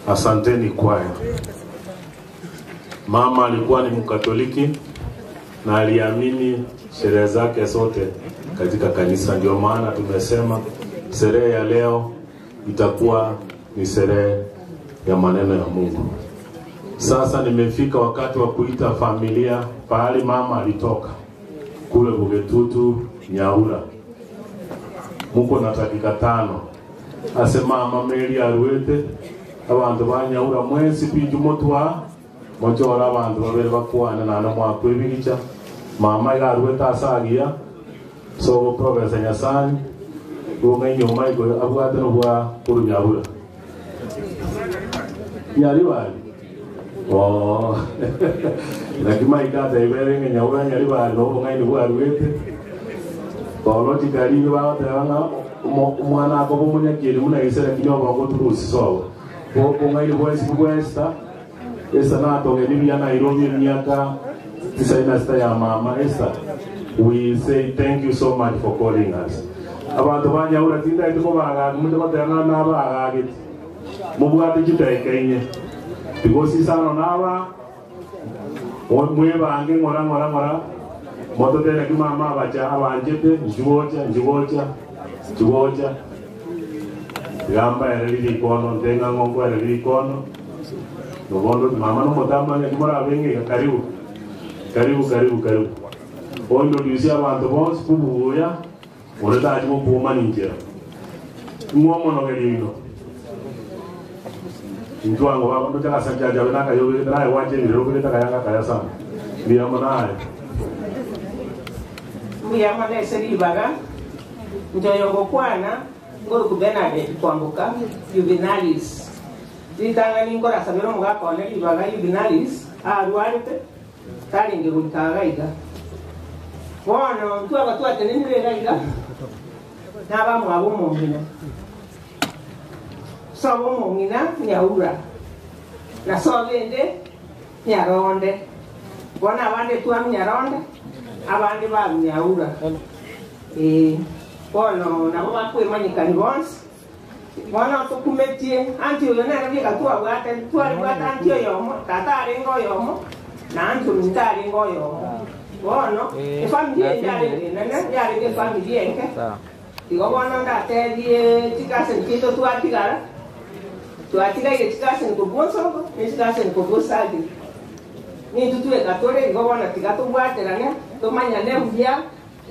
Asanteni kwaya. Mama alikuwa ni Mkatoliki na aliamini sherehe zake zote katika kanisa. Ndio maana tumesema sherehe ya leo itakuwa ni sherehe ya maneno ya Mungu. Sasa nimefika wakati wa kuita familia pahali mama alitoka, kule Bugetutu, Nyaura. Muko na dakika 5. Asema mama Mary aruete abantu banyaura mwezi kwijumotwa mochora abantu babere bakwana nana mwakwebigicha mama igarueta asagia so professor Nyasani gonga nyoma igo abwate no bwa kurunyabura nyari bali lakini ikata ibere nyabura nyari bali no gonga ni bwa aruete bolo tikali ba tanga umwana ako bumunyakiri muna isera kinyoba ngo turusi so gonga ni bwa sibwesta esa na toge ni ya Nairobi miaka 96 ya mama Esther. We say thank you so much for calling us. Abantu banyaura tinda ito baga mundo batanga na baga git mubwate kitaikaine because isano naba mwe bange ngora moto tena kimama bacha abanjete njiwocha gamba erili kono tenga ngongo erili kono nobondo mama no motama ni kimara benge karibu ondo dizia abantu bose kubuya oreta ati mupuma ninjera mwomo no gelino ntwango baba ndo taka sanja jabe naka yobe naye waje ni robe taka yanga kaya sana ndio manaye muyama na seri baga njoyongo kwana ngoro kubenade kwambuka juvenalis ditanga ningora sabero mugaka one ibaga juvenalis arwarite taringe gutagaiga bono ntwaga twatenene begaiga naba mwabo mungina sabo mungina Nyaura na sobende Nyaronde bona abande twa Nyaronde abandi ba Nyaura bono nabo bakwemanyikani bonse bona tukumetie anti uyo nera bika twabwate anti yomo tatari ngoyomo na anti mtari ngoyomo bono familia yari ke familia nke digo bono ndate die tikase kito tuatigara ye tikase ko bonso ni tikase ko bosadi ni tutue katore digo bono tikato bwatera ne to manya ne mbia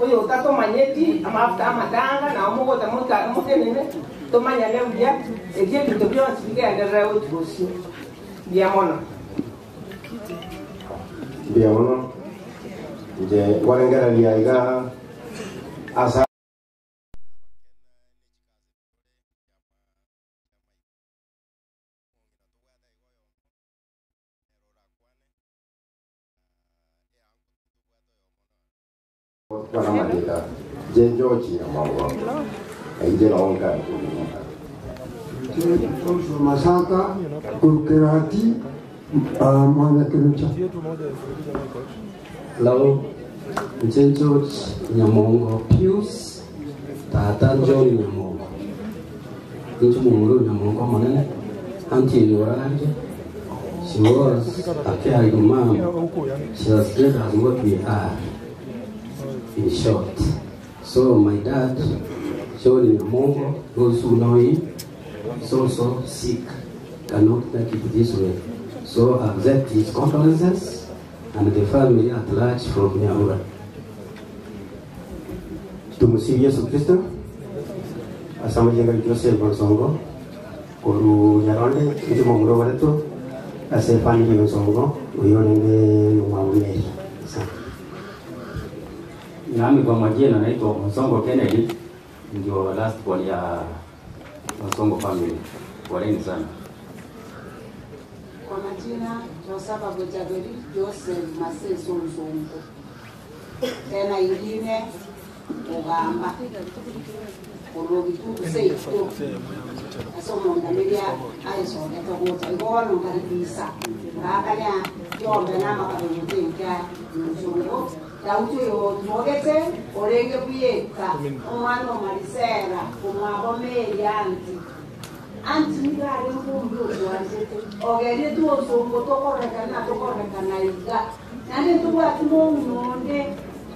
oyo tato manyeti amafuta amatanga na omugo tamuka mutenene to manya ne mbia eje bitobyo sibike andera otusi biamono je warengera liaiga asa para madera je jochi amawa je longa masaka kurkerati mana kerucha Hello, George Nyamongo Pius, Tata John Nyamongo. Into Munguru Nyamongo Manene, Auntie Yoranje. She was a caring mom. She was great as what we are, in short. So my dad, John Nyamongo, those who know him, is also sick, cannot make it this way. So I accept his condolences and the family at large from Nyahura. Tumsifu Yesu Kristo. Asama jenga Joseph Gonzongo koru Nyaronde ndimo muro waleto ase family Gonzongo uyonenge umawune. Nami kwa majina naitwa Gonzongo Kennedy, ndio last born ya Gonzongo family. Poleni sana. Kwa majina Josaba Bojaberi Joseph Maseso Nzongo. Tena ingine Ugamba. Kurogi tu seito. Asomo ndaleria aiso ndakota ngona ngaribisa. Ngakanya jombe nama kabutinka Nzongo. Dautu yo mogete orenge kuyeka omwana marisera kumwabo meri anti ngare mfundu wazete ogere tu osongo tokorekana iga nande tu watu monde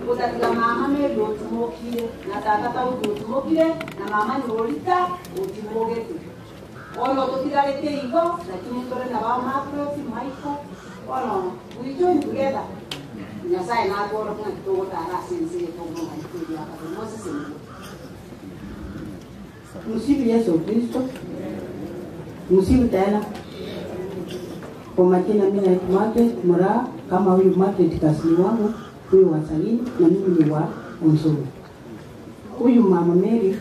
kutatika mama melo tumokile na tata tau tumokile na mama nolita utimogete ono totirarete igo lakini tore na ba makro si maiko ono we join together Nyasai na toro kuna kitota rasense tomo ngikudia hapa Moses Msifu Yesu Kristo. Msifu tena. Kwa majina mimi naitwa Market Mura, kama huyu Market kasini wangu, huyu wa Salini na mimi ni wa Msuru. Huyu mama Mary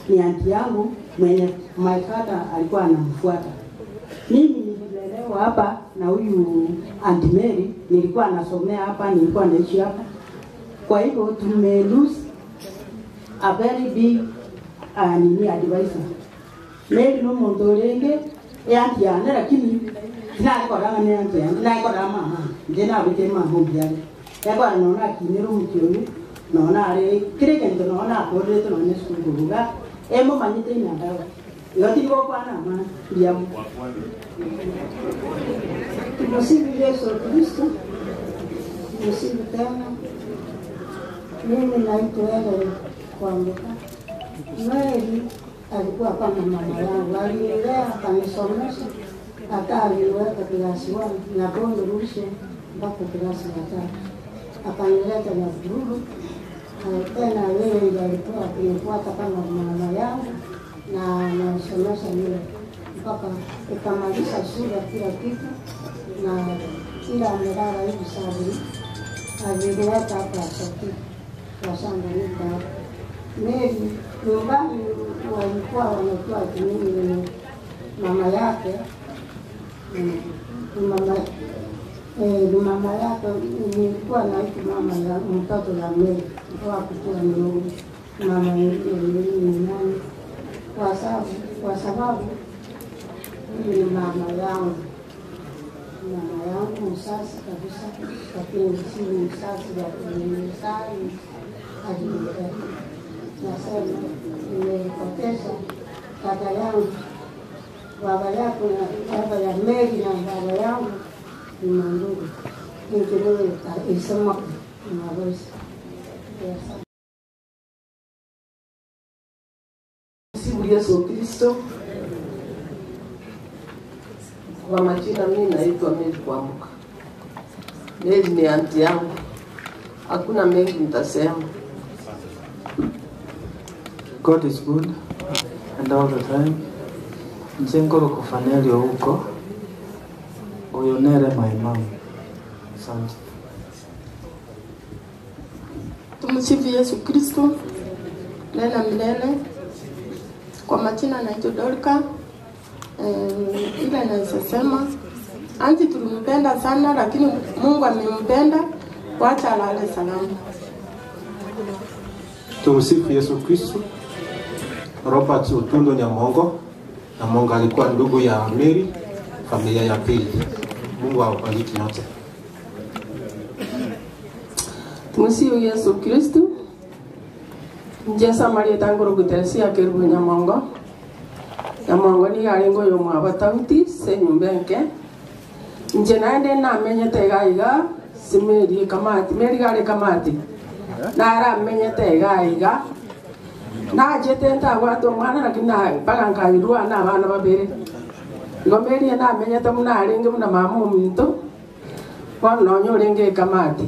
ni aunti yangu mwenye my father alikuwa anamfuata. Mimi nililelewa hapa na huyu Aunti Mary, nilikuwa nasomea hapa, nilikuwa naishi hapa. Kwa hivyo tume lose a very big nini advisor. Mary no mondolenge yanti yana lakini sina kwa ranga ni yanti na kwa rama mama. Ndena bite mama mbiale. Ya kwa naona kinero mkioni naona are kireke ndo naona akode to naona school kuruga. Emo manyite ina dawa. Yote kwa kwa na mama ndia. Msifu Yesu Kristo. Msifu tena. Mimi naitwa Ellen Kwamboka. Mary alikuwa kama mama yangu, alinilea akanisomesha, hata aliniweka kilasi 1 na bondo rushe mpaka kilasi ya 3. Akanileta na Bururu, tena yeye ndiye alikuwa akinifuata kama mama yangu na anasomesha mimi mpaka nikamaliza shule kila kitu, na kila amelala hivi sasa aliniweka hapa Sokiti kwa shamba nika Mary nyumbani walikuwa wanatoa kimini mama yake mama yake nilikuwa naitwa mama ya mtoto ya Mary kwa kutoa nuru mama ni nani kwa sababu ni mama yangu msasi kabisa, lakini si msasi wa kunisai ajilipea. Nasema nimepoteza dada yangu, baba yako na baba ya Mary na baba yangu ni mandugu. Ndio isema tunaweza. Msifu Yesu Kristo. Kwa majina mimi naitwa Mary Kwamboka. Mary ni aunti yangu. Hakuna mengi nitasema. God is good and all the time. Njengo kufanelio huko. Oyonere my mom. Asante. Tumsifu Yesu Kristo. Nena milele. Kwa majina naitwa Dorka. Ila nasema anti tulimpenda sana, lakini Mungu amempenda, wacha alale salama. Tumsifu Yesu Kristo. Robert Utundo Nyamongo. Nyamongo alikuwa ndugu ya Mary, familia ya pili. Mungu awabariki nyote. Tumsifu Yesu Kristo. Njesa Maria tangoro kutelsia kerubu Nyamongo. Nyamongo ni galingo yo mwabatauti senyumbenke. Nje naende na menyete gaiga simeri kamati meri gale kamati. Nara menyete gaiga. Na jetenta watu mwana lakini na baganga irua na bana babere. Ngomeri na menyete muna alinge muna mamu minto. bono nyorenge kamati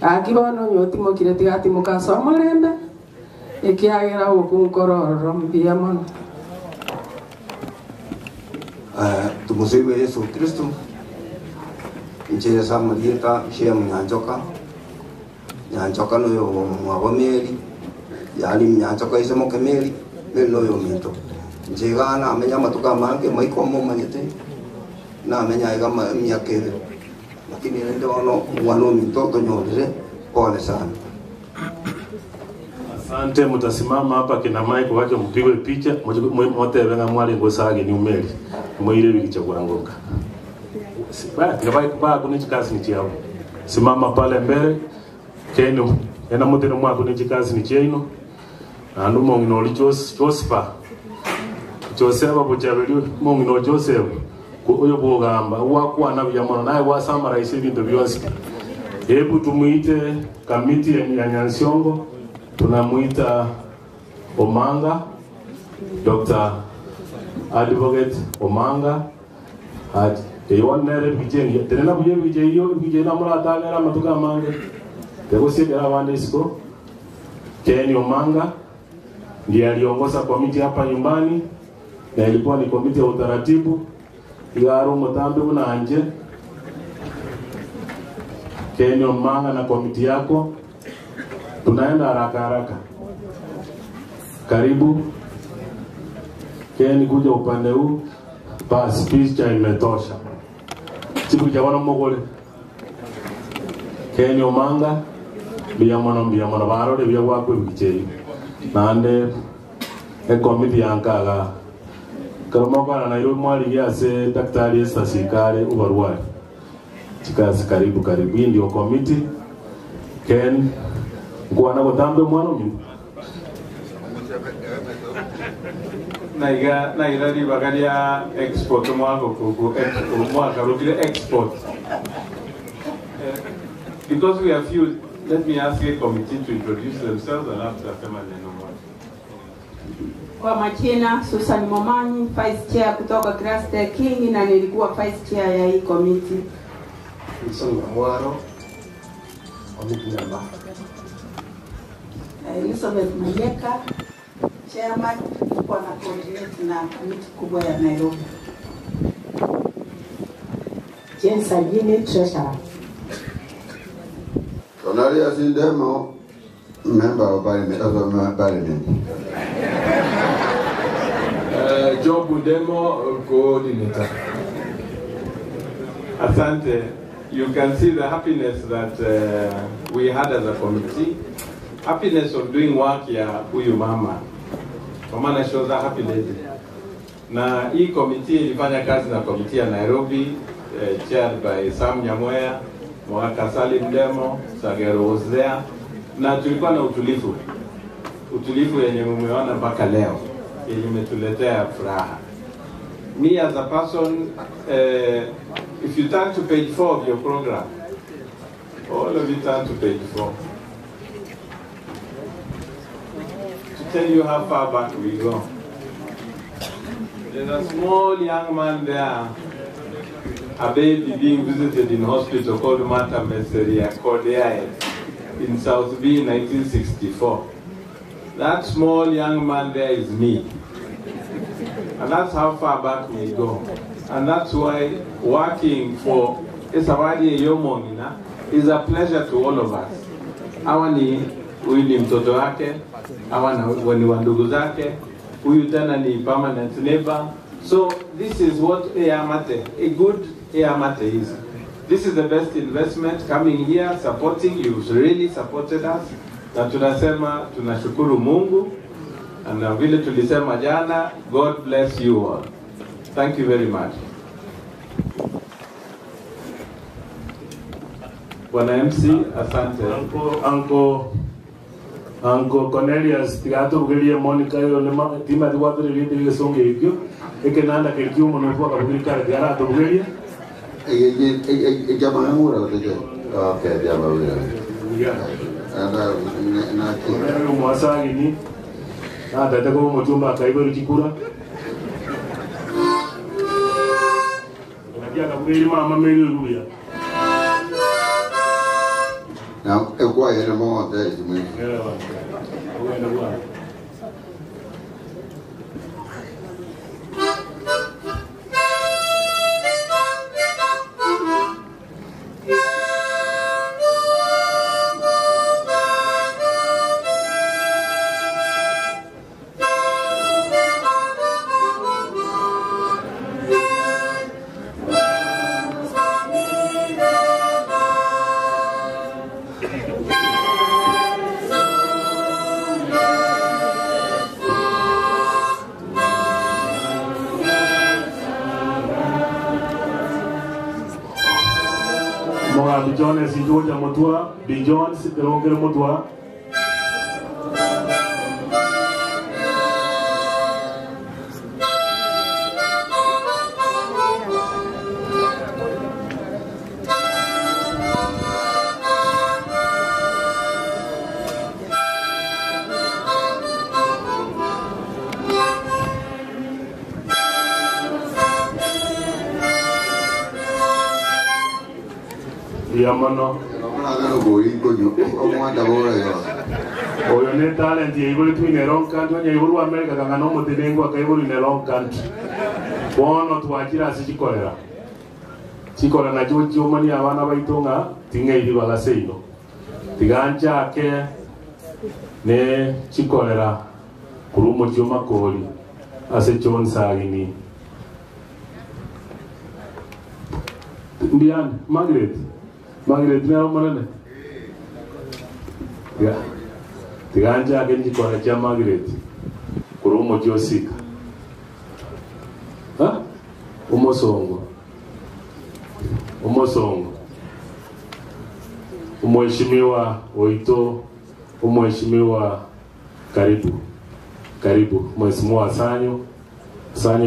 akibono nyotimo kire tigati mukasoma lembe ikiagira okunkororo mbia mono. Tumusifu Yesu Kristo. Nchini Samarieta shia mnyanjoka. Nyanjoka no yo mwabomeri. Yali mnyanjoka isemo kemeri. Meno yo minto. Nchiga na amenya matuka mange maikomo manyete. Na amenya ega miyakere. Lakini nende wano minto tonyorire. Pole sana. Asante, mtasimama hapa kina Mike wake mpigwe picha. Mote venga mwali ngosage ni umeli. Mwile wiki chakula ngonga. Ngaba kunichi kazi ni chiao. Simama pale mbele. Keno ena mote no mwa kunichi kazi ni chieno. Anu mongino Josepha. Joseph abujabeli mongino Joseph. Oyo bogamba wakwa na byamana naye wasama rais bintu byose. Hebu tumuite kamiti ya Nyansiongo. Tunamuita Omanga, Dr. Advocate Omanga. Ewanere bijengi. Tena buye bije na mura tanga matuka mange. Tegosiera wande isko. Ken Omanga ndiye aliongoza komiti hapa nyumbani na ilikuwa ni komiti ya utaratibu. Igaro Mutambe na anje. Ken Omanga na komiti yako. Tunaenda haraka. Karibu. Ken kuja upande huu. Basi picha imetosha. Siku jawana mogole. Ken Omanga biyamana barore biya wakwe bicheri. Nande komiti yankaga. Karomoko na yule mwali yase daktari Esther Sikare ubarwari. Chikazi karibu ndio komiti. Ken Guana Gotambe mwano mi. Naiga di bagalia export mwako mwaka rukile export. Because we have few, let me ask the committee to introduce themselves and after family number. Kwa majina Susan Momanyi, Vice Chair kutoka Grace King na nilikuwa Vice Chair ya hii committee. Nsonga Mwaro, committee number. Elizabeth Mayeka, Chairman kwa na coordinate na committee kubwa ya Nairobi. Jane Sagini, Treasurer. Cornelia Sindemo, Member of Parliament. Job Udemo, Coordinator. Asante, you can see the happiness that we had as a committee. Happiness of doing work ya huyu mama. Kwa maana shows a happy lady. Na hii committee ilifanya kazi na committee ya Nairobi, chaired by Sam Nyamweya, Mwaka Salim Demo, Sagero was there. Na tulikuwa na utulivu yenye mumeona mpaka leo, yenye imetuletea furaha. Me as a person, if you turn to page 4 of your program, all of you turn to page 4. To tell you how far back we go. There's a small young man there, a baby being visited in hospital called Mata Meseria Kodeae in South B in 1964. That small young man there is me. And that's how far back we go. And that's why working for Esawadi Yomongina is a pleasure to all of us. Hawa ni huyu ni mtoto wake, hawa ni wandugu zake, huyu tena ni permanent neighbor. So this is what a good Eamate is. This is the best investment, coming here, supporting. You've really supported us. Na tunasema tunashukuru Mungu. Na vile tulisema jana, God bless you all. Thank you very much. Bwana MC, asante. Uncle Cornelius, tigato bugelia Monica yo nema tima de water lidi songe ikyo. Eke nanda ke kyo mono kwa bugelika gara to bugelia. Jamaa ngura uteje. Okay, jamaa ngura. Na mwasa gini. Na dada ko mchumba kaibo rikikura. Unajua kabugeli mama meli luya. Kwa yeye mo de jimi. Bijon si joja motua, Bijon si kelongere motua. Yamano. Oyo ne talent ye ibuli tu in wrong country, nye ibulu America kangano mutinengu akaibulu in wrong country. Bono tuwakira si chikolera. Chikolera na juo mani abana baitonga tinga ili bagaseino. Tiganja ake ne chikolera kurumo joma koli ase John Sagini. Ndian Margaret na manane. Ya. Tiganja agenji kwa cha Margaret. Kurumo Josika. Ha? Umosongo. Mheshimiwa Oito, Mheshimiwa karibu Mheshimiwa Sanyo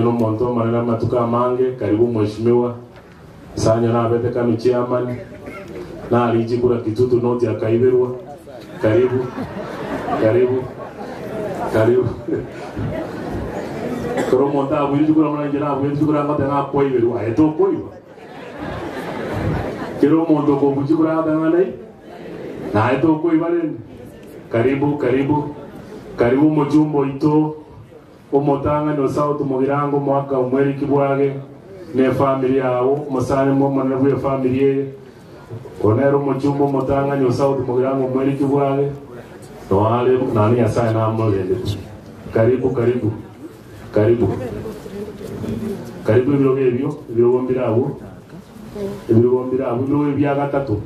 no monto manana matuka mange, karibu Mheshimiwa Sanyo na abete kama chairman na aliji kura kitutu noti akaiberwa. Karibu Koro monta abiri kura mwana njena abiri kura ngata na koiberwa eto koiwa. Kero mondo ko buji kura danga nai na eto koiwa len. Karibu mujumbo ito omotanga no sautu mogirango mwaka umweri kibwage ne familia yao musane mo manabu familia onero mujumbo motanga no sautu mogirango umweri kibwage no hale nani asaya na amolende. Karibu ibirogombira abo bya gatatu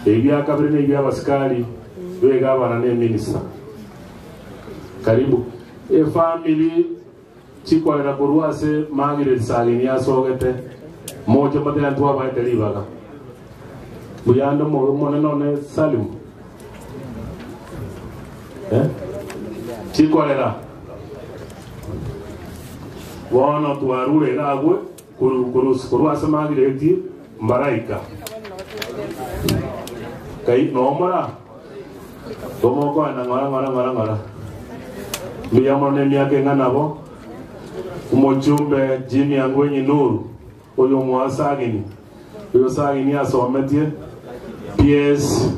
ebya kabiri ne bya basikali bega bana ne minister. Karibu family chikolera kuruase Margaret Sagini asogete moja mate antwa ba telibaga buyando mo none Salim chikolera wana tuarure ragwe kuruase Margaret mbaraika kai nomora tomo ko na ngara Miyamone miake nganabo umojumbe Jimmy Angwenyi Nuru oyo mwasagini oyo sagini asometie PS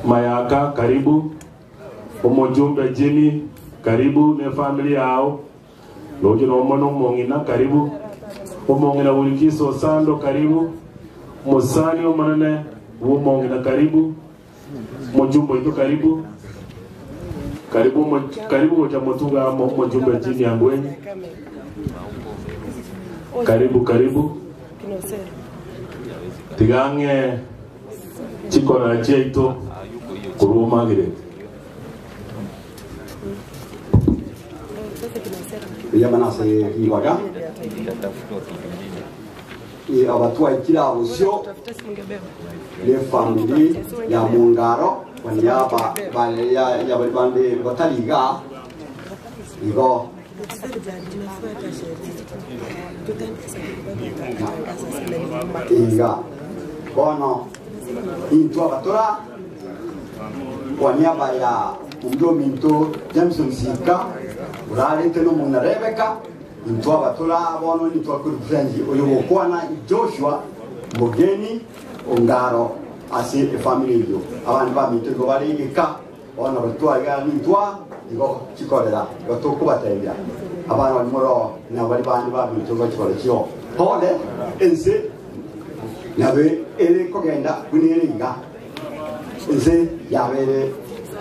Mayaka karibu umojumbe Jimmy karibu ne familia yao lojo no mono mongina karibu umongina ulikiso sando karibu musani omanane umongina karibu mojumbe ito karibu cha motunga mojumbe Jimmy Angwenyi karibu tigange chikora cheito kuru Margaret yamana se iwaga e abatua ikira usio le family ya Mungaro wanyaba bale ya bande bataliga igo inga bono into abatora wanyaba ya Minto Jameson Sika urale teno muna Rebecca into abatora bono into akuru friends oyo kwana Joshua Mogeni Ongaro ase family yo abantu bamito bari gika ona batwa ga nitwa ngo chikorera goto kubatembya abantu bamoro na bari bandi bamito bakora cyo hole ense nabe ere kogenda kuneringa ense yabere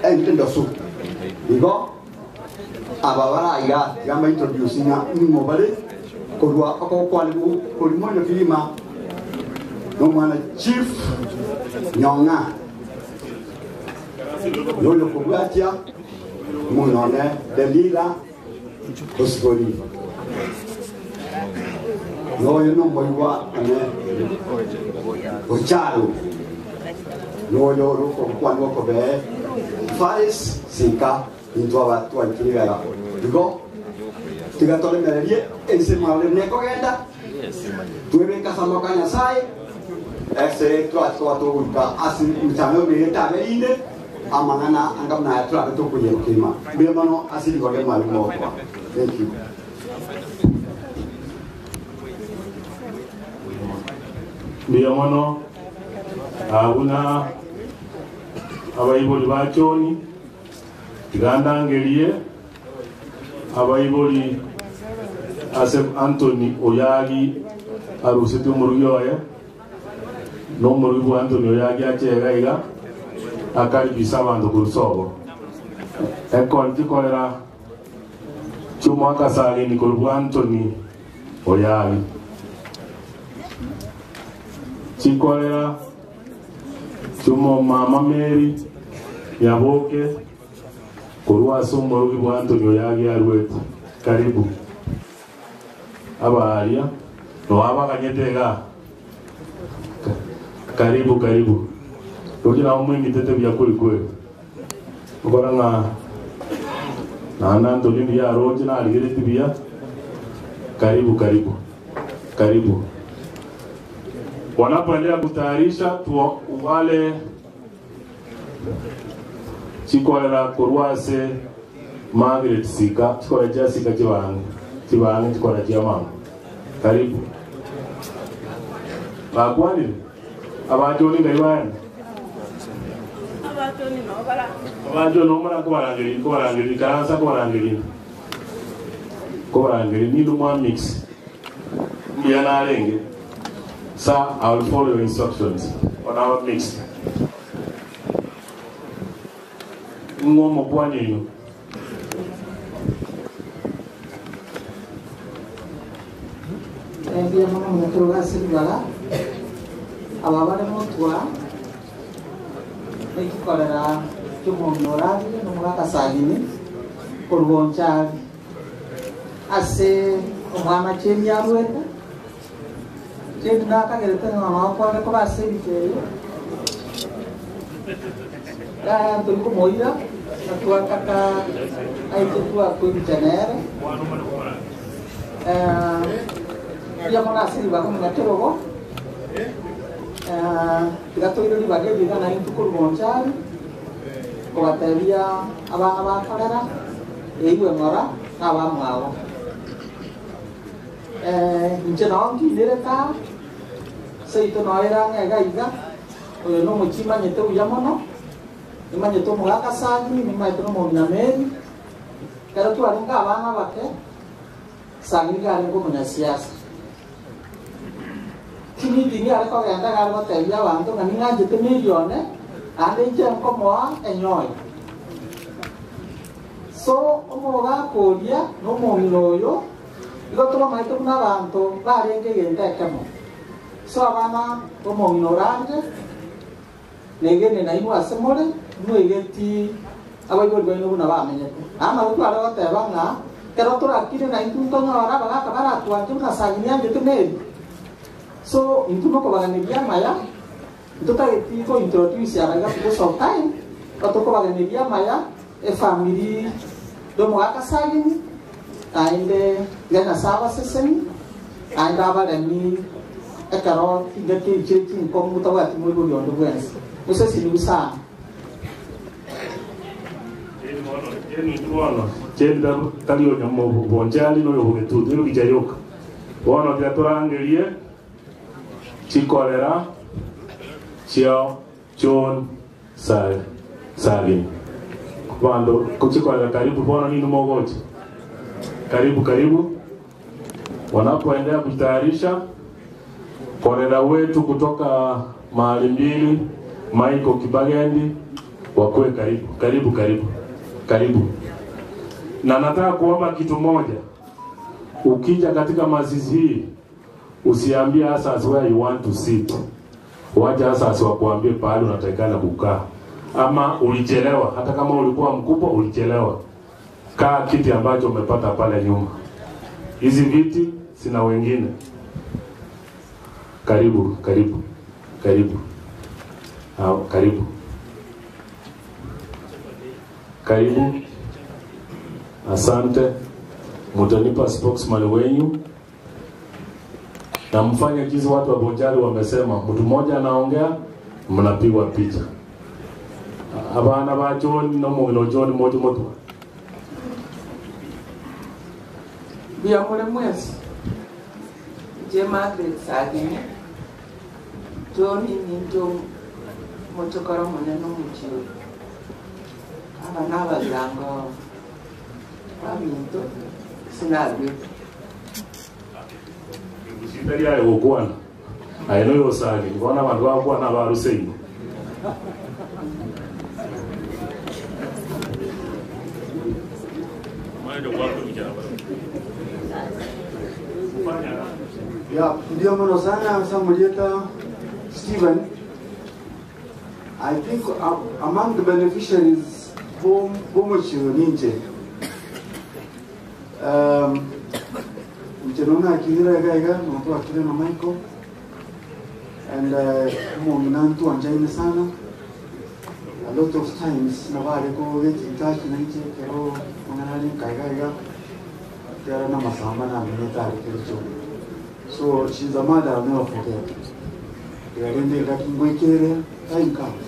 entendo su ngo ababara ya yamba introducing mo bale kodwa akokwalibu kolimono filima no mwana chief nyonga yolo kubatia munone delila osgori no no moiwa ane ocharo no yo ko kwando ko be faris sinka into watu wankiriga digo tiga tole mererie ense male ne ko genda tuwe kasama kanya sai ese tuatu uta asi mtano beta beinde amangana angamna tu abeto kuye kima bemano asili kwa kema lumo. Thank you. Bemano abuna abayiboli bachoni tiganda ngelie abayiboli Asef Anthony Oyagi arusiti muruyoye no murubu Anthony Oyagi achegaiga akari bisabantu kurusobo ekon tikolera chuma kasali ni kurubu Anthony Oyagi chikolera chuma mama Mary yaboke kuruwa somo rubu Anthony Oyagi arweti karibu abaria no abaganyetega karibu ujina umwe tete bya kuri ukora na nando ni ya roji na aligere tibia karibu wanapoendelea kutayarisha wale chikolera kurwase Margaret Sika chikora Jessica Chibangi chikora Chiamama karibu bakwani abajoni ngaiwana abajoni nomara kubarangiri karansa kubarangiri ni lumwa mix yana arenge sa I will follow your instructions on our mix ngomo pwani ino dia mana mengaturasi segala ababa de motua iki kolera tumo norari no maka sagini korboncha ase omama chemi arweta chemi naka gereta no kwa ko base bike ya tuko moira atua kaka ai tua ko bitanere dia mana asili bako mengatero kita tu itu dibagi juga naik tukul boncar kuateria abang kalera ibu yang ora awam mau incenon ki direta seito noira ngega iga no muchima nyeto yamono ima nyeto mulaka sagi ima itu mo nyameri kalau tu ada abang abake sagi gari ko menyasias kini tinggi ada kau yang tak ada terjadi wantu ngani ngaji tu milione, ada jam kau mau enjoy. So omoga kodia, no mau miloyo, itu tu mah itu pun wantu, lari ke gente kamu. So abana tu mau minoranje, nege ni nai mua semole, nu egeti, abai gol gol nu nawa menye. Ama itu ada kau terjadi na, kalau tu akhirnya nai tu tu orang baga kabar atuan tu nasaginya gitu nih. So, itu mau kebagian maya, itu tadi itu introduce ya, agak putus time, atau kebagian maya, family, domo akas lagi, ande, gana sawa sesen, ande apa demi, ekaro, tiga kiri, kamu tahu ati mulu di ondo guys, musa sini usaha. Jenda kali yo nyamo bonjali no yo betu, dulu bijayok, wono dia torang gerie. Chikolera, chio John Salim. Bando kuchikola karibu bwana nini mogoje. Karibu. Wanapoendelea kujitayarisha korera wetu kutoka mahali mbili Michael Kibagendi wakwe karibu. Na nataka kuomba kitu moja. Ukija katika mazizi hii usiambie asasi where you want to sit. Wacha asasi wakuambie pahali unatakikana kukaa. Ama ulichelewa, hata kama ulikuwa mkubwa ulichelewa. Kaa kiti ambacho umepata pale nyuma. Hizi viti sina wengine. Karibu. Asante. Mutanipa spokesman wenyu. Na mfanye jinsi watu wa Bonjari wamesema, mtu mmoja anaongea, mnapigwa picha. Abana ba John no mo John moto. Bia mole mwezi. Je Margaret Sagini. John ni ndo motokara moneno muchiyo. Abana bagirango baminto sinabyo. Sitari ayo gukwana. Ayo no yosagi. Ngona abantu bakwana baruseni. Yeah, ndio maana sana Samuelieta Stephen. I think among the beneficiaries bomuchi ninje. Mchenona akira gaiga mtu akire na Michael and muminantu anjaine sana. A lot of times na wale ko get in touch na nje kero mangali kaiga kera na masamba na mineta kero. So she's a mother I'll never forget. Yarende ngakingwekere time comes.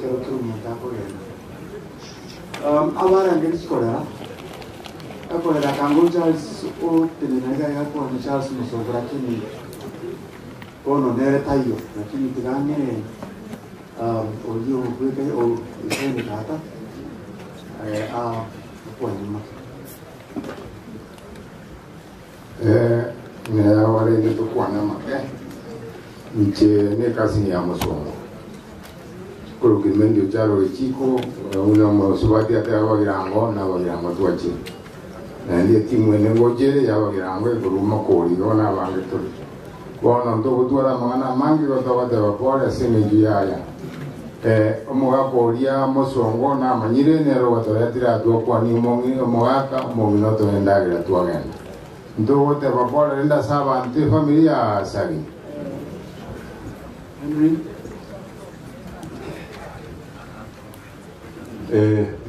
Kero kumita ko yena. Abara ngelichikola. Akola kango Charles o tenenaga yako ni Charles Musogra kini ono nere tayo lakini tigane olio kweke o iseni kata kwa nyuma ne wale ni to kwa na make nche ne kasi ya Musongo kolo kimendi ucharo chiko una mosubati ata wagirango na wagirango tuachi ndiye timu ene ngoje ya wagirango kuruma koli ona bange to bona ndo kutwara mangana mangi gotoba de vapore semeju yaya omoga kolia Musongo na manyire nero watoretira tu kwa ni omogaka omogino to endagira tu agenda ndo te vapore nda saba ante familia sagi Henry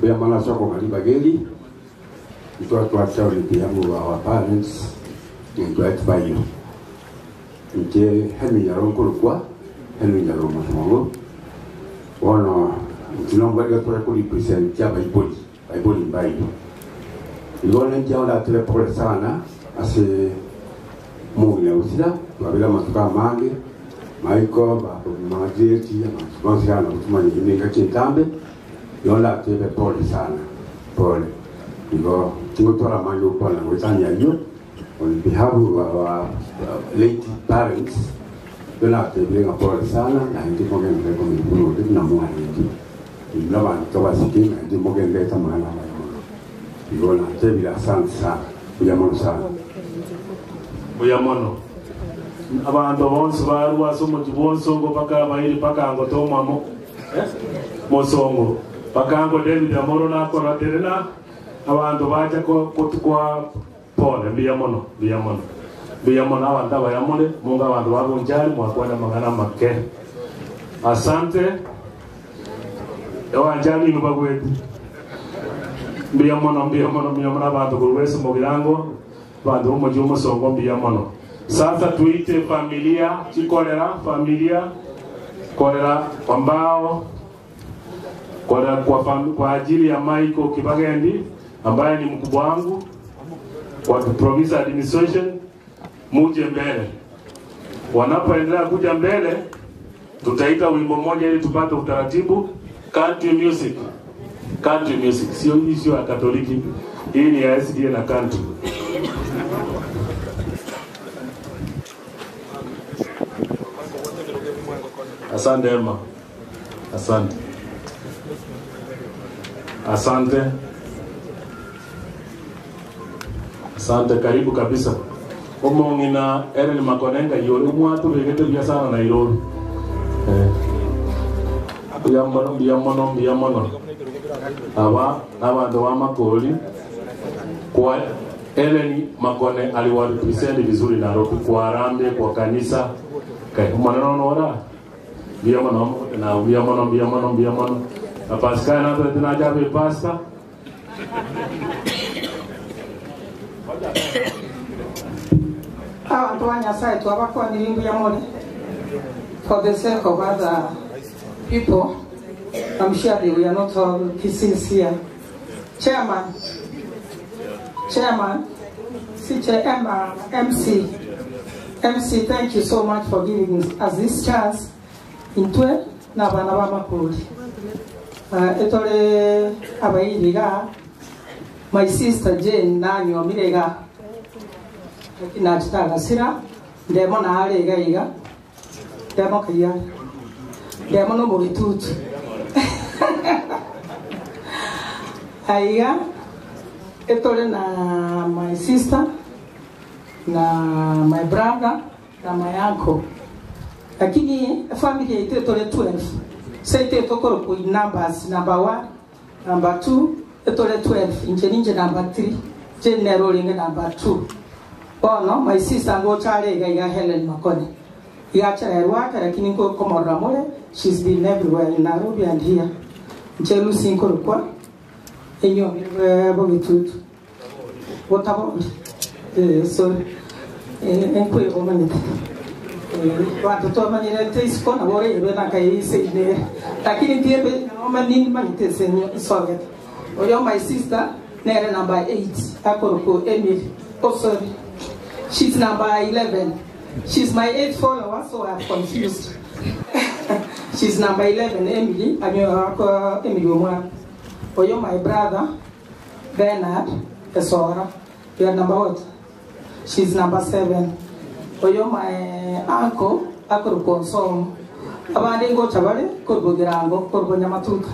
bea mala soko Kalibageli mtoto wa shauri yangu wa parents ndio atibayo nje hemi ya ronko hemi ya ronko Musongo ono tunongwa kwa kuli present ya Bible mbayo ilone njao la tele pole sana ase mungu ya usida wabila matuka mange Michael ba majeti ya masuala kutumani imenga chintambe yola tele pole sana pole ngo tingotora manyo pole ngotanya yo on behalf of our late parents yola tele pole sana na ndi mongende kwa mkuru na mwana ndi mlaba toba sikin ndi mongende tamana yola tele la sana uyamono sana uyamono abantu bonse barwa somo tibonsongo paka bayiri paka ngo tomamo Musongo paka ngo David Amoro na kora terena abantu baje ko kwa pole biyamono abantu bayamole munga abantu babunjali mwakwenda magana make asante ewanjali nubagwetu biyamono abantu kulwese mugirango bantu mu Musongo biyamono. Sasa tuite familia chikolera kolera ambao kwa ajili ya Michael Kibagendi ambaye ni mkubwa wangu kwa province administration muje mbele. Wanapoendelea kuja mbele Tutaita wimbo mmoja ili tupate utaratibu. Country music. Country music. Sio hii, sio ya Katoliki. Hii ni ya SDA na country. Asante Emma. Asante. Asante. Asante, karibu kabisa. Omongina Ellen Makonenga yole umwatu begete bya sana na iroro. Biyamono. Abantu wa Makoli kwa Ellen Makone aliwarepresent vizuri Nairobi kwa Harambee, kwa kanisa. Maneno nora. Biyamono. Na Pascal na tena jabe pasta. Abantu ba Nyasaye twabakwa nirimbu ya mone. For the sake of other people, I'm sure that we are not all pieces here. Chairman, MC, thank you so much for giving us this chance. Intwe na bana ba Makoli. Etole abayiriga, my sister Jane nanyo mirega. Na tutagasira ndemo na alega iga. Ndemo kaya. Ndemo no mubitutu. Aiga etole na my sister na my brother na my uncle. Lakini family yetu etole 12. Sete tokoro ku numbers, number 1, number 2, etole 12, inje number 3, general inge number 2. Oh no, my sister ngo chale ga Helen Makone. Iacha erwaka lakini ngo komora mole, she's been everywhere in Nairobi and here. Nchelu sinko kwa enyo bogitutu. What about sorry. Enkwe omanite. Watoto manirete iskona wore ebena kai seine. Lakini tiebe ngoma nini manite senyo Soviet. Oyo my sister nere number 8 akoroko Emily. Oh sorry. She's number 11. She's my 8th follower, so I'm confused. She's number 11, Emily. Emily Omwa. Oyo my brother Bernard Esora. You are number what? She's number 7. Oyo my uncle Akoroko Som. Abandi ngo chabale korbo girango korbo nyamatuka.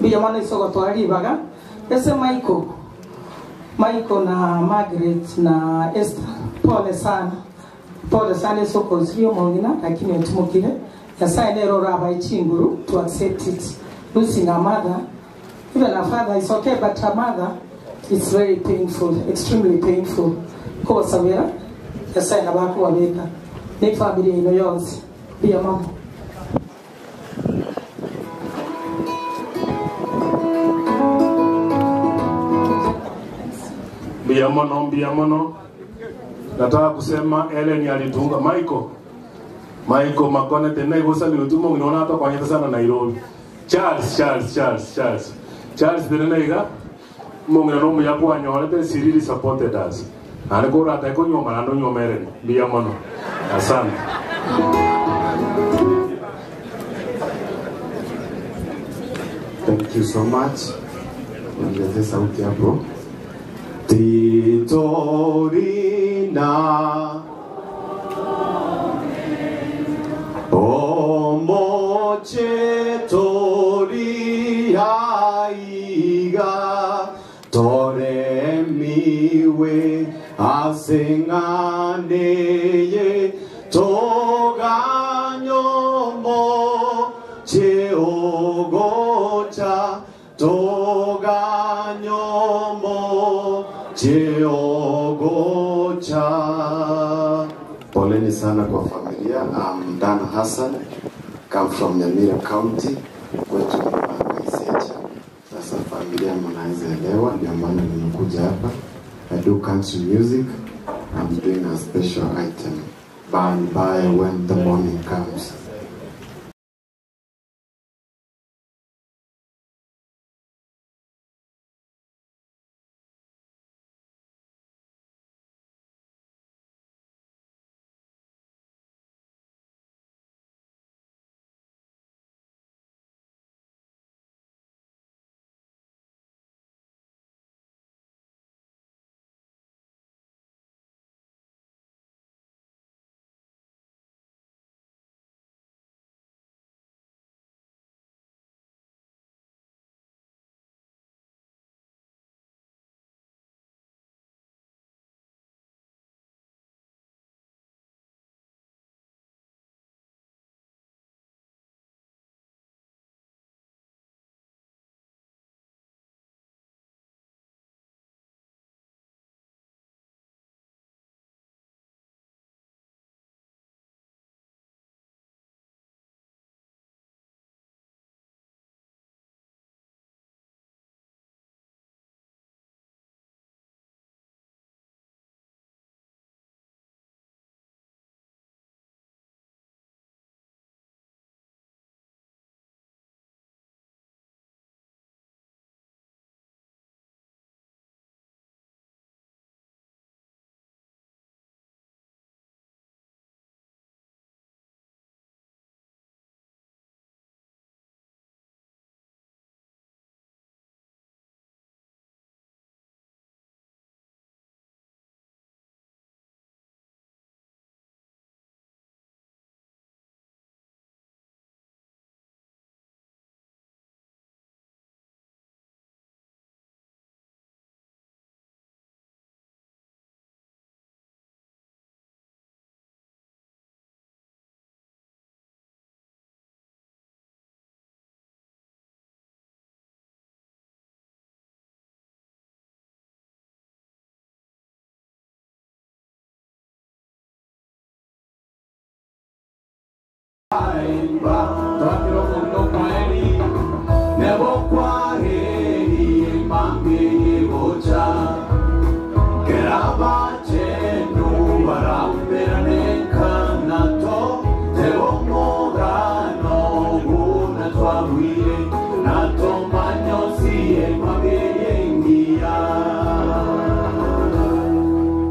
Biya mwana isogo twali baga. Ese Michael na Margaret na Esther. Pole sana soko zio mongina lakini utumukire. Yasa enero raba ichinguru to accept it. Losing a mother, even a father is okay, but a mother, it's very painful, extremely painful. Kwa sabira, yasa enabaku wabeka. Ni family ino yonsi. Be a mom. Biamono. Nataka kusema Ellen alitunga Michael Makone tena igosa minutumo unaona hata kwa nyata sana Nairobi. Charles tena iga mongena no muya kwa nyole te Cyril supported us. Ana ko rata ko nyoma na nyomere biamono. Asante. Thank you so much. Ongeze sauti hapo. Titorina Omoche tori haiga Tore miwe asenganeye Toganyomo cheogocha Toganyomo cheogocha. Poleni sana kwa familia. I'm Dan Hassan, come from Nyamira County, kwetu Kaisecha. Sasa familia mnaweza elewa, ndio maana nimekuja hapa. I do country music. I'm doing a special item, By When the Morning Comes.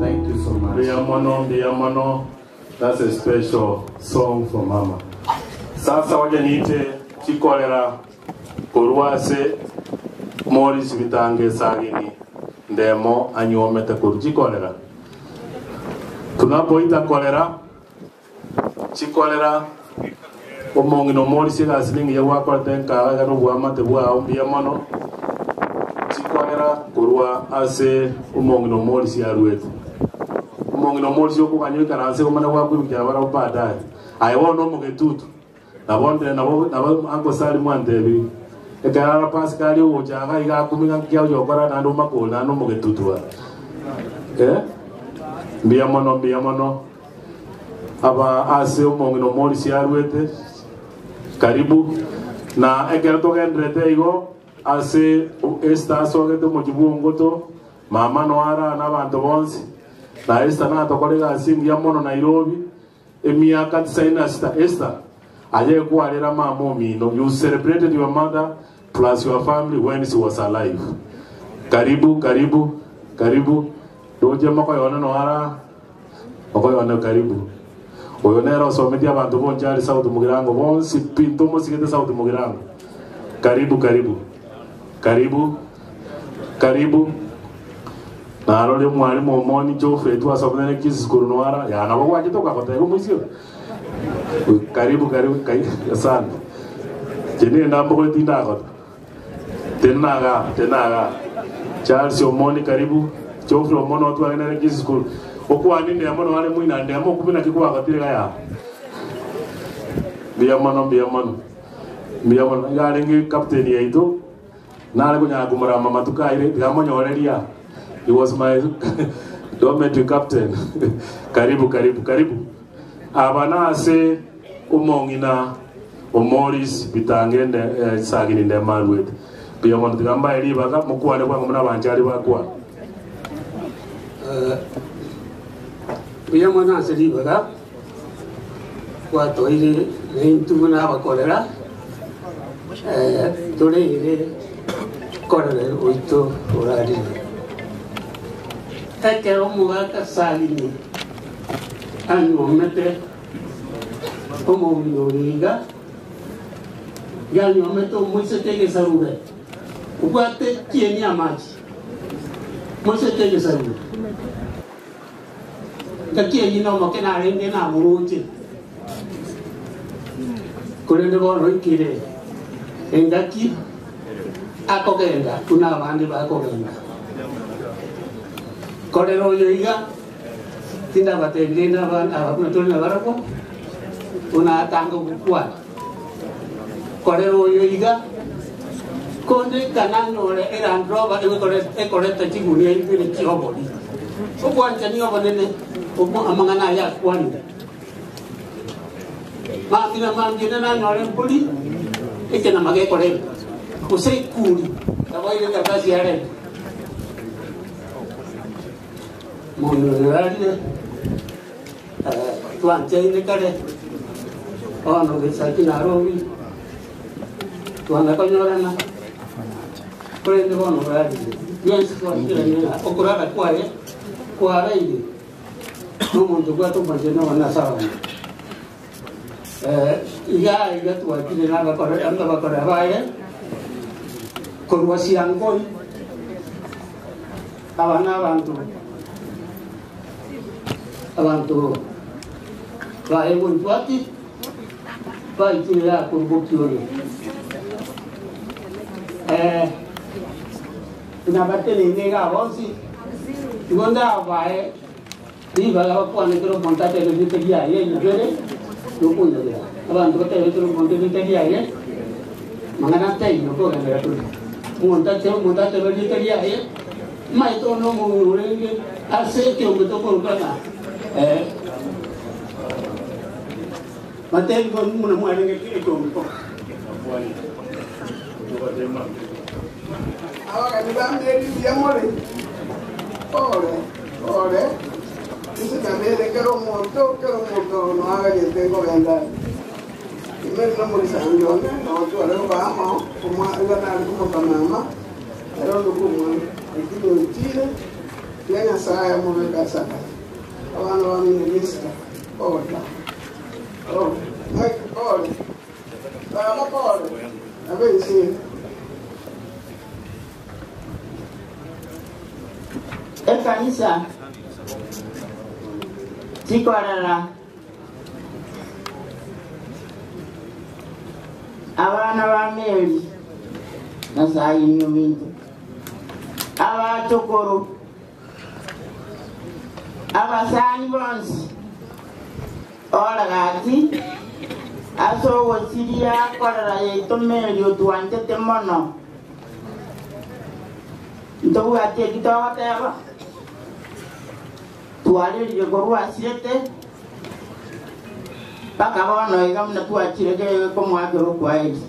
Thank you so much. Biamono, that's a special song for Mama. Sasa waje niite chikolera kurwase Morris Bitange Sagini ndemo anyomete kurchikolera. Tunapoita kolera chikolera omongino Morris gasling yewa kwa tenka garo bwa te bwa ombiamono chikolera kurwa ase omongino Morris ya ruetu. Omongino Morris yokukanyo karanse omana wa kwibya bara upada I want no mugetutu na bonde na ango sali mwandebi ekara Pascal yo jaga iga kuminga kya yo bara na ndo makol na no mugetutu Biamono aba ase omongino Morris ya ruete karibu na ekero to gendrete igo ase esta sogete mojibungoto mama noara na bantu bonsi na esta na to kolega asingi ya mono Nairobi emiaka 96 esta aye kualera mama mino. You celebrated your mother plus your family when she was alive. Karibu doje mako yona noara mako yona karibu oyonera osometia abantu bonjari sauti mugirango bonsi pinto mosigete sauti mugirango karibu na alole mwalimu omoni Joffrey tu asomene kisi kurunoara ya na bwa jito kwa kotego mwisio karibu sana jeni ndambo tinda ko tenaga Charles omoni karibu Joffrey omono tu anene kisi kuru okwa nini amono wale mwina ndemo kupina kikuwa katire ya biamono yarengi captain yaito nale kunya kumara mama tukaire gamonyoreria. He was my dormitory captain. Karibu. Abana ase umongina Morris Bitange Sagini nde malwet. Biamono tigamba eri baka mukwane kwa muna banjali bakwa. Biamono ase ri baka kwa toire ntumuna bakolera tore ire korere oito orari ekero mugaka Sagini anyomete omongoriga yanyomete omwisetegesa rube ubwate tieni amaji mwisetegesa rube kakienyi nomoke narenge namurunje kurende bono ikire engaki akogenda kuna abandi bakogenda korero yoiga tinda batendenda abakuna tolina barako una tango kwa korero yoiga konde kananore era ndroba ekoreta chigunia ibile chiobodi obwanja ni obonene obo amangana ya kwani mamina mangina na nore mpuli ekena magekore usei kuli tabaile kazi yare monorale tuanche ile kare ono gesaki narobi tuanga konyorana prende bono radi yes kwa ile okurara kwa ile no mundo gwato manjeno na sawa iga tuwa kile na bakore anda bakore bae korwasi angoi abana abantu bae buntuati bae kile ya kurbukioni inabate nega bonsi igonda bae di bala kwa nekro montate le ditegia ye nyere lukunya dia abantu batele turu monte ditegia ye mangana tai no ko ngara tu montate le ditegia ye mai to no mo urenge ase ke o to ko kana Mateni kwa muna mwana ngeke kwa mko. Ahora mi va a ya more. Ore. Dice también de que lo montó, no haga que tengo que andar. Y me no morir San John, no, tú ahora vamos, como a ganar como para mamá. Pero lo como aquí en Chile, tiene saya mo me casa. Ahora no va a mi lista. Ore. Ore. Vamos ore. A ver si Kanisa Chikorara abana ba Mary na sayi nyuminto abatukuru abasani bonsi olagati aso wosiria korara yeto Mary otuante temono ndo ati kitawateba tuwali likorwa siete paka bono igamna tuachirege como akero kwaeli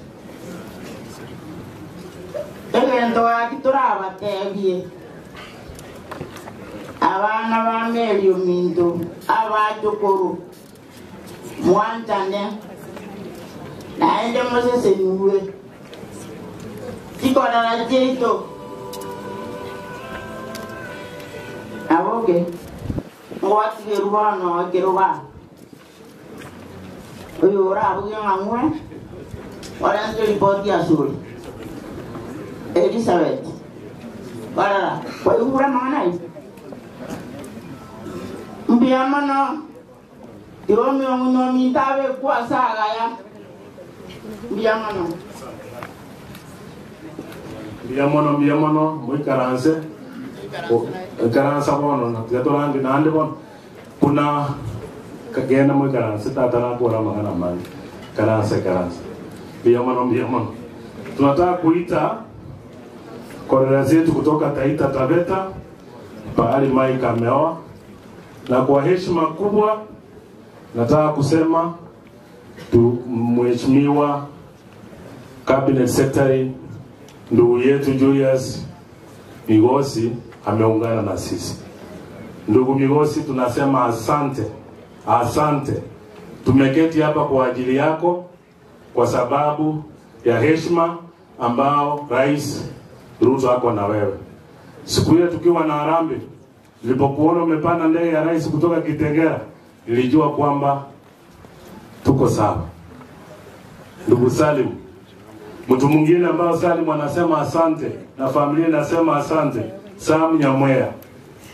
egento akituraba tebie abana ba Mary ominto abajukuru mwantane naende mosese nuwe tikorara jeito aboge What you run or get over? You are out of what else do you put your soul? Elizabeth. What you run on? Biamano, you only know me, Tave, Quasagaya. Biamano, muy caranse. Karansa bono na gatorangi na ande bon kuna kagena mo karansa tatana kwa magana mali karansa biamano tunataka kuita korera zetu kutoka Taita Taveta pahali Mike ameoa, na kwa heshima kubwa nataka kusema tu mheshimiwa cabinet secretary ndugu yetu Julius Migosi ameungana na sisi. Ndugu Migosi, tunasema asante. Tumeketi hapa kwa ajili yako kwa sababu ya heshima ambao Rais Ruto ako na wewe. Siku ile tukiwa na Harambee, nilipokuona umepanda ndege ya rais kutoka Kitengela, nilijua kwamba tuko sawa. Ndugu Salim, mtu mwingine ambao Salim anasema asante na familia inasema asante, Sam Nyamwea,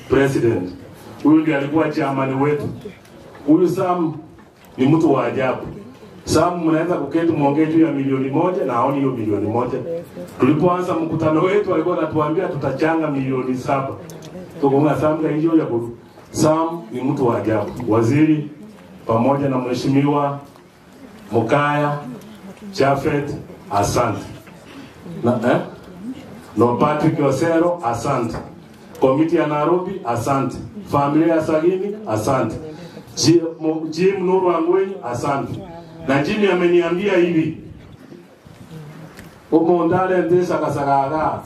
president. Huyu ndiye alikuwa chairman wetu. Huyu Sam ni mtu wa ajabu. Sam mnaweza kuketi muongee juu ya milioni moja na haoni hiyo milioni moja. Tulipoanza mkutano wetu alikuwa anatuambia tutachanga milioni 7. Tukonga Sam hiyo ya buru. Sam ni mtu wa ajabu. Waziri pamoja na mheshimiwa Mukaya Chafet, asante. No Patrick Osero, asante. Komiti ya Nairobi, asante. Familia ya Sagini, asante. Jim Nuru Angweni, asante. Na Jimmy ameniambia hivi, umondale ndesa kasagaga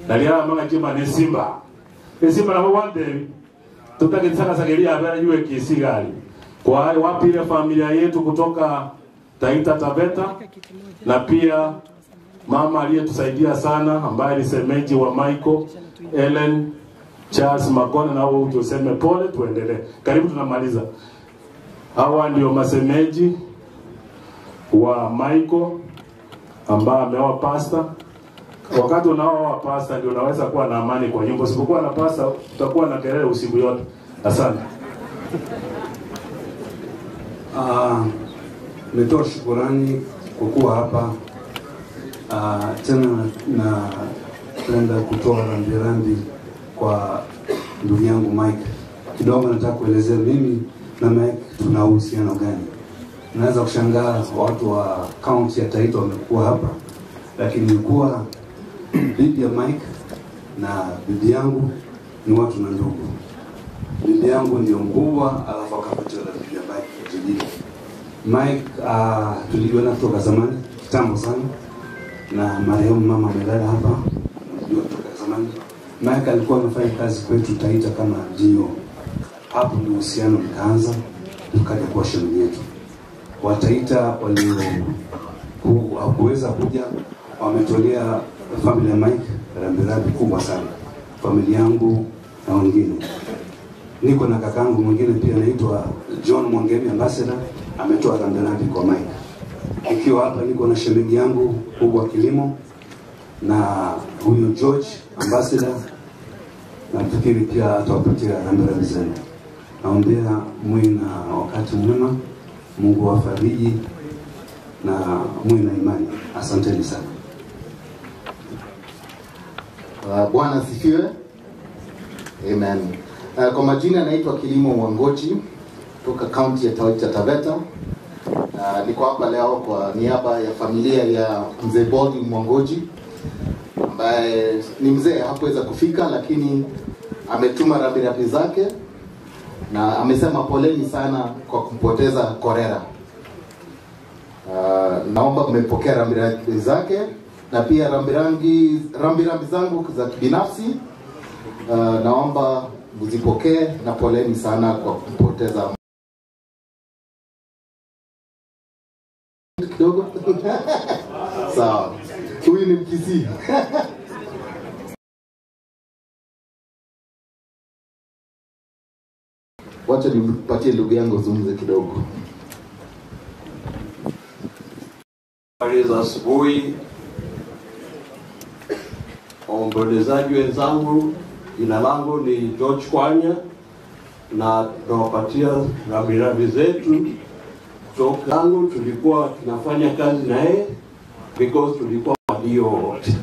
naliala manga Jimmy ni Simba. Simba na wande tutakitaka sagelia habari yue kisigali. Kwa wapi ile familia yetu kutoka Taita Taveta, na pia mama aliyetusaidia sana ambaye ni semeji wa Michael, Ellen, Charles Makona, na wao tuseme pole, tuendelee. Karibu tunamaliza. Hawa ndio masemeji wa Michael ambaye ameoa pasta. Wakati unaoa pasta ndio unaweza kuwa na amani kwa nyumba. Usipokuwa na pasta utakuwa na kelele usiku yote. Asante. Nitoa shukrani kwa kuwa hapa. Tena na penda kutoa rambirambi kwa ndugu yangu Mike. Kidogo nataka kuelezea mimi na Mike tuna uhusiano gani. Naweza kushangaa watu wa county ya Taita wamekuwa hapa, lakini nilikuwa bibi ya Mike na bibi yangu ni watu na ndugu. Bibi yangu ndio mkubwa, alafu akafuatiwa na bibi ya Mike kijijini. Mike tulijuana kutoka zamani kitambo sana, na marehemu mama amelala hapa, tulijua kutoka zamani. Mike alikuwa anafanya kazi kwetu Taita kama dio. Hapo ndio uhusiano ukaanza, tukaja kuwa shemeji yetu. Wataita hakuweza kuja, wametolea familia ya Mike rambirambi kubwa sana, familia yangu na wengine. Niko na kakangu mwingine pia anaitwa John Mwangemi Ambassador, ametoa rambirambi kwa Mike. Ikiwa hapa niko na shemeji yangu kubwa kilimo na huyo George Ambassador, nafikiri pia atawapatia rambirambi zenu. Naombea muwe na wakati mwema, Mungu awafariji na muwe na imani. Asanteni sana. Bwana asifiwe. Amen. Kwa majina naitwa Kilimo Mwangochi kutoka kaunti ya Taita Taveta. Niko hapa leo kwa niaba ya familia ya mzee Bodi Mwangochi ambaye ni mzee, hakuweza kufika lakini ametuma rambirambi zake na amesema poleni sana kwa kumpoteza Korera. Naomba mmepokea rambirambi zake na pia rambirambi zangu za kibinafsi. Naomba mzipokee na poleni sana kwa kumpoteza kidogo. Sawa. Huyu ni Mkisii. Wacha nimpatie ndugu yangu zungumze kidogo. Habari za asubuhi, waombolezaji wenzangu. Jina langu ni George Kwanya na tunawapatia rambirambi zetu kutoka langu. Tulikuwa tunafanya kazi naye because tulikuwa wadio wote,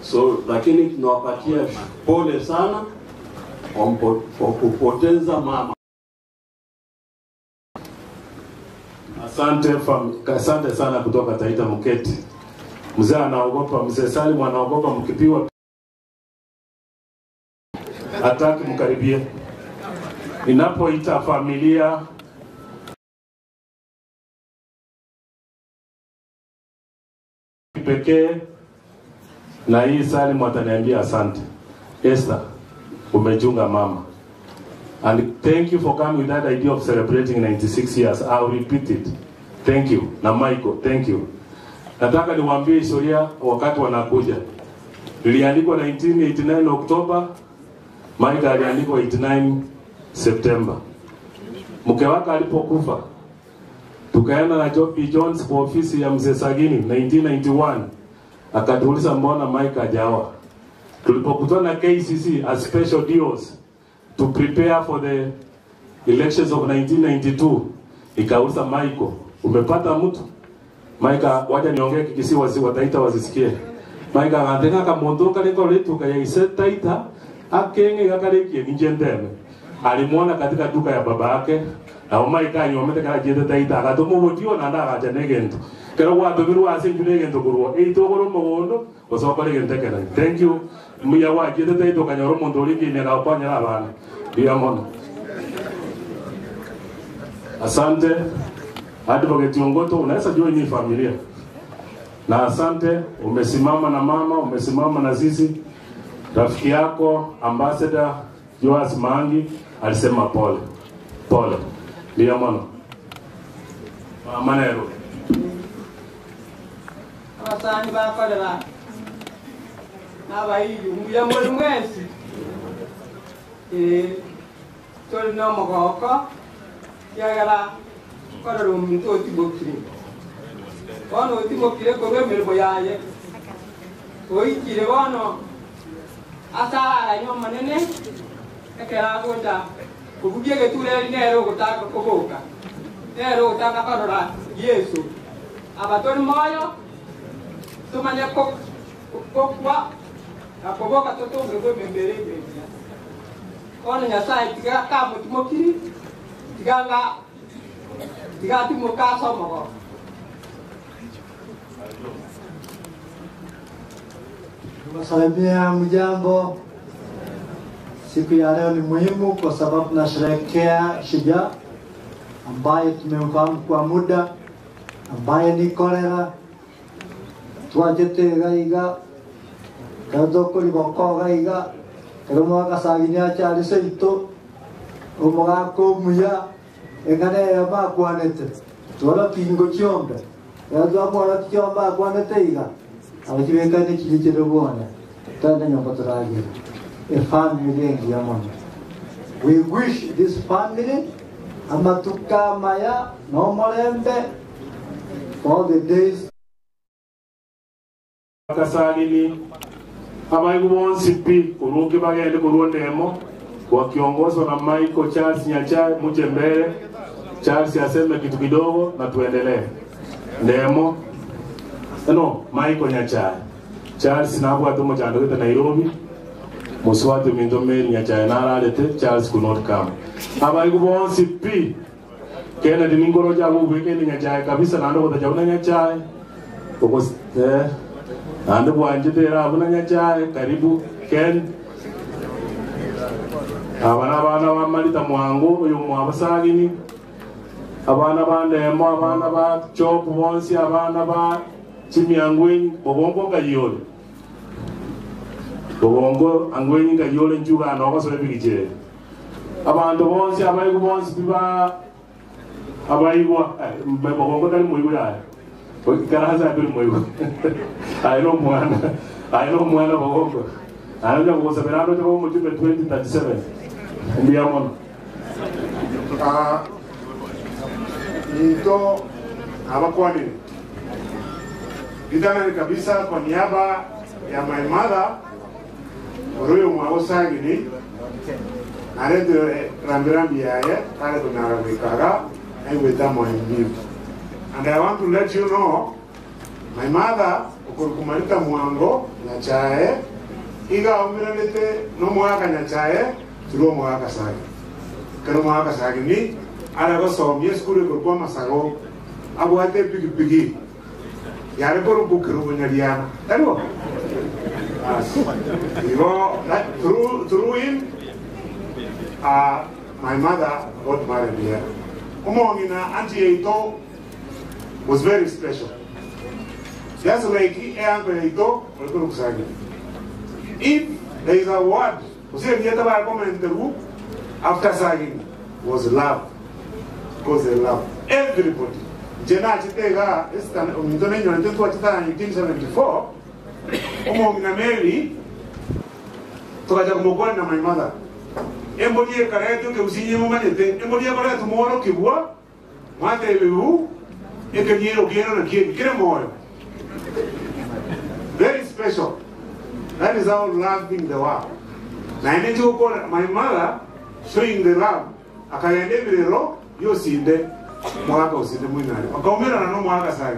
so lakini tunawapatia pole sana kwa kupoteza mama. Asante sana kutoka Taita Mketi. Mzee anaogopa, mzee Salim anaogopa mkipiwa hataki mkaribie. Ninapoita familia pekee na hii Salim ataniambia asante. Esther, umejunga mama. And thank you for coming with that idea of celebrating 96 years. I'll repeat it. Thank you. Na Michael, thank you. Nataka niwaambie historia wakati wanakuja. Iliandikwa 1989 Oktoba, Michael aliandikwa 89 September. Mke wake alipokufa, tukaenda na Joby Jones kwa ofisi ya mzee Sagini 1991. Akatuuliza mbona Michael hajaoa. Tulipokutana KCC as special deals to prepare for the elections of 1992, ikauliza Michael, umepata mtu? Michael, wacha niongee Kikisi Wataita wazisikie. Michael anataka kamondoka liko letu kaya Taita akenge gakalekie njendeme. Alimuona katika duka ya baba yake na Michael nyomete kala jende Taita akatomo mutio na ndaka janegento. Kero watu biru asinjunegento kurwa eitogoro mogondo osokole gentekena. Thank you. Muya wa jende Taita kanyoro mondoliki ne na opanya abana. Diamond. Asante. Advocate Ongoto, unaweza join hii familia. Na asante, umesimama na mama, umesimama na sisi. Rafiki yako Ambassador Joas Mangi alisema pole. Pole. Diamond. Manero. Abasani bakolera n'abayiyu mbuya muri mwezi toli n'omugoko yagala korora omuntu otibokire bono otibokire korwa emirimo yaye oikire bono asara nyoma nene ekera agonda kubugie getureri nero ogotaka koboka nero ogotaka korora Yesu abatori moyo tumanye kokwa akoboka totonge gwembere mbere kono Nyasaye tiga kamutimokiri tiganga tigatimuka somogo. Tunasalimia mjambo. Siku ya leo ni muhimu kwa sababu tunasherehekea shujaa ambaye tumemfahamu kwa muda, ambaye ni kolera twajete gaiga kadoko liboko gaiga kama kasaginya chali seito omugako muya engane ya bakwanete tola kingo chiombe ya twamora chiomba kwanete iga abakibekane kilichero bone tanda nyomba turagira a family yengi yamono. We wish this family amatuka maya no morembe for the days Kasagini abaigu bonsi pi kuruke bagende kurondemo wakiongozwa na Michael Charles Nyachae muje mbele. Charles aseme kitu kidogo na tuendelee. Ndemo Michael Nyachae Charles nabo atumo chandokete Nairobi muswatu mindomeri Nyachae naralete Charles could not come. Abaigu bonsi pi Kennedy ningoro jabu wekende Nyachae kabisa nando kutajauna Nyachae ukos ande bwanjitera abuna Nyachae karibu Ken abana bamalita mwango uyu mwabasagini abana bandemo abana ba chop bonsi abana ba chimyangweni bobongo ngayole bobongo angweni ngayole njuga no basore bigije abantu bonsi abayigu bonsi biba abayigwa bobongo dali muyigo ya karaza biri muyigo ayino mwana bobongo anaja kusaberano cyo mu 2037 ndiamona nito abakwani idana kabisa kwa niaba ya my mother Royo Mwawosagini aredo rambirambi yaye kale kunarabikaga and with them on live. And I want to let you know my mother ukurukumalita mwango Nyachae iga umiralete no mwaka Nyachae tulo mwaka sagi kero mwaka sagi ni arago somye skule kurukwa masago abuate pigi yare por bukuru bunyariana taro you know that through him my mother got married here. Umongina Auntie Eito was very special. Just like Uncle Eito, if there is a word, after Sagin was love. Because they love everybody. Jena Chitega, 1974, Umongina Mary, Tokajakumogwan na my mother. Embodie kareto ke usinye mumanete embodie kareto moro kibwa mate bebu ekanyero gero na kire moyo very special. That is how loving the world. Na ene joko my mother showing the love akayende birero yosinde mwaka usinde mwinari akomera na no mwaka sai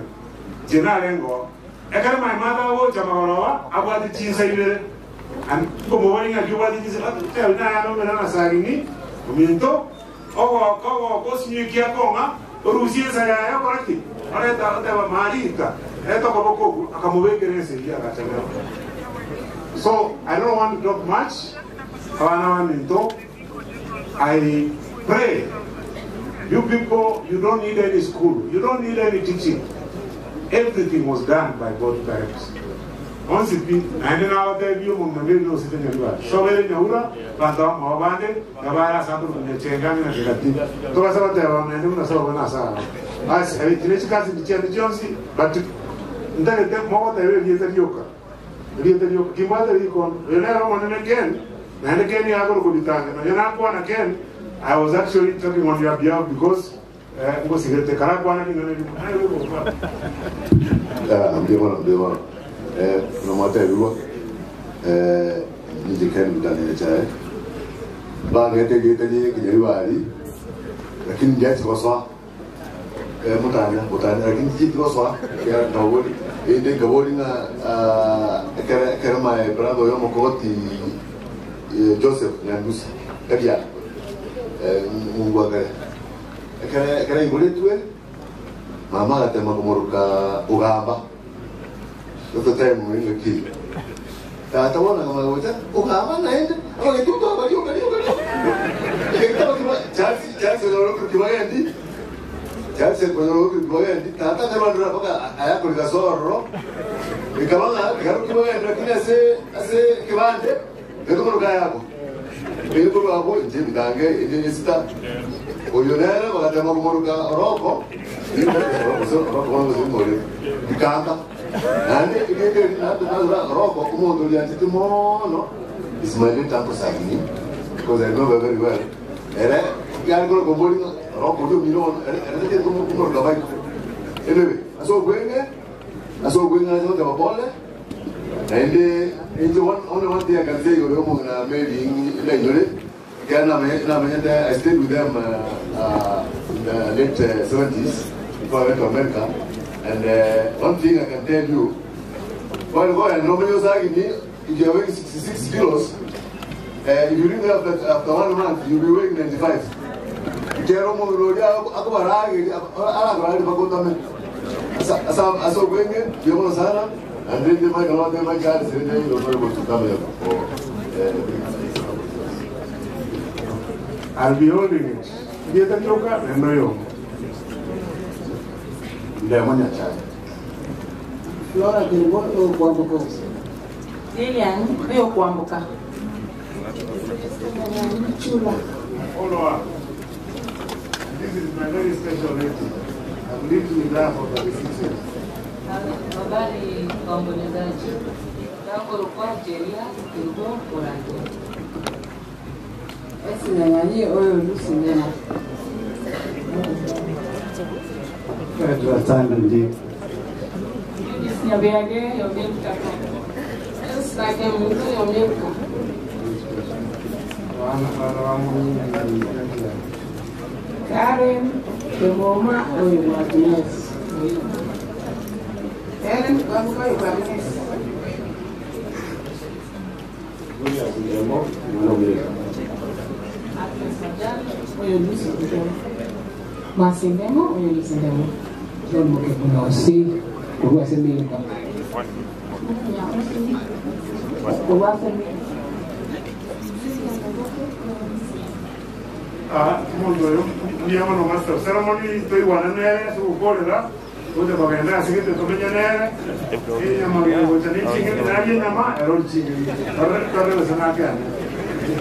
jena lengo ekare my mother wo jamagorowa abwati chinsa ile and como voy a jugar dice na no me na sagini momento o cosinho que aconga Rusia saya correcti ahora está marita esto como coco acabo ver que ese ya la chama. So I don't want to talk much. I pray you people, you don't need any school, you don't need any teaching. Everything was done by God direct. Once it been, and then out there, you will never know sitting in the so very Naura, Panta, Mawande, Navara, Santo, and Chengan, and Gati. To us out there, and then so when I saw. As a rich cousin, the Chen Johnson, but then the more they will get the yoga. Little yoga, Kimada, you can never one again, and again, you have to go to Tanga. And you're not one again. I was actually talking on your behalf because was the Karakuana in the no matter what, you can do that. But I take it again, I can get Roswa, Mutana, I can keep Roswa, in the Gabolina, my brother Yomokoti, Joseph, Nandus, Kabia, Mungwaka. Can I go to it? Mamma at the Mamuruka Ugamba. The time we were killed. That one I was at Ugamba, and I took over you. Chance to look at Chase kono boye tata kama ndo paka ayako likasoro. Ikamanga karuki boye ndo kile ase kibande. Ndio ndo yako. Ndio ndo hapo nje bidange ndio sita. Oyonera wakatema kumuruka roko. Ndio roko mzuri. Bikanga. Nani ikeke na roko kumondo lianti mono. Ismaili tanto sagni. Because I know very well. Era gari ko gomboli roko do mino era de como gavai. Anyway, aso gwenge na so de bole. And only one thing I can say you na maybe in I stayed with them in the late 70s before I went to America. And one thing I can tell you, normally if you are weighing 66 kilos, if you ring after 1 month, you'll be weighing 95. And then they might not have my guys, and then you're able to come here for. I'll be holding it. Get a joke up and no. Lemon child. Flora Gilbo, Guambuco. Lilian, Rio Guambuca. Chula. Hold on. This is my very special lady. I've lived with her for 36 years. Habari waombolezaji, tangu rukwa jeria kilikuwa kuranje. Esi nanyani oyo lusi nena. Edwa tanda ndi. Nyabiage yomeka. Esi nake mtu yomeka. Karen, kemoma oyo Martinez. Ellen, vamos a ir oyo lusi ndemo. Masindemo oyo lusi ndemo. John Mokekuna Osi, Kurua Semilika. Kurua Semilika. Molto, andiamo a questa cerimonia, tu guarda nere, su cuore là, tu devi andare a seguire tu meglio nere, e io mi voglio tenere cinque, nadie nama, ero il cinque, per le sanate.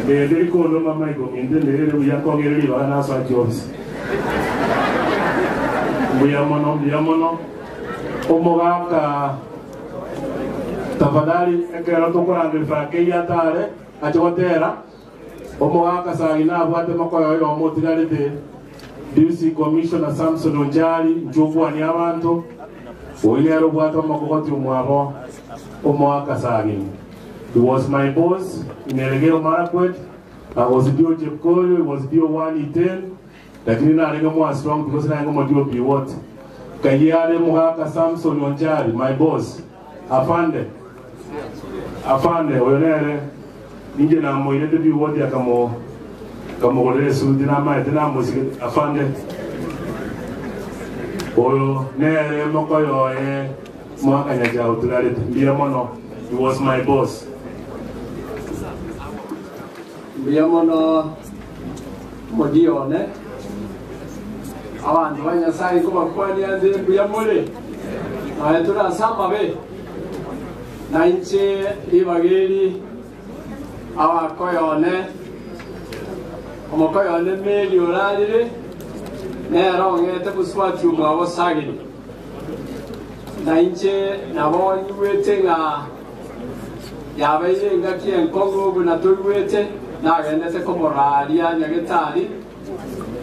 Beh, ti ricordo mamma e come intendere, vogliamo cogliere lì, va a sua Jobs. Vogliamo omogaka tafadhali ekera tokoranga ifake yatare achotera omogaka sagina abwate makoyo yo motigarite DC Commissioner Samson Onjali njogwani abantu oyero bwata makokoti umwabo omogaka sagini. He was my boss in Elegeo Marakwet. I was Dio Jepkoyo, it was Dio 1E10. Lakini na alega more strong because na ngo Dio be what? Kayale Mogaka Samson Onjali, my boss. Afande oyonere ninje na moile de bi wodi akamo gore su dinama dina musiki afande oyo nere mokoyo mwaka nyaja utulale mbia mono. He was my boss. Mbia mono modione abantu banyasaye ko bakwani ande mbia mole ayetura sama be na inche ibageri abakoyone omokoyone meli orarire nero ngete buswati umwabo sagiri na inche nabonyi wete nga yabaye ngaki enkongo buna tolwete na gendete komoraria nyagetari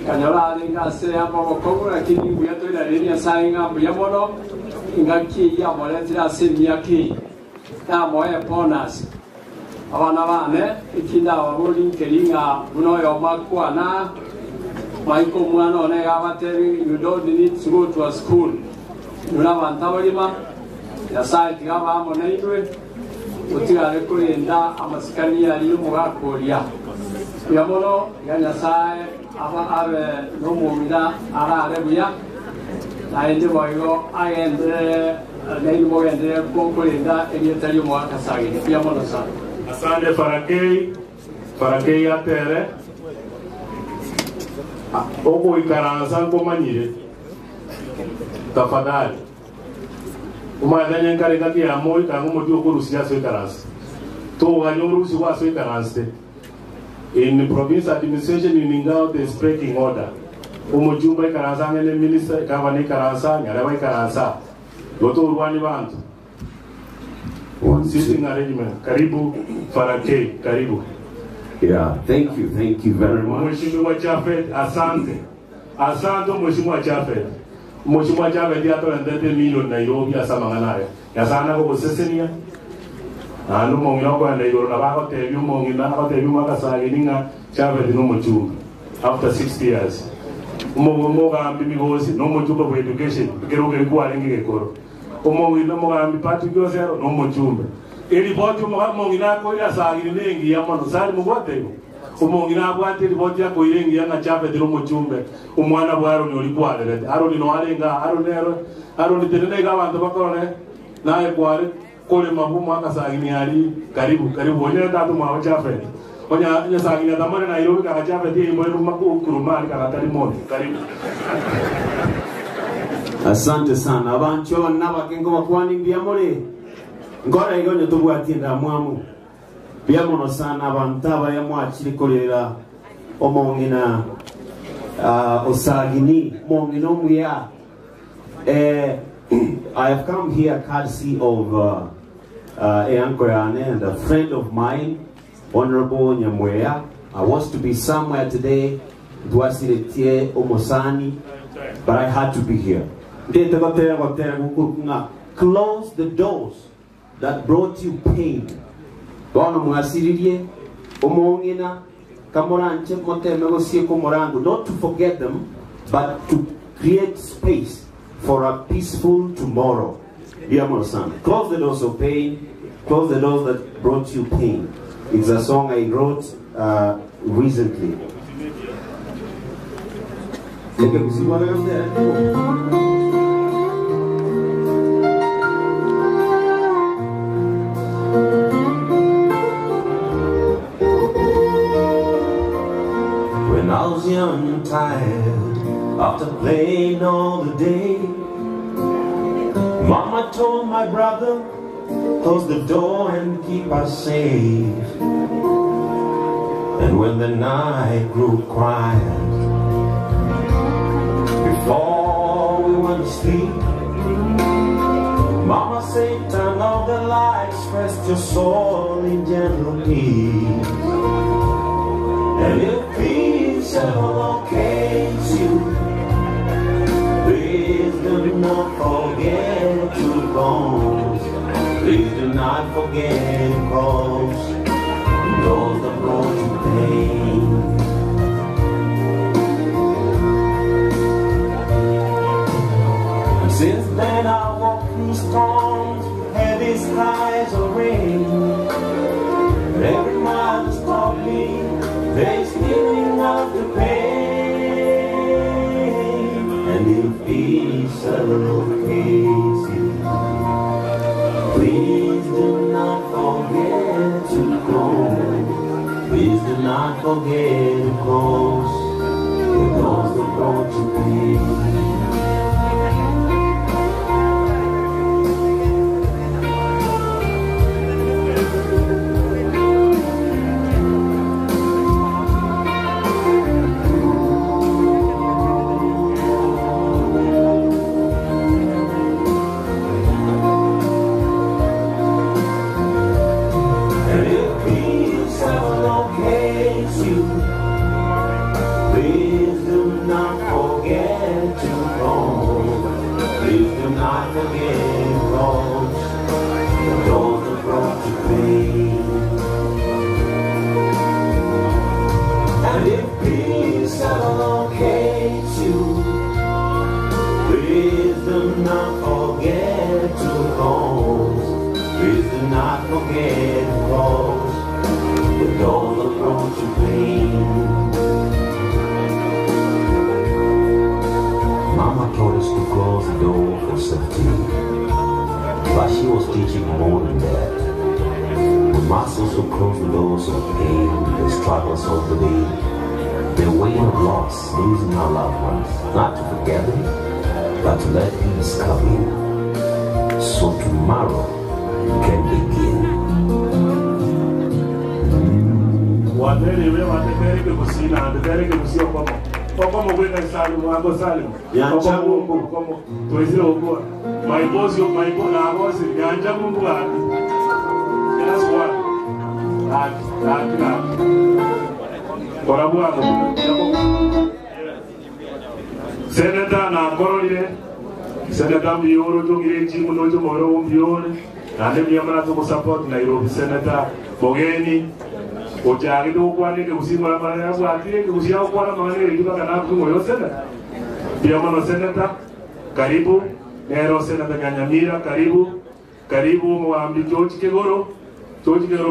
kanyorari ngase amaboko lakini nguya toira renia sainga mbuya mono ingaki ya moletira semiyaki na moye bonus abana bane ikinda aburi nkeringa buno yo makwana maiko mwana one gabateri you don't need to go to a school nuna bantabarima ya site gaba moneidwe utigare kurinda amasikani yari umugakoria yamono yanyasaye aba abe no mumira ara arebuya naende boyo agende nei mogende kurinda elietari umugasagire yamono sa. Asante Farakei atere oko ikaranza nkomanyire tafadhali umadhanya nkareka ya moi kangu modio ko rusia so ikaransi to wanyoru rusi wa so ikaransi in province administration in Ingao there is breaking order umujumba ikaransa ngene minister kavani ikaransa nyareba ikaransa loto urwani bantu sitting arrangement karibu Farake karibu. Yeah, thank you very much. Mheshimiwa Jafet, asante Mheshimiwa Jafet. Mheshimiwa Jafet ya to ndete milioni Nairobi asamanganayo yasana ko sesenia anu mongino kwa Nairobi na bako tebi mongina ko tebi makasagininga Jafet no muchumba after 60 years umo gambi migozi no muchumba for education kero ke kwa lingi koro umo wino mo gambi patu go zero no muchumba ili botu mongina ko ya sagini nengi ya mono sari mugote umongina bwate riboti yako irengi yanga Jafet no muchumba umwana bwaro ni olikwalere aro ni no arenga aro nero aro ni tenega abantu bakone naye kware kole mabumu akasagini ali karibu onye tatu mwa Jafet onya sagini tamare na Nairobi ka Jafet ye mwe kurumali ka tari moni karibu. Asante sana abancho nabakengo bakwani mbiamore ngora igonyo tubwatinda mwamu biamono sana abantaba ya mwachiri kolera omongina osagini mongino muya I have come here courtesy of Eankoyane and a friend of mine, Honorable Nyamweya. I was to be somewhere today, Dwasiretie Omosani, but I had to be here. Close the doors that brought you pain. Not to forget them, but to create space for a peaceful tomorrow. Close the doors of pain, close the doors that brought you pain. It's a song I wrote recently. When I was young and tired, after playing all the day, Mama told my brother, close the door and keep us safe. And when the night grew quiet, before we went to sleep, Mama said, turn off the lights, rest your soul in gentle peace. And if peace ever locates you, please do not forget to close. Please do not forget to close those that brought you pain. And since then I walk through storms, heavy skies or rain. But every mile has taught me there's healing after pain. And if peace ever locates you, please do not forget to close. Please do not forget to close the doors that brought you pain. but let peace come in, so tomorrow can begin. Wateri we wateri ke kusina, wateri ke kusio como wena Salim, wango Salim. Yanja Mungu. Como tuwezile ukua. My boss, na boss, yanja Mungu hadi. That's what. Hadi. Kwa bwana. Senator na korole. Senator Mbioro tungire timu nojo moro Mbioro. Na ndio yamana to support Nairobi Senator Bogeni. Ojari do kwa ni kusimama mara ya bwati ni kusia kwa na mane ile kana ku moyo sana. Pia mano Senator karibu Nero Senator Nyamira karibu mwambi George Kegoro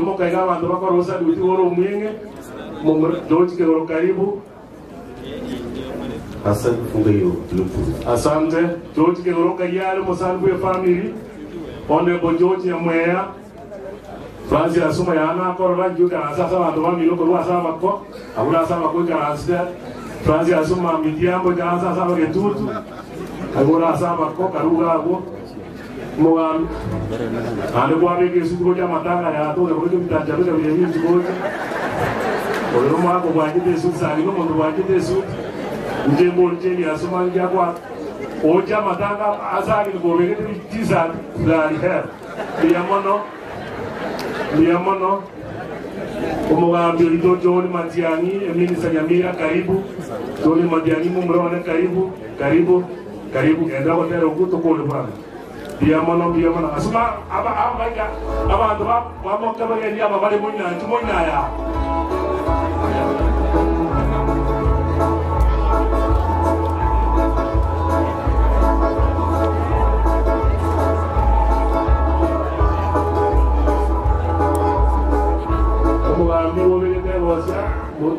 moka ina bantu bakorosa duti goro mwenge George Kegoro karibu. Hassan funga hiyo Bluetooth. Asante George Kegoro kayale mosanbu ya family onde bo George ya mwea Francis asuma yana korora juga sasa watu wa miloko wa sama ko abula sama ko kana asda Francis asuma midiambo kana sasa wa getutu agora sama ko karuga go moan ande kwa bege suko ja matanga ya to ko bitanja bege bege suko ko no ma ko wa jite su sa no mo wa jite su nje mo nje ya asuma ja kwa oja matanga azali ko bege tisa la her Liamono Umugambi ulito John Matiani Emini Sanyamira karibu John Matiani mumrone karibu enda hotelo kuto kule bwana Liamono asuma aba ndo ba kama ni aba bali munya ya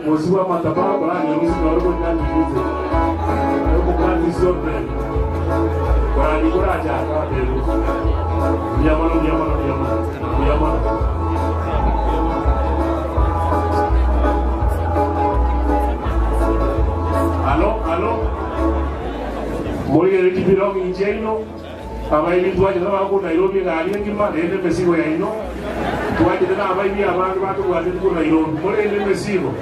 Mosiwa mataba bana nyusi na robo nyani hizi. Robo kwani zote. Kwa nikora aja kwa delu. Nyamano. Allo. Moye rekibiro ngijeino. Abai tuaje na ko Nairobi ngari ngima nende pesigo ya ino. Tuaje na abai ni abantu batu wale ko Nairobi. More nende pesigo.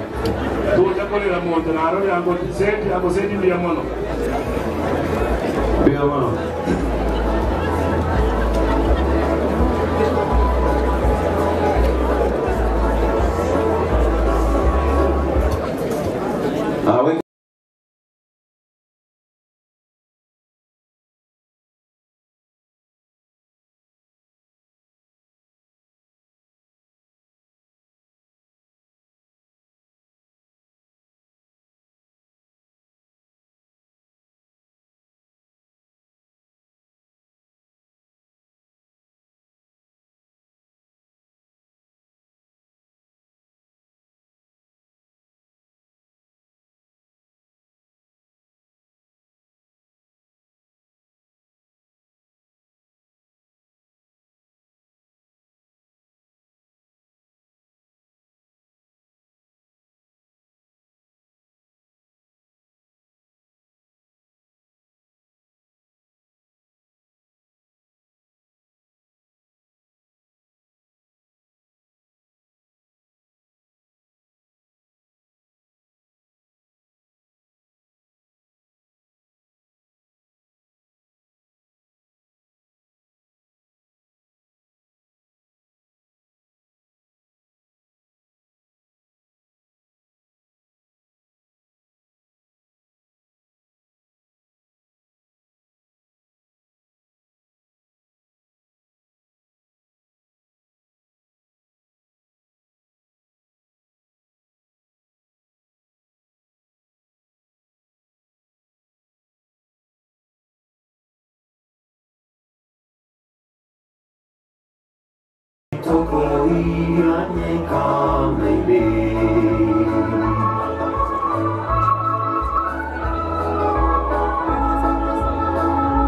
Tuja kole la Montenaro ya ngo senti Liamono.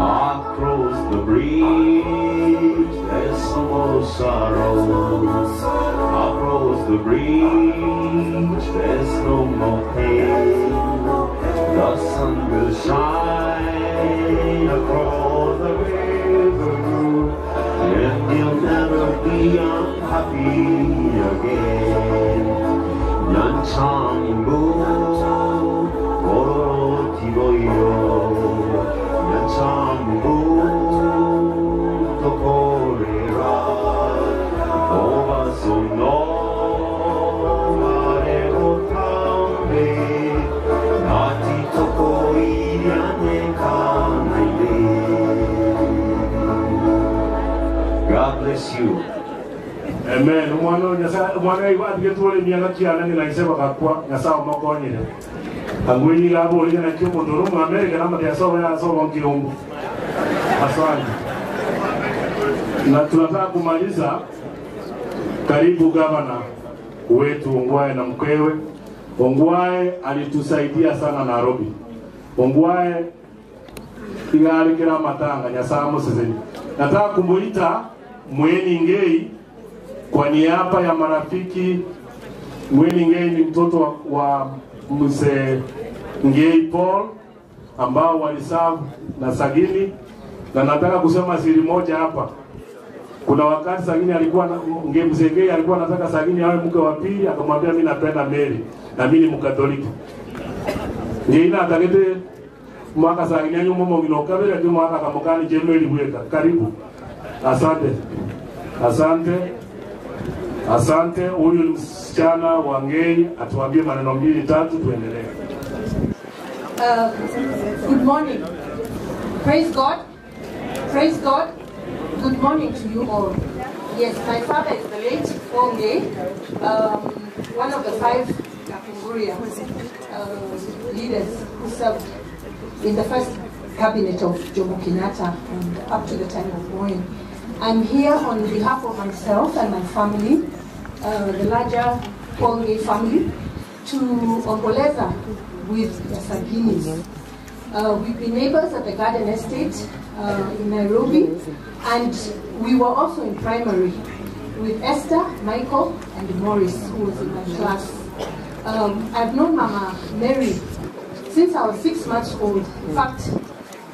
Across the bridge, there's no more sorrow. Across the bridge, there's no more pain. The sun will shine away across the river, and you'll never be unhappy again. Nanchambo, Oro Tiboyo, Nanchambo, Tokorera, Obasono, Marego Tambe, Nati Tokoiriane Kanaide. God bless you. Amen. Mwana iwadi getole mianga kiana ni naisema kakwa ngasao makonyele. Angwini gabo ile na kiumo ndoro Amerika na mali yasoba ya soba kiungu. Asante. Na tunataka kumaliza. Karibu gavana wetu Ongwae na mkewe. Ongwae alitusaidia sana Nairobi. Ongwae ingali kila matanga nyasamo sezeni. Nataka kumuita Mweni Ngei kwa niaba ya marafiki. Mweni Ngei ni mtoto wa mzee Ngei Paul ambao walisavu na Sagini, na nataka kusema siri moja hapa. Kuna wakati Sagini alikuwa mzee Ngei alikuwa anataka Sagini awe mke wa pili, akamwambia mimi napenda Mary na mimi ni Mkatoliki. Ngei na atakete mwaka Sagini yanyu mumo binokabera ndio mwaka kamokani jemeli bweka. Karibu. Asante. Asante. Asante. Huyu msichana wa Ngei atuambie maneno mbili tatu tuendelee. Good morning. Praise God. Praise God. Good morning to you all. Yes, my father is the late Ngei, one of the 5 Kapenguria leaders who served in the first cabinet of Jomo Kenyatta and up to the time of Moi. I'm here on behalf of myself and my family, the larger Ngei family, to omboleza with the Saginis. We've been neighbors at the Garden Estate in Nairobi, and we were also in primary with Esther, Michael, and Morris, who was in my class. I've known Mama Mary since I was 6 months old. In fact,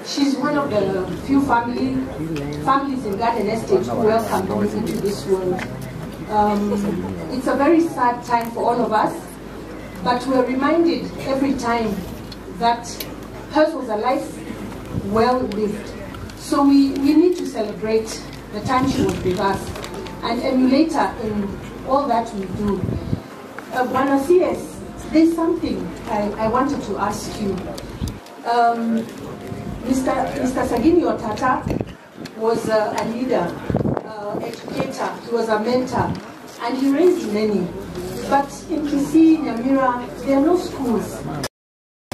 she's one of the few families in Garden Estate who welcomed me into this world. It's a very sad time for all of us, but we're reminded every time that hers was a life well lived. So we need to celebrate the time she was with us and emulate her in all that we do. Bwana CS, there's something I wanted to ask you. Mr. Sagini Otata was a leader, educator, he was a mentor, and he raised many. But in Kisii, Nyamira, there are no schools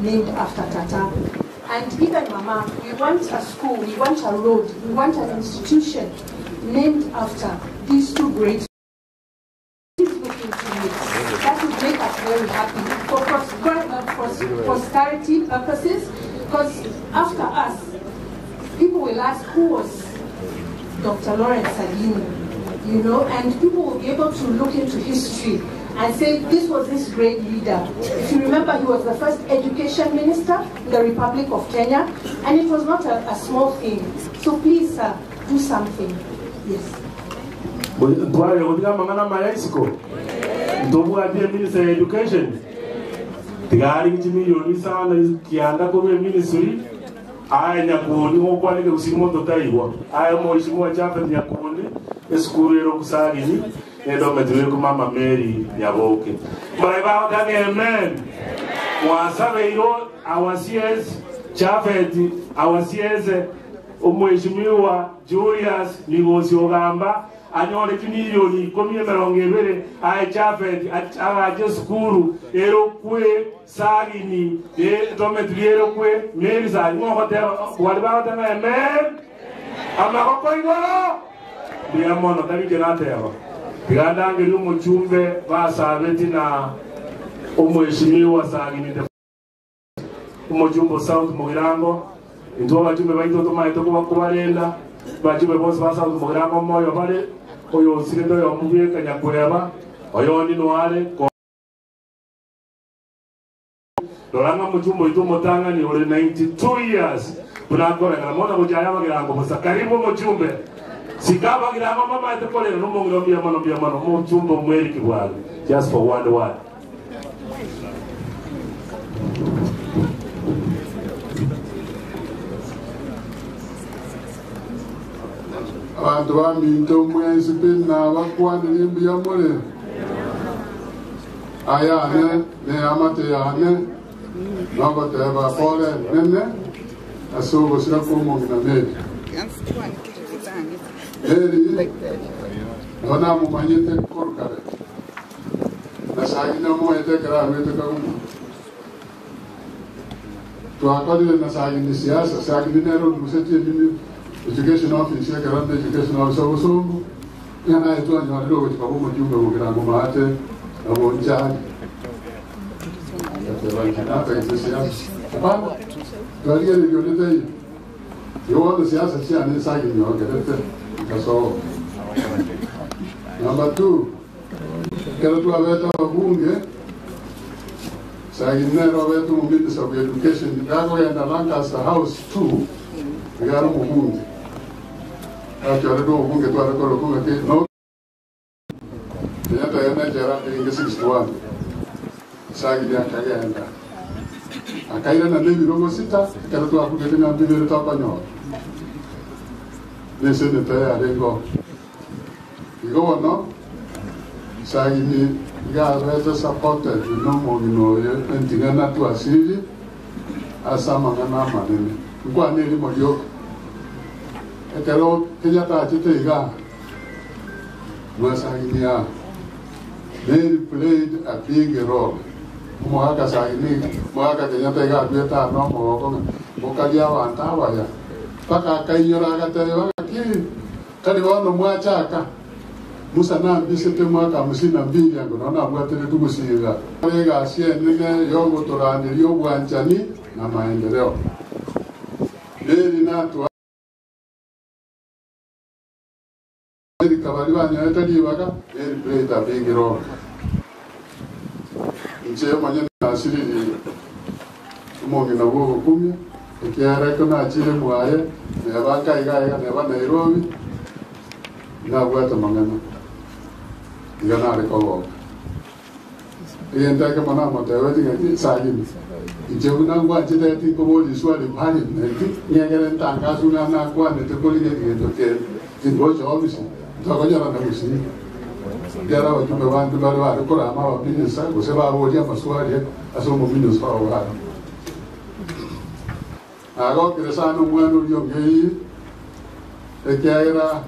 named after Tata. And even Mama, we want a school, we want a road, we want an institution named after these 2 great. That would make us very happy for posterity purposes, because after us, people will ask who was Dr. Lawrence Sagini, you know, and people will be able to look into history and say this was this great leader. If you remember, he was the first education minister in the Republic of Kenya, and it was not a small thing. So please, sir, do something. Yes. Minister Education. Tigari milioni sana kianda kwa ministry. Aya nyakuni kwa nige usimoto taiwa. Aya mheshimiwa Chafe nyakuni eskuru ero kusagini ndo medwe ku Mama Mary yaboke. Mareba kage amen. Mwasabe iro awasies Chafe awasieze umheshimiwa Julius Migosi Ogamba anyole kimilioni 12 aye Chafe aje skuru ero kwe sagini dometliero kwe Mary za ngote walibao tena amen. Amakoko ingolo biamono tabikenate yabo tiganda ngeli umuchumbe basabeti na umheshimiwa sagini umujumbo South Mugirango into bajumbe baito tomaito kubarenda bajumbe bose ba South Mugirango moyo bale oyo sirendo yo mubiye kanyakureba oyo ni noale Loranga mchumbo itu mutanga ni ule 92 years. Tunakore kana mona kujaya bagirango musa karibu mchumbe. Sikaba bagirango mama etekole no mongiro bia mano mchumbo mweri kibwali. Just for one word. Abantu baminto mwezi pina bakwani limbi ya mole. Ayane ne amate yane. Noko teba pole nene. Asugo sila kumo gina meri. Meri. Dona mu manyete korkare. Nasagina mo ete kara wete kaumu. Tuakali nasagini siasa. Sagini nero museti nini. Education office ya karanda education officer usungu yana etu anyo ndo kwa kumo jumbe ukira ngoma ate na bonjani hapa hizo siasa bana galia ndio lete yo siasa si ane sagi nyo kelete kaso number 2 kero tu aveta bunge sagi nero vetu minister of education kako ya Lancaster House 2 ngaro bunge Actually, I don't think it's no. The other Nigeria in the 61. Saggy and I can't live in Rosita, cannot have getting up to the top of your. They said the prayer, they go. You go on, no? Saggy, God has supported, you know, and Tigana to a city as some of them are. You go on, nearly more yoke. Ekero Kenyatta Chitega Masaginia. They played a big role. Moaka Sagini, Moaka Kenyatta Beta, no Mokadia and Tawaya. Paka Kayora Katayaki, Taliban Mwachaka, Musana Bisete Maka, Musina Bilia, Gona, what to do Musiga. Rega, Sien, Yogo Toran, Yogo and Chani, Nama and the Reo. They did not. Kavaliwanya yataliwaka played a big role. Nche mwenye na asili ni umongi na wogo kumi ikiareko na achile mwaye nebaka igaiga neba Nairobi na wata mangana igana rekolo yenda kama na matawe tinga sajini ijebuna ngwa jide ti ko bodi swali phali ne nyagere ntanga suna na kwa ne te koli ne to ke ingo office Takanya na kusi. Jara wa jumbe wangu bado walikora ama wa business kwa sababu wodia maswali asomo business kwa wao. Ago kiresano mwanu yongei ekiaira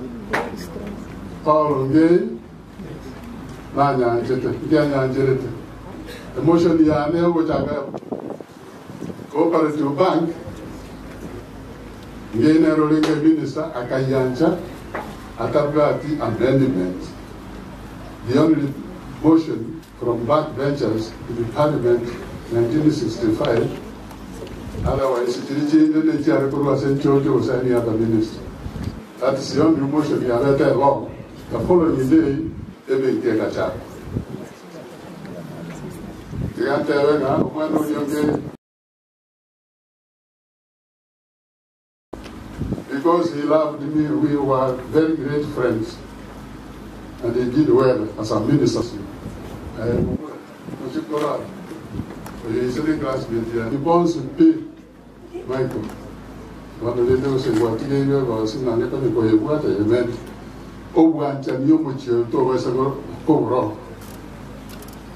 Paul ngei nanya njete kianya njete emotion ya ne wochaga cooperative bank ngei na rolinga minister akayanja Atabati amendment. The only motion from backbenchers to the Parliament 1965. Otherwise, it is in the Tiarakurwa Central or any other minister. That's the only motion we have ever long. The following day, they will take a chap. The Antavena, when you because he loved me, we were very great friends. And he did well as a minister. He's a classmate here. He wants to pay Michael. One of the things he was giving was in an economic way, he meant, oh, one time you put your two ways ago, go wrong.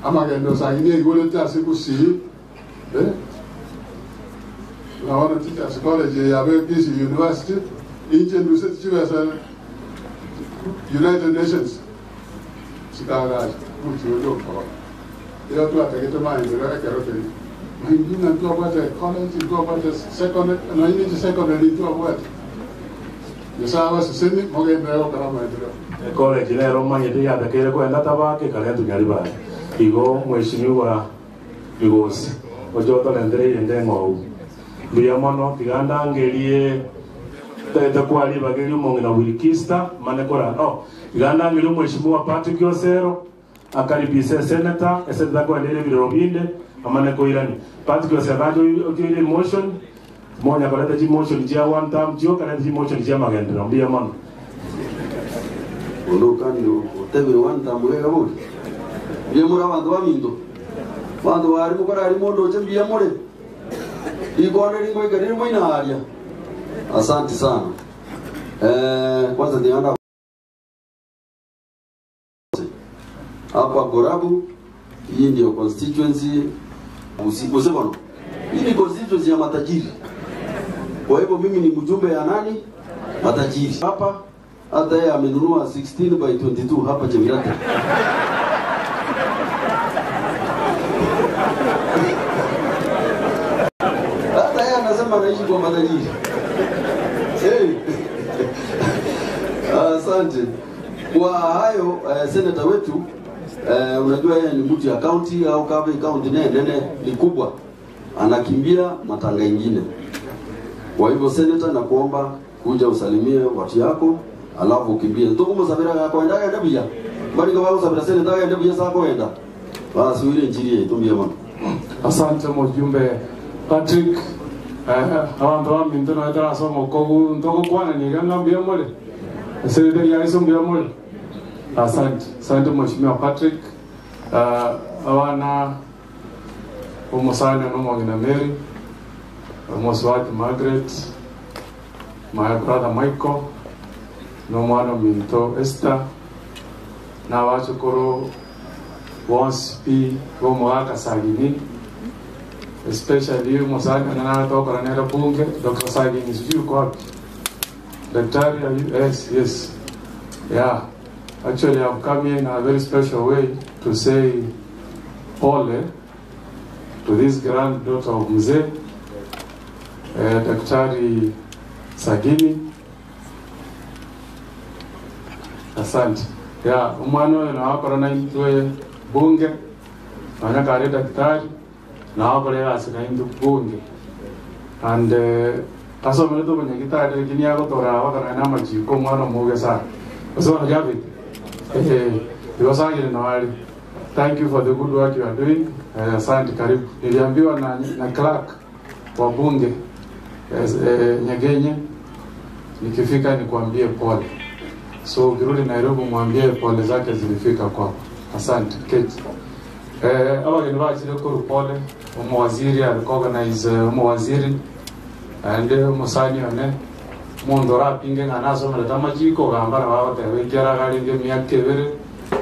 I'm again, those I need to tell you, see, I want to teach at college, I have this university, Indian University as a United Nations. Chicago, which you look for. You have to get a mind, the right character. You need to go about a college, you go about a secondary, and I need a secondary to a what? The Savas is sending Morgan Drama. College in Roma, you have the Kereko and Latavaki, Kalentu Gariba. You go, where she knew you was, Ojoto and Dre and Demo. Biamono, Tiganda, Angelie, the Quali Bagarium in a Wilkista, Manacora. Oh, Tiganda, Milum, Shimua Patrick Yosero, akaribise senator senator kwa ndele vile robinde amane ko irani party kwa sababu ile motion moja kwa leta motion jia one time jio kwa leta motion jia magenda mbia mano ondokani utebe one time wega bodi bia mura bantu bamindo bantu bari mukora ari mondo chembia more igone ringo igari moina haria. Asante sana. Kwanza nianda hapa Gorabu, hii ndio constituency Musibano. Hii ni constituency ya matajiri. Kwa hivyo mimi ni mjumbe ya nani? Matajiri. Hapa hata yeye amenunua 16 by 22 hapa Chemirata. Hata yeye anasema anaishi kwa matajiri. Asante. Kwa hayo senator wetu unajua yeye ni mtu ya county au county nene ni kubwa. Anakimbia matanga ingine. Kwa hivyo senator nakuomba kuja usalimie watu yako alafu ukimbie. Tukumo sabira yako endaga ndabia. Bali kwa sababu sabira senator ndabia sako enda. Basi ile njiri tumbie mwana. Asante mjumbe Patrick. Abantu baminto na tara somo kogu ntoko kwana ni ganga mbia mole. Secretary ya iso mbia mole. Asante mheshimiwa Patrick. Awana umosana no mwagina Mary. Moswati Margaret. My brother Michael. No mwana minto Esther. Na wachukuru once p mwaka sagini. Especially Mosaka na toka na nera bunge Dr. Sagini sijui kwa daktari yes yeah actually I've come in a very special way to say pole to this granddaughter of Mzee Daktari Sagini. Asante yeah umwana na hapa na intwe bunge ana kare daktari na kole asika indu bunge and aso mele to banya kitade kinia ko tora wakana na maji ko mwana muge sana so na jabi yo sangi na wali. Thank you for the good work you are doing. Asante karibu. Niliambiwa na clerk wa bunge Nyagenye nikifika nikwambie pole, so ukirudi Nairobi mwambie pole zake zilifika kwako. Asante keti. Abageni bakire ko pole umwaziri aliorganize umwaziri and musani one mondora pinge nganaso mele tamajiko gambara bawote wekera galinge myakebere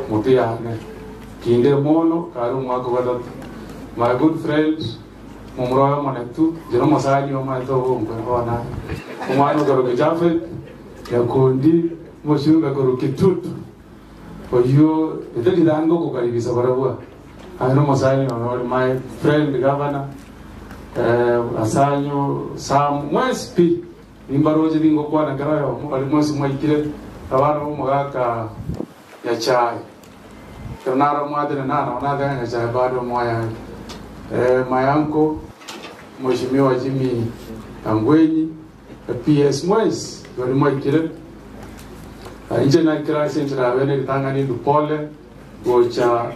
mutiyane kinde mono karu mwako badot. My good friend mumroya monetu jero musani omaito ngwana umwana garo Jafet yakundi mushunga garo kitutu oyo edeli dango kukaribisa barabua. Ano musani ono my friend governor asanyo sam mwespi nimbaroje dingo kwa na garayo ali mwesi mwaikire abana umugaka ya chai kanara mwadene nana onaga ya chai bado moya mayanko mheshimiwa Jimmy Angwenyi PS mwesi ali mwaikire nje na kira sentra wene tangani dupole gocha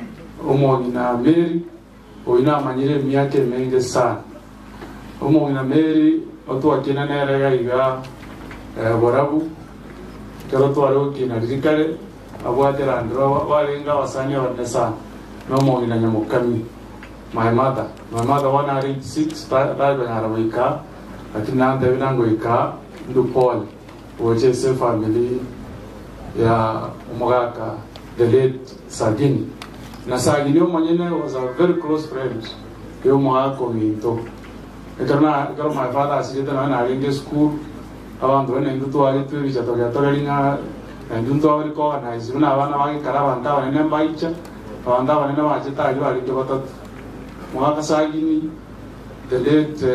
omongina Mary oina manyire miake menge sana. Omongina Mary otu akina nere gaiga borabu kero to aro kina dikare abwatera andro walenga wasanya wadne sana. No mongina nyamukami my mother wana reach 6 bado nyarabika lakini nande binango ika ndupole oje se family ya umugaka the late Sagini. Na Sagini manyene was a very close friend. Yo mwako minto. Ekana my father asigeta na alinge school. Abantu ene ndutu ali tu bicha toka linga ndunto ali ko na izuna abana bangi karabanta wane mbaicha. Abanda wane na machita ali ali to batot. Mwaka Sagini the late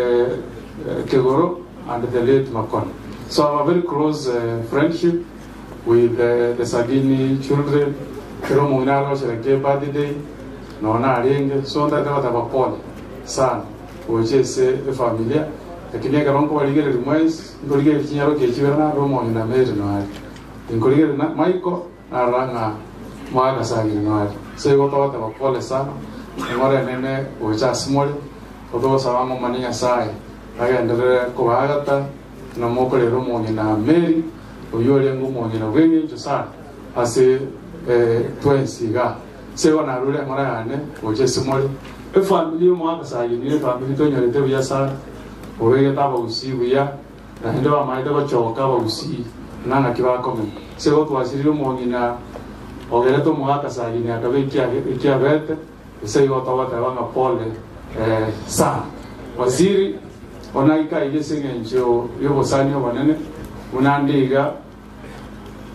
Kegoro and the late Makon. So I have a very close friendship with the Sagini children. Kero munalo shereke birthday naona alenge so ndata batapole sana oje familia lakini karonko waligere rimwezi ngoligere kinyaro kechiwera na romo na mezi no ali ngoligere na Michael aranga mwaka sagiri nwari so iko tote pole sana ngore nene ucha small odo sawango mania sai agendere ko agata na mokole romo na Mary oyole ngumo na wengi sana ase twensiga se wana rule mara ane oje small e family mwaka sagiri ni family to nyore buya sana owe taba usibuya na ndo amaida ko choka ba usi nana kiba kome se go twasiri omongi na ogere to mwaka sagiri ni akabe kia vete se go tawa tawa pole sa waziri onaika ile sengenjo yobo sanyo banene unandiga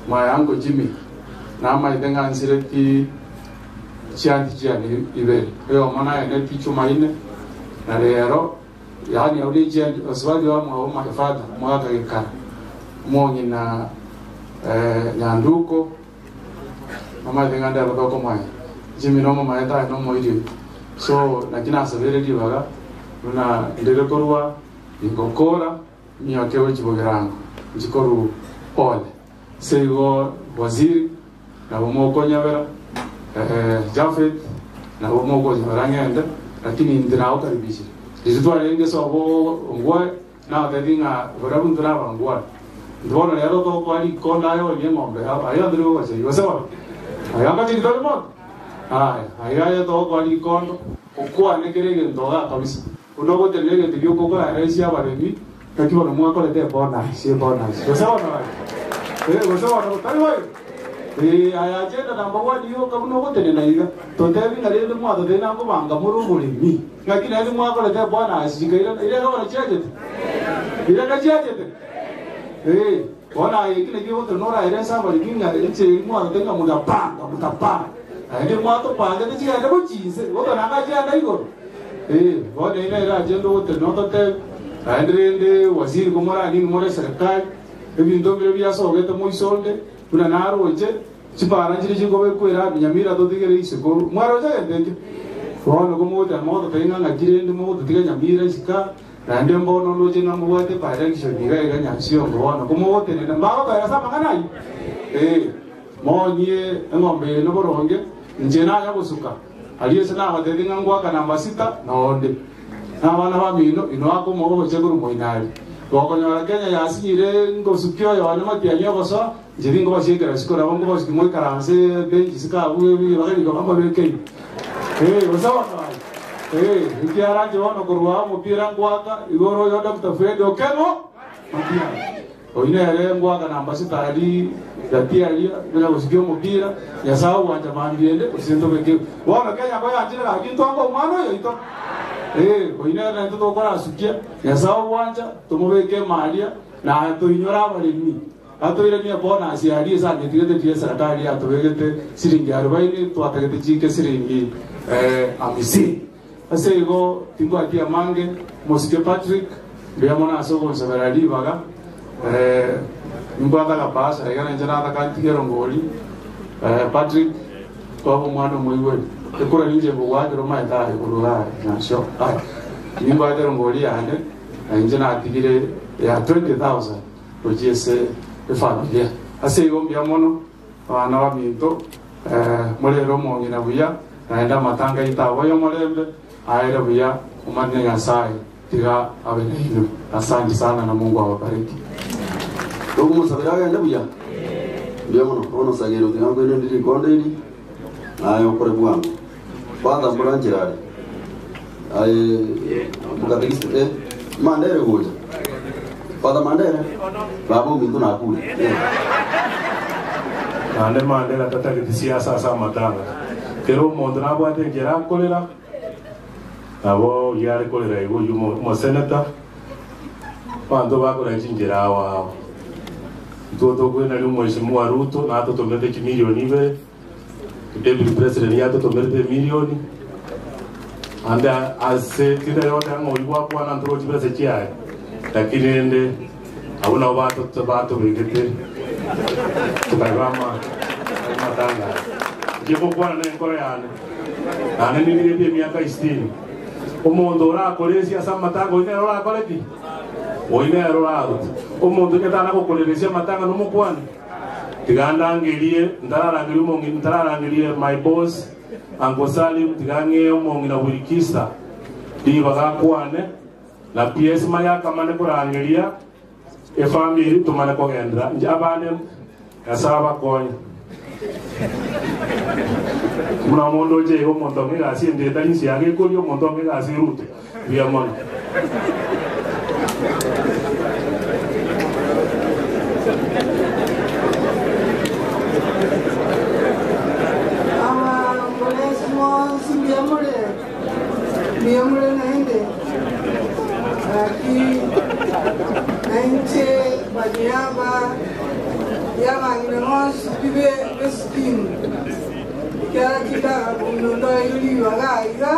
mayango Jimmy na maidenga ansire ki chianti chiani ibere yo mana ene kichuma ine na lero yani uli chianti oswali wa mwa mafada mwaka kikana mwongi na nyanduko mama idenga ndalo doko mai Jimmy no mama eta no moidi so nakina sabere dibaga una ndere korwa ingokora miakewe chibogerango chikoru pole seigo waziri na bomoko nyabera Jafet na bomoko nyarangenda lakini ndina ukaribishi nditwale nge so bo ngwe na tedinga borabundra bangwa ndibona lero to kwali kondayo nyemombe ayo ndiro wache yosewa ayanga chitole mo aya to kwali kondo okwa nekerege ndoga kabisa unogo tenege tigyo kokora araisia baremi kakiwa na mwako lete bona sie bona yosewa na yosewa na tari wewe aya jenda namba 1 yo kabuno gotene na iga to tebi na rende mwato tena ngo banga murumuri mi ngakina ndi mwako lete bona asikaira ile ngona chajete ile ngachajete bona ikine kiwo to nora ile samba likinga eche mwato tenga mutapanga ndi mwato panga ndi chika ndabo chinse woto nanga chanda igoro bona ile ra jendo wote noto te andrende waziri komora ni mora serikali ebintu bile byasogete moisonde kuna naro nje chipara njiri chikobe kwera binyamira to tigere isiko mwaro ndeke bona komote moto penga ngakirende moto tigere nyamira isika rande mbono loje na muwate para kisho diga ega nyasio bona komote ne mbaba para sama kanai monye ngombe no boronge nje na ya kusuka aliyese na watedi ngwa kana namba 6 na onde na bana bamino ino ako mo cheguru moinali wakonyora Kenya yasinyire ngosukyo yo ane matianya koso jiri ngo bashikira sikora bongo bashikimo karanse benji sika abuye bi bagani ko bamba beke usawa ikiara jono kurwa mupira ngwaka igoro yo Dr. Fred Okemo mapia oine ere ngwaka namba 6 ali yatia ali bila usikyo mupira yasao wanja mambiende usindo beke wana Kenya kwa yatira akintongo mano yo ito oine ere ndo kora sukia yasao wanja tumubeke malia na tuinyora balimi atoire ni bona asiari sa netigete tie serikali atowegete siringi 40 twatagete chike siringi amisi asego tingo atia mange Mosike Patrick biamona asogo severali baga mbaka la pasa igana njana ta kantigero ngoli Patrick kwa mwana mwiwe ekora ninje bo wadro mai ta kurura na sho nimba wadro ngoli ane njana atigire ya 20,000 ojese familia asego biamono wana wa minto molero mongi na buya naenda matanga itawo yo molembe aere buya umane ngasai tiga abenino asante sana na Mungu awabariki Dogo sabira ya buya biamono ono sagero tingo ndo ndiri konde ili ayo kore bwangu banda mburanjirare ay mukategiste mandere goja pada mandere babu mintu na kule ande mandela tata ke siasa sa matanga kero mondra bwate ngera kolera abo yare kolera igo yumo mo senata pando bako na njira wa toto kwena lumo mheshimiwa Ruto na hata tomete milioni be deputy president yato tomete milioni anda ase kida yote ngo kwa na ndro chibese chia lakini ende hauna watu tabato wengine tukagama matanga jipo kwa na nkora yana ana nini pia miaka 60 omondo ra kolesia sa matanga ine ra koleti oine ra omondo ke tana ko kolesia matanga no mukwani tigandangirie ntararangirie my boss Uncle Salim tigange omongi na Wilkista di bagakwane na PS maya kamane kurangiria e family tumane kogendra njabane kasaba konya muna mondo je ho mondo ke gasi ndeta ni siage ko yo mondo ke gasi rute via mono Miamule naende aki nainche banyaba yaba ngemos bibe beskin kya kita kunondo yuli waga iga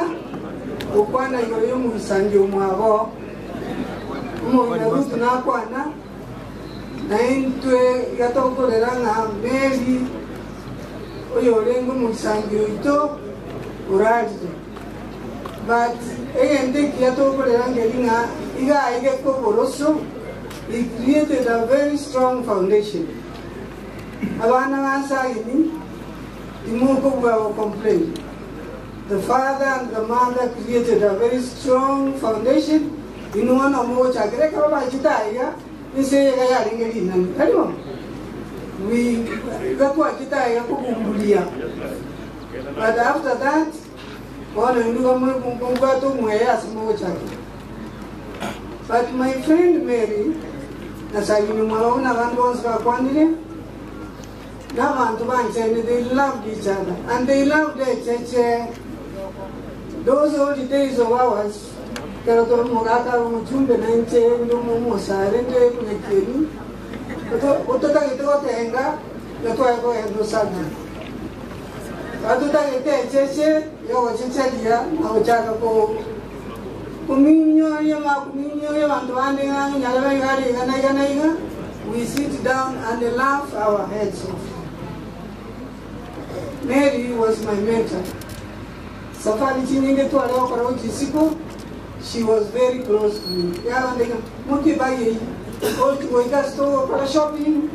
ukwana yoyo musanje umwabo umwana rutu nakwana naintwe gatokorera nga meri oyo lengo musanje ito uraje. But again, it created a very strong foundation. The father and the mother created a very strong foundation. But after that, but my friend Mary, they loved each other and they loved their church. Those old days of ours, we sit down and laugh our heads off. Mary was my mentor. She was very close to me. Shopping.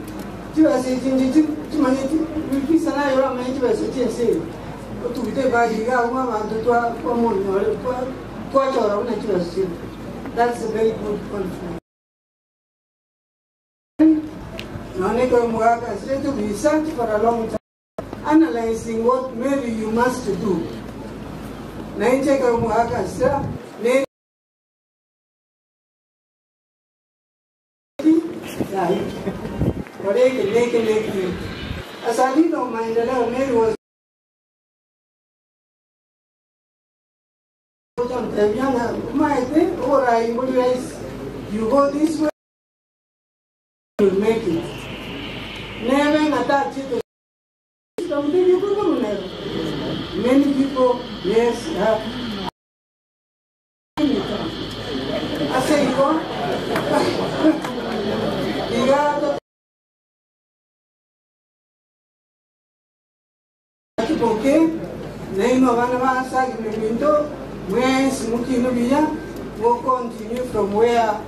That's a very good conflict. We researched for a long time, analyzing what maybe you must do. As I did on my Mary was you go this way, you'll make it. Never attach it to something you could do never. Many people, yes, have. I say, you go. You got okay? Name of one of us, I can window. Where Smuki Nubia will continue from where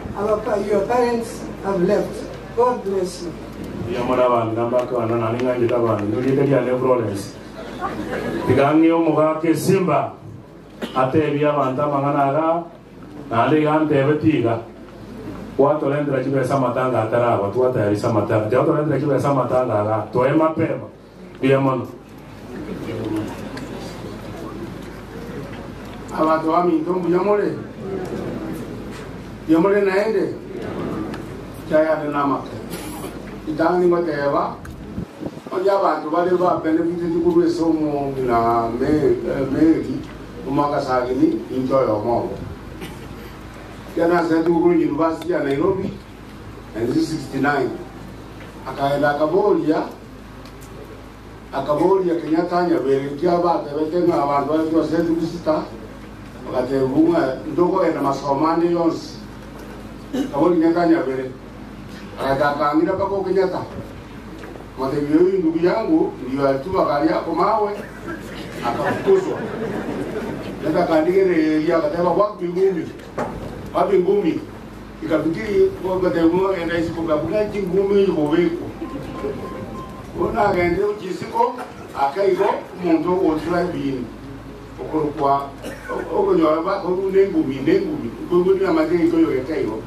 your parents have left. God bless you. Yamaravan, Nambaka, and Ananga Jitavan, you did a Florence. The Gangio Mogake Simba, Atevia Vanta Manganaga, Naligan Tevetiga. What to enter to Samatanga Tara, what I is Samata, the other enter to Samatanga, to Emma Pema, Diamond. Abantu aminto yamole naende chaya de nama itani ngoteba onja abantu bale ba benefit dikuru esomo na meri umaka sagini into yomo yana zetu ku University ya Nairobi in 1969 akaenda akaboria Kenyatta nyabere kia ba tebetenga abantu bale kwa zetu visita wakati bunga ndoko ena masomani yonsi kaboli nyakanya bere akakangira bako Kenyatta matebyo ndugu yangu ndio alituma gari yako mawe akafukuzwa nenda kandigere ya katema wapi ngumi ikafikiri kwa matebyo ena isipo kabula ngumi yuko weko Kuna gende ukisiko akaigo umuntu otra bini. Okorwa okonyora ba ko ngumi ko ni amage ko yo ekaigo.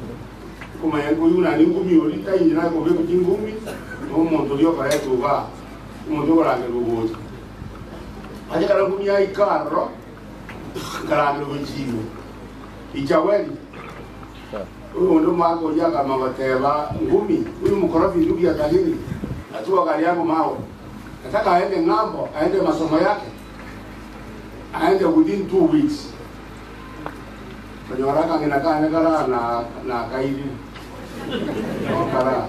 Kuma yangu yuna ni ngumi ori tai na ko be ko ngumi. Umuntu yo kare tuba. Umuntu orange rubuto. Aje kala ngumi ai carro. Kala ngumi Ijaweli. Uyu mako yaka magateba ngumi. Uyu mukorofi ndugu ya tahini. Atua gari yangu mao. Nataka aende ng'ambo, aende masomo yake. Aende within 2 weeks. Kwenye waraka nginakaa negara na kaidi. Wakara.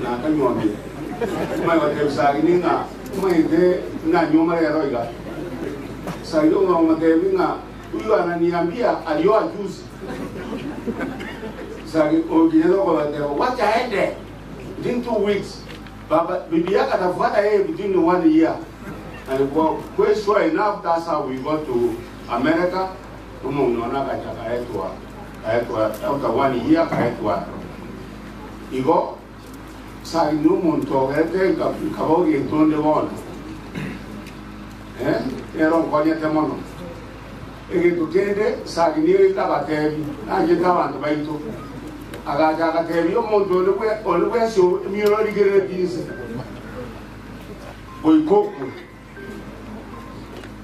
Na kanyuambi. Kuma yote usagininga. Kuma ide na nyuma ya roiga. Sagininga umatebinga. Huyu ananiambia alioa juzi. Sasa oginezo kwa wateo wacha aende within 2 weeks. Baba bibi yake atafuata yeye within 1 year. Alikuwa quite sure enough, that's how we got to America. Unaona kaetwa after 1 year kaetwa. Igo sai numuntu ete kabogi tonde bona. Era ngonya temono. Ege tukende saginiri tabatebi ajenda abantu baito agaja gatebi omuntu olwe sho miro ligere bise boyiko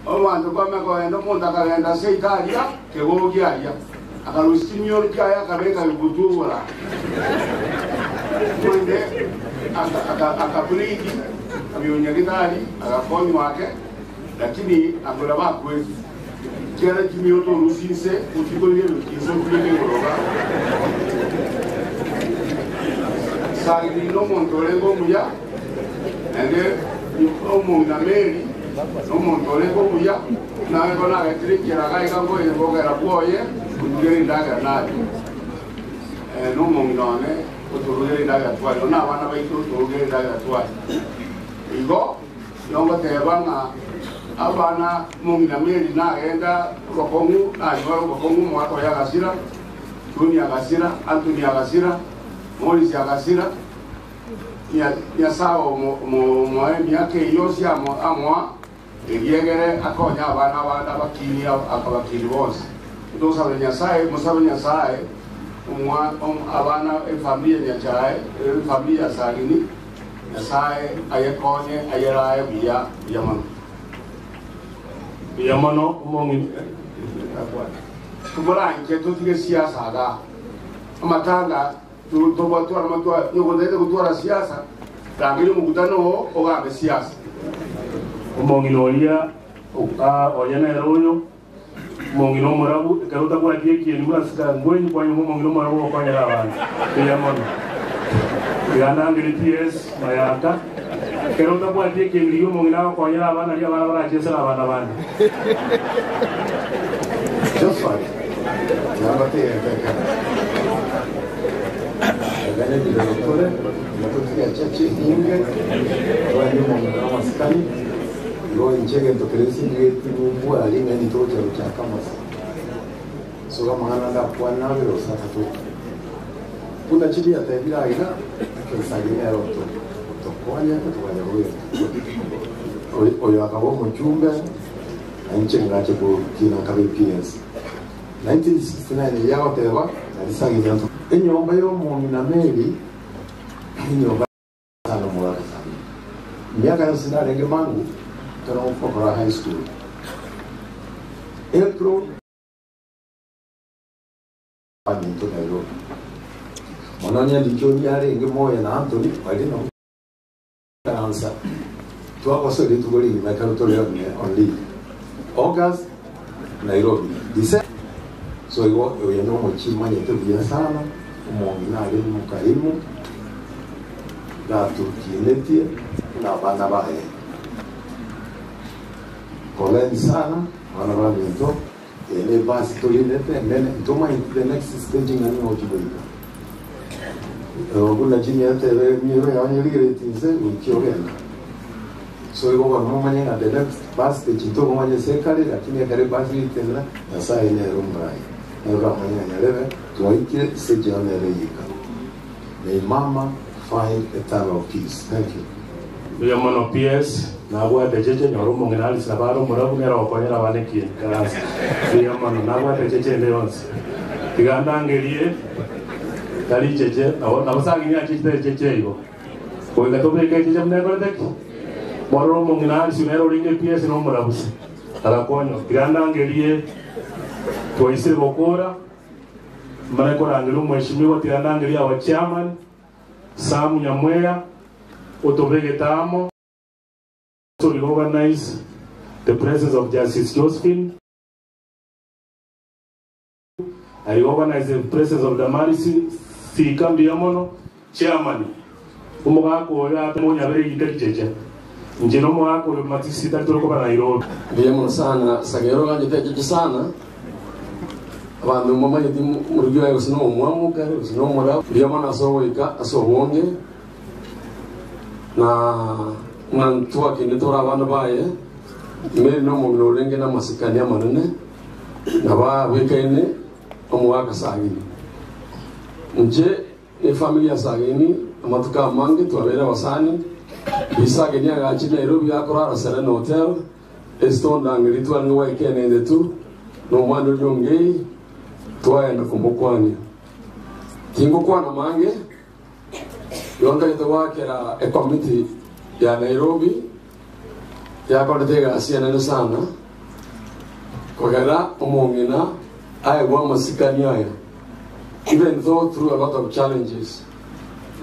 abantu kama ko endo monta kalenda se Italia ke gogi aya akalustinyo kaya kabeka butubura mwende akakuliki abiyonyagitali akafoni wake lakini akola bakwezi kera kimioto rusinse utikolie rukinse kuleke ngoroga sari no montolengo muya ende omuna meri no montolengo muya na ngona getri kera ga ikango ene bogera boye kugeri ndaga nadi no mongone utugeri ndaga twa na bana baito utugeri ndaga twa igo yongo tebanga abana mungina meri na enda rokongu na rokongu mwato ya gasira Tuni agasira Anthony agasira Morris agasira ya sao mo yake yosi amwa egegere akonya abana bakini akabakini bose ndosa abanyasaye musaba nyasaye abana familia ya chae familia sagini nyasaye ayekonye ayeraye biya yamano Yamano umongi tumora nke tutige siasa ga amatanga tutobatwa amatwa yogondete kutwara siasa tangiri mukutano ogambe siasa umongi nolia oyana eroyo umongi no morabu karuta kwa kieki ni murasika ngweni kwa umongi no morabu kwa nyara abantu yamano yana ngiri TS mayaka karuta kwa kieki ni umongi na kwa nyara abana ali abana barachesera abana bandi just fine. Nabate yataka. Gane developore, natukia chache inge, wani mwana maskani, yo inchege ntokelezi ngeti mbwa alinga ni tocha ruchaka masa. So kama ananda kwa nawe osaka tu. Kuna chini ya tabira ina, kesagini ya roto. Tokonya kutoka huyo. Oyo akabo mjumbe, inche ngache ku kina kabe PS. 1969 yao tewa alisangira nto enyomba yo mu na meri enyomba sana mwaka sana miaka ya sinarenge mangu tena ukokora high school April ani to Nairobi monanya likioni yare nge moya na Anthony walino answer tuwako sodi tugoli ni makaruto leo ni only August Nairobi December. So yendo mochima yetu vya sana umongina ali mukaimu na tukinetie na bana bae poleni sana wana waliento ele basi tulinete nene toma in the next stage ngani mochiboika kuna chini ya tele miro ya nyingire tinze ukiogenda so iko kwa mama nyinga the next bus stage to kwa mwenye serikali lakini kare basi tena na saa ile rumbai Eva mwenye nyeleve tuwaike stage ya nere yika. May Mama find eternal peace. Thank you. Yamono PS na bwate cheche nyoro munginali sabaro murabu ngera okonyera baneki kalas. Yamono na bwate cheche leons. Tiganda ngelie tali cheche na basangi nya cheche hiyo. Kwa hiyo tobe ke cheche mnego deki. Moro munginali sunero ringe PS no murabu. Alakonyo tiganda ngelie toise bokora. Mareko rangilu mheshimiwa tiganda ngelia wa chairman Samu Nyamweya Otobegetamo to organize the presence of Justice Josephine. I organize the presence of Damarisi Sikambi Yamono, chairman. Umogako ya Monya very intelligent. Njino mwako yo matisi tatoko ba Nairobi. Biyamono sana sagero ganje teje sana. Abantu mama yiti murugyo ayo sino umwamuka sino mura biyamono asowoika asowonge na nantua kinitora abantu baye meri no mu renge na masikani amanene na ba wekene omwaka sagini nje e familia sagini amatuka mange twabera wasani isagini agachi Nairobi akora Serena Hotel estonda ngritwa ni wekene ndetu no mwando nyongei twaenda kumbukwani kingo kwana mange yonda itawakera a committee ya Nairobi ya kodetega asiana sana kogera omongina aywa masikani aya even though through a lot of challenges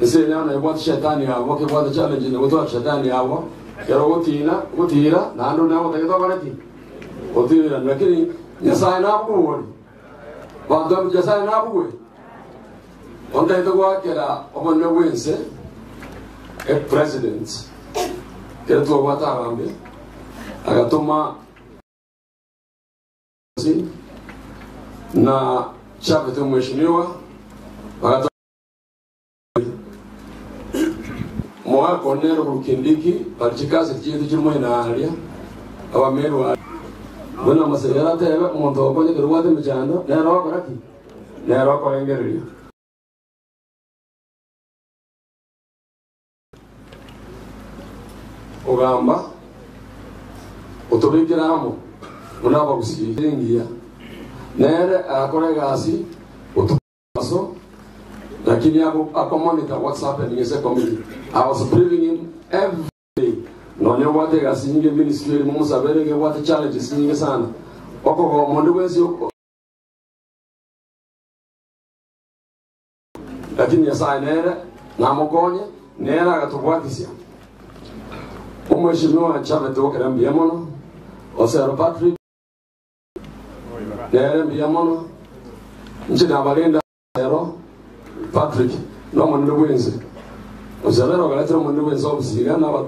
ese na what shetani hawo ke what challenges ne what shetani hawo yaro gutira na ndo na wote barati otira lakini nyasa na buwori bando nyasa na buwe onda itawakera omone wense a president kera tuwa watarambe agatuma na chave tu mheshimiwa agatuma moa konero kukindiki parchikazi kitu chirmo inalia abamerwa bona masegera tebe umuntu okonye kirwate mchando nero koraki nero korengerio ogamba otobekiramo unaba kusikingia nere akore gasi otupaso lakini ako monitor what's happening in the community. I was briefing him every day no ne wate gasi nyinge ministry mu sabere ke wate challenges nyinge sana oko ko mondo wezi lakini yasa nere na mokonye nere agatubwatisia umheshimiwa chama toka Mbiamono Osero Patrick nere Mbiamono nchina balenda Osero Patrick no mundu wenze Osero galetera mundu wenze obusiga na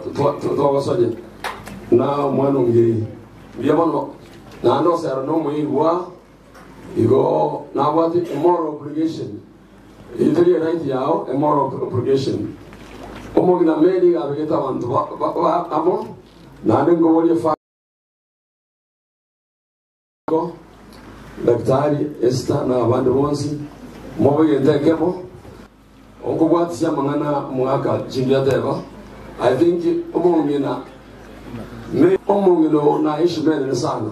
twabasoje na mwana ngiri Mbiamono na ndo Osero no muigwa igo na wati moral obligation itiri right yao a moral obligation omogina meli abegeta abantu amo nane ngobole fa daktari esta na abantu bonsi mobegenda kemo okubwatisha mangana mwaka chingia teba I think omongina me omongino na ishimene sana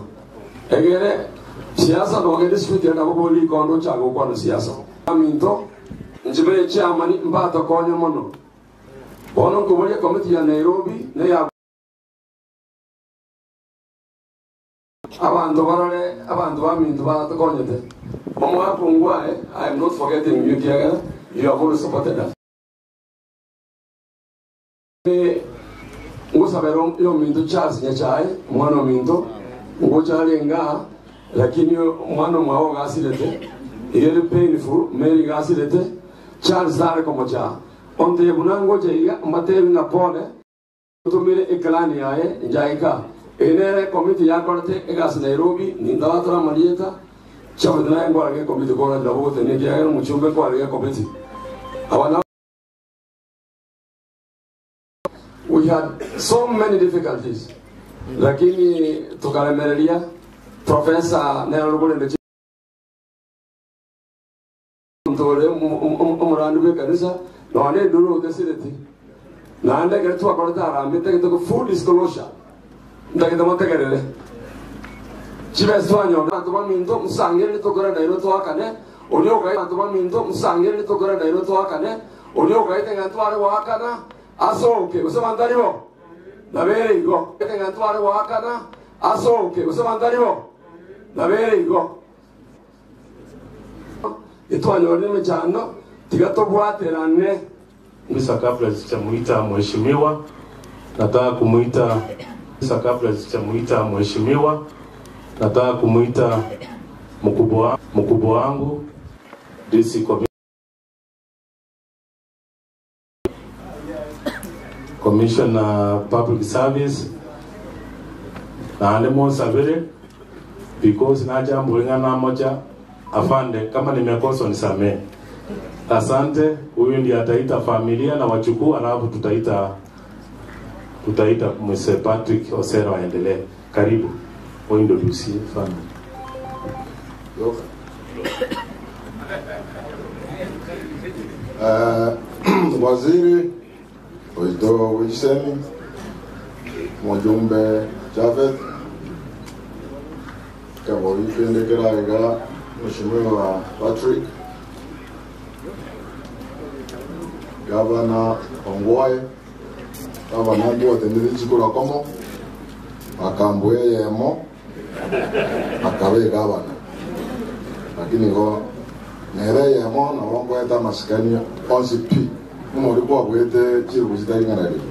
egere siasa no ngende sikuti na boboli kondo chago kwa siasa aminto njibe chamani mbata konya mono bono kubolia komiti ya Nairobi ne ya abantu barale abantu bamintu batakonyete omwa pungwa I am not forgetting you kiagara you have always supported us ngusabero yo mintu Charles Nyachai mwana mintu ngochalenga lakini mwana mwao gasilete ile painful Mary gasilete Charles dare como cha onde bunango jeiga matevi na pone tumire eklani yae jaika ene komiti ya korte egas Nairobi nindawa tra marieta chabudna ngwa ke komiti kona dabo tene ke ayo muchumbe kwa ke komiti awana we had so many difficulties lakini tukalemerelia professor Nero Golende ntore umurandu be kanisa none duro desireti na ndege tu akoreta arambite gito full disclosure ndage tamategerere chibeswanyo bantu baminto musangire tokora nairo twakane ulio kai bantu baminto musangire tokora nairo twakane ulio kai tenga tware wakana asoke usamandaribo nabere igo tenga tware wakana asoke usamandaribo nabere igo itwanyore mechano tigatobwaterane. Misa kabla sijamuita mheshimiwa, nataka kumuita nataka kumuita mkubwa wangu DC Commissioner Public Service na Anemo Savere, because na jambo lingana moja afande, kama nimekosa nisamee. Asante. Huyu ndiye ataita familia na wachukua, alafu tutaita Mr. Patrick Osero aendelee. Karibu. Introduce family. Waziri Oido Wisemi, Mjumbe Javed, kama wipendekeraga Mheshimiwa Patrick, Gavana Ongwae, Gavana Mbote Nilichikura Komo, Akambwe Yemo, Akawe Gavana. Lakini go nere Yemo na Ongwae eta masikani onsi pi. Mumorikuwa kwete chiru kuzitari nganari.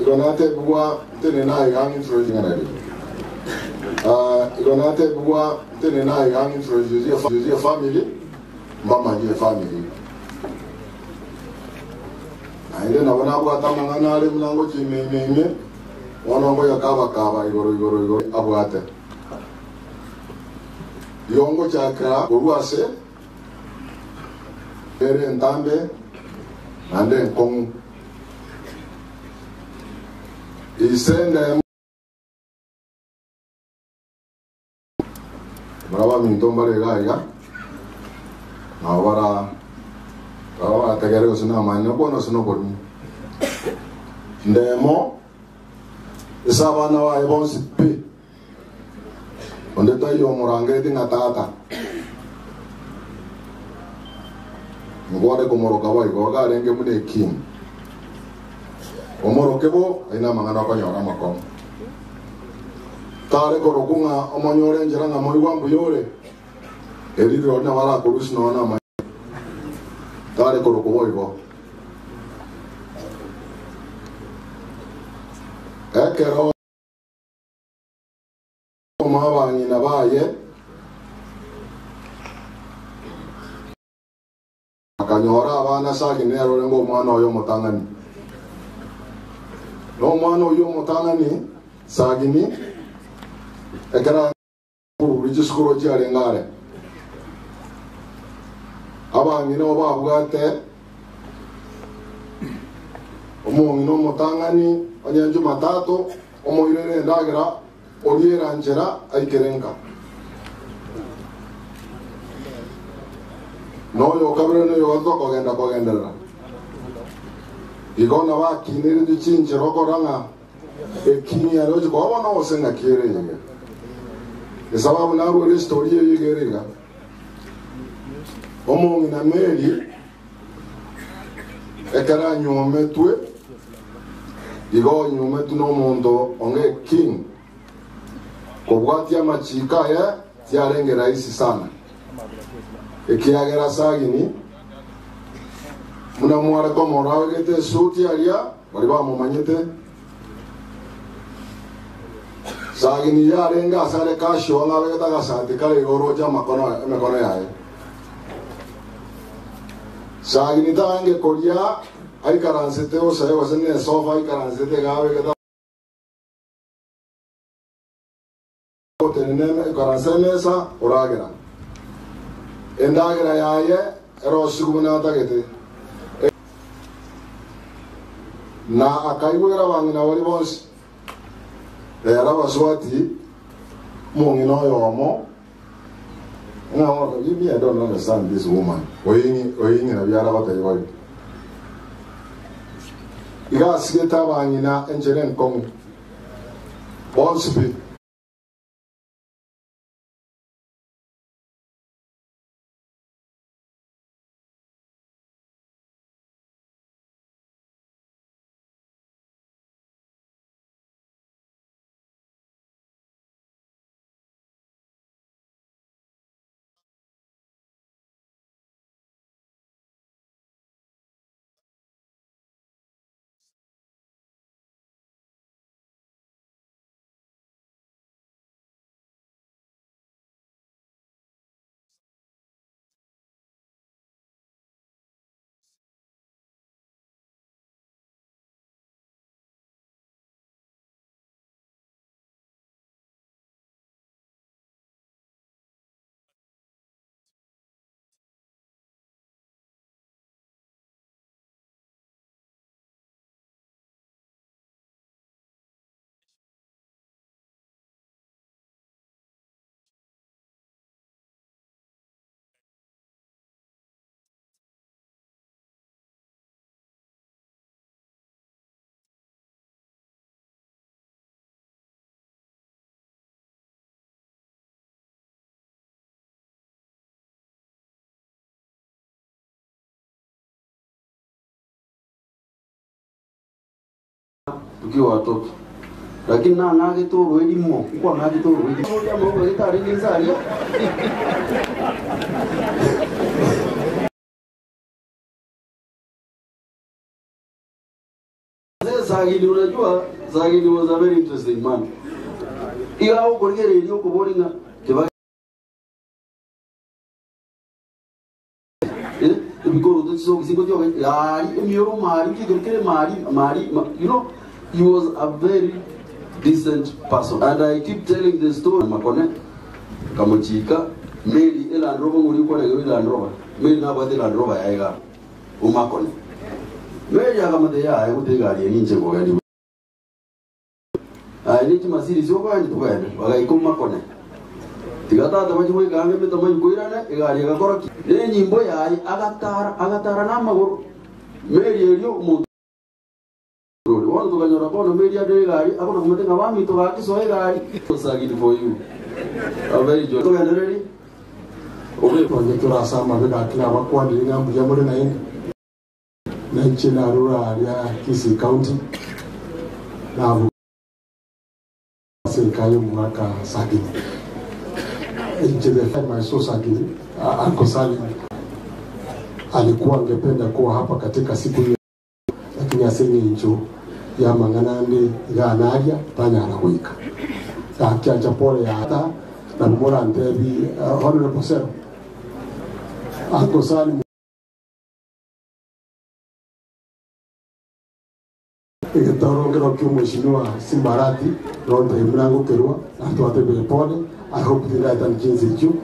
Igonate bugwa tene na igang introduce nganari. Igonate bugwa tene na igang introduce family, mama ni family. Aile na wana kwa tamangana ale mlango chimeme wanongo ya kaba igoro abwate yongo chakra uruase ere ntambe ande nkong isende brava mintomba regaiga awara awa tegere usina manyo bono sino bormi ndemo isaba na wa ibonsi pe onde tayo morange dinga tata ngode komoro kawa igoga renge mune king omoro kebo aina mangana ko nyora makom tare korokunga omonyore njera nga moiwa mbuyore eriro na wala kurusno na tare korokubo igo ekero mabanyi nabaye akanyora abana sagi nero lengo mwana oyo mutangani no mwana oyo mutangani sagini ekera kurigiskuro cyare ngare abangi no babwate omongi no mutangani onyanju matato omoirere ndagira oriera njera aikerenga no yo kabere no yo ndo kogenda igona ba kinere du chinje rokoranga ekini ya roje ko wana osenga kire yenge esababu na ro story yigerega omongi na meli ekara nyometwe igo nyometu no mondo onge king kobwatia machika ya tiarenge rahisi sana ekiagera sagini muna mwara ko morawe gete suti alia bari ba mumanyete sagini ya renga sare kasho ngawe geta gasante kale goroja mekono yae sagini tange kolia ai karansete o sae wasene sofa ai karansete gawe geta tenene karansenesa oragera endagera yaye erosuguna tagete na akaiwera wangina wali bonsi era baswati mongino yomo no I don't understand this woman oyingi na biara batayiwayo iga sigeta banyina enjeren kong bonsibi tukiwa watoto, lakini na ngage to elimu kwa ngage to elimu ya mambo ya tarehe nzari Zagini, unajua Zagini was a very interesting man. Ila huko kwenye radio kuboringa kiba because the so singo yo ya mioro mari kigere mari you know, he was a very decent person, and I keep telling the story makone kamochika meli ila ndrobo nguri kwa leo ila ndroba meli na bade ila ndroba yaiga umakone meli akamade ya ayo tegari ninje ko gani ni tumasiri sio kwa ndio kwa wagaikoma kone tigata tabaji we gange me tabaji koirana egari gakora ni nyimbo yayi agatara na maguru meri elio mu wano tukanyora kono meri ade egari akona kumetenga bami to gaki so egari sagidi for you a very joy to endelea obe kwenye turasama bega kila wakwandi ngambu ya muri naende na nchina rura ya Kisii County na serikali mwaka Sagini Njebe Maiso Sagini Uncle Salim alikuwa angependa kuwa hapa katika siku hiyo, lakini asini njo ya manganande ya anaria tanya anahuika ya kianja pole ya hata na mbora ntebi honorable sir Uncle Salim Ikitorongero kyo mheshimiwa Simbarati ronde mlango kerwa na tuwatebe pole. I hope the right and jinsi juu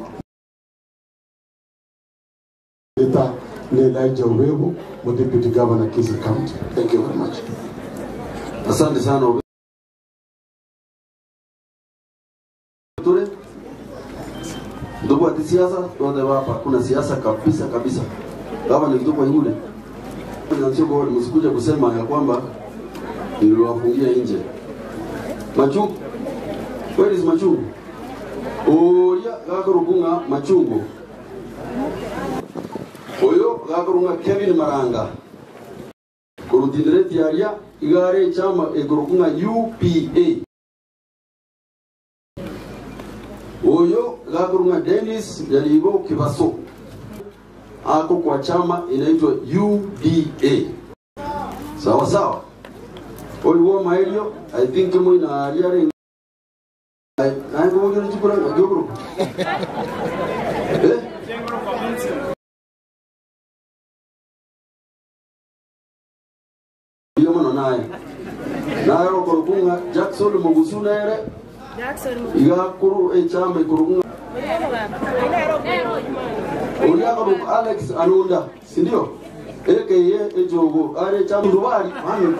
Leta ni Elijah Uwebu, Deputy Governor Kisii County. Thank you very much. Asante sana. Tule ndugu wa siasa wote hapa, kuna siasa kabisa kabisa. Kama ni kitu yule na sio kwa msikuja kusema ya kwamba niliwafungia nje. Machungu. Where is Machungu? Oya gakurunga Machungu. Oyo gakurunga Kevin Maranga. Kurudindireti yaria igare chama egurunga UPA. Oyo gakurunga Dennis Yalibo Kibaso. Ako kwa chama inaitwa UDA. Sawa sawa. Oyo maelio I think mo ina aria na ngo ngiro chukura ngiro yo mano na ro kurunga Jackson Mugusuna ere iga kuru chamba kurunga Oya ko Alex Anunda sindio eke ejogo are chamba ndubari manu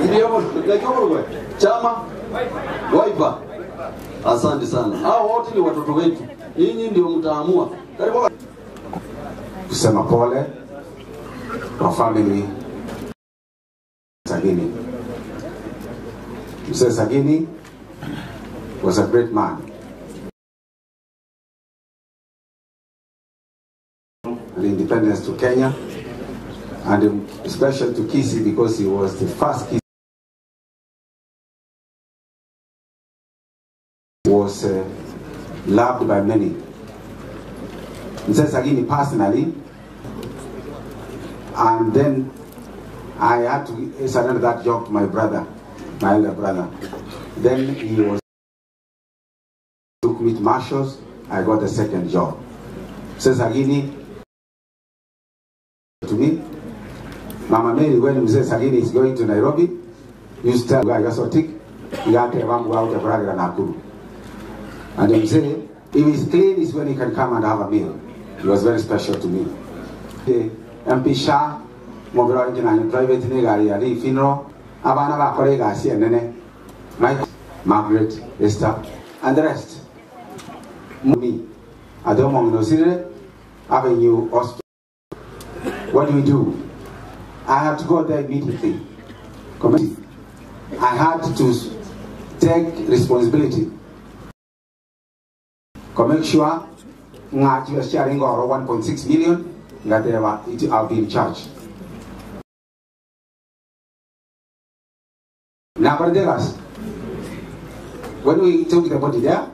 ndio ndio chama Wiper. Asante sana. Hao wote ni watoto wetu. Nyinyi ndio mtaamua. Karibu. kusema pole kwa family Sagini. Mzee Sagini was a great man. The independence to Kenya, and especially to Kisii because he was the first Kisii was loved by many. Mzee Sagini personally, and then I had to surrender that job to my brother, my elder brother. Then he was took me to Marshals. I got the second job. Mzee Sagini to me, Mama Mary, when Mzee Sagini is going to Nairobi, used to tell I so thick, you have to out of Braga Nakuru. And then say, if he's clean, is when he can come and have a meal. It was very special to me. The MP Shah, Mobile Engineering Private Negari, Finro, Abana Bakorega, CNN, Mike, Margaret, Esther, and the rest. Me, I don't want to see it. Avenue, Austria. What do? I had to go there immediately. I had to take responsibility. Make sure that you are sharing over 1.6 million that I'll be in charge. Nevertheless, when we took the body there,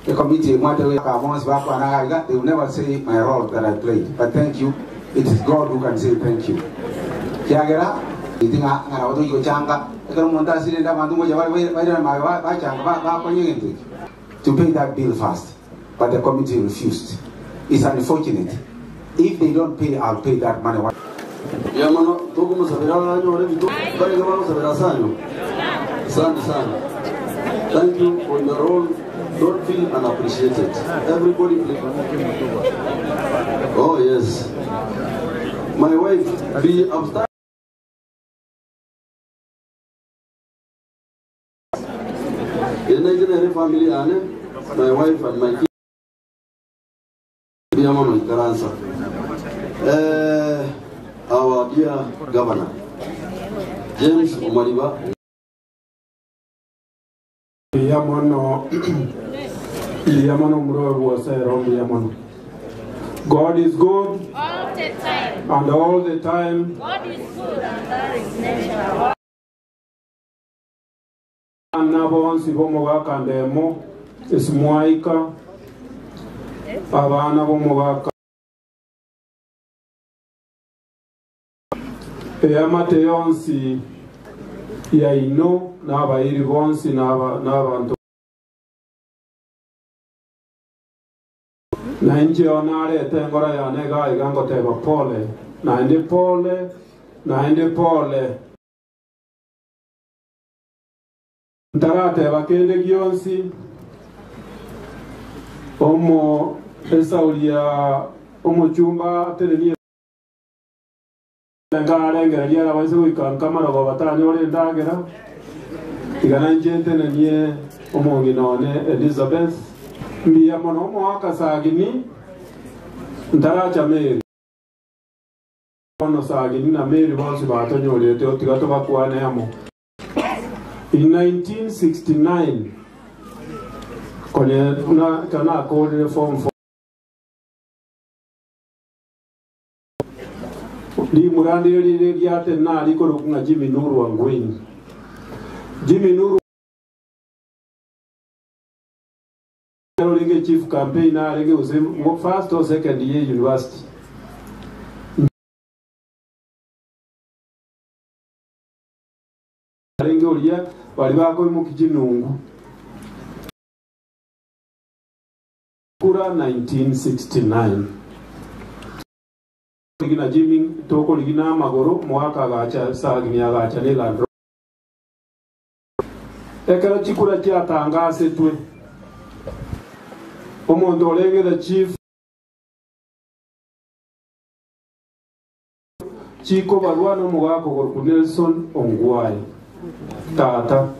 the committee, they will never say my role that I played. But thank you. It is God who can say thank you. To pay that bill first, but the committee refused. It's unfortunate. If they don't pay, I'll pay that money. Thank you for your role. Don't feel unappreciated. Everybody, please. Oh yes. My wife, be upstairs. In the family, my wife and my kids. Our dear Governor, James Omariba. God is good all the time. And all the time. God is good and there is nature. Bonsi bomogaka ndemo ismwaika abana bomogaka eyamate yonsi ya ino n'abayiri bonsi n'abantu na nje onarete ngora yanega igangoteba pole naende pole ntarate bakende gionsi omo esaulia omo chumba telenie ngarengera lyala bose wikankamara go batanyore ndagera igana njente nenie omongi none Elizabeth mbiya mono omo akasagini ntaracha Mary ono sagini na Mary bonsi batonyorete otigato bakwane amo. In 1969, kana called reform for di murandi yori yate na liko rukunga Jimmy Nuru Wangwini. Jimmy Nuru chief campaigner was first or second year university. Walibako mukijinungu kura 1969 ligina Jimmy toko ligina magoro mwaka gacha sagini agacha lelandro ekara chikura kyatangase twe omuntu olengera chief chiko barwana mugako gorku Nelson Ongwae tata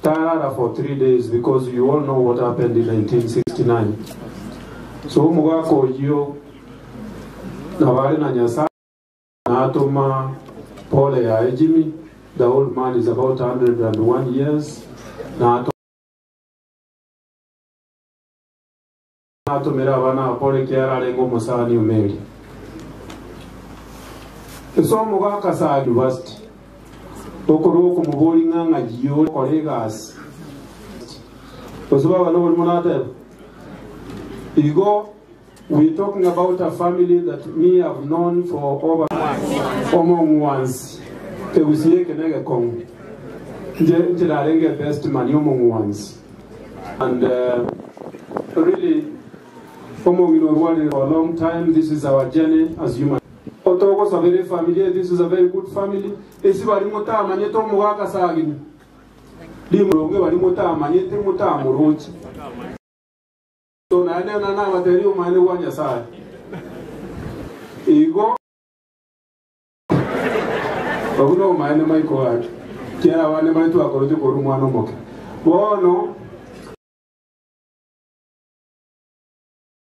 Tarara for 3 days because you all know what happened in 1969. So mugako yo na wale na nyasa na atoma pole ya ejimi. The old man is about 101 years. Na atomera bana pole kiara lengo musani umeli. So mugaka sa university. Okoroko muboli nganga jiyo colleagues. Osaba bano monate. We're talking about a family that me have known for over once. Tegusiye kenege kong. Nje best man once. And really, for a long time, this is our journey as human. Otoko is very familiar. This is a very good family. Esi bari mota manyeto muwaka sagini. Di muronge bari mota manyete mota murochi. So na ene na materi umane wanya sai. Igo. Baguno umane maiko wake. Kiara wane maitu akorote korumano moke. Bono.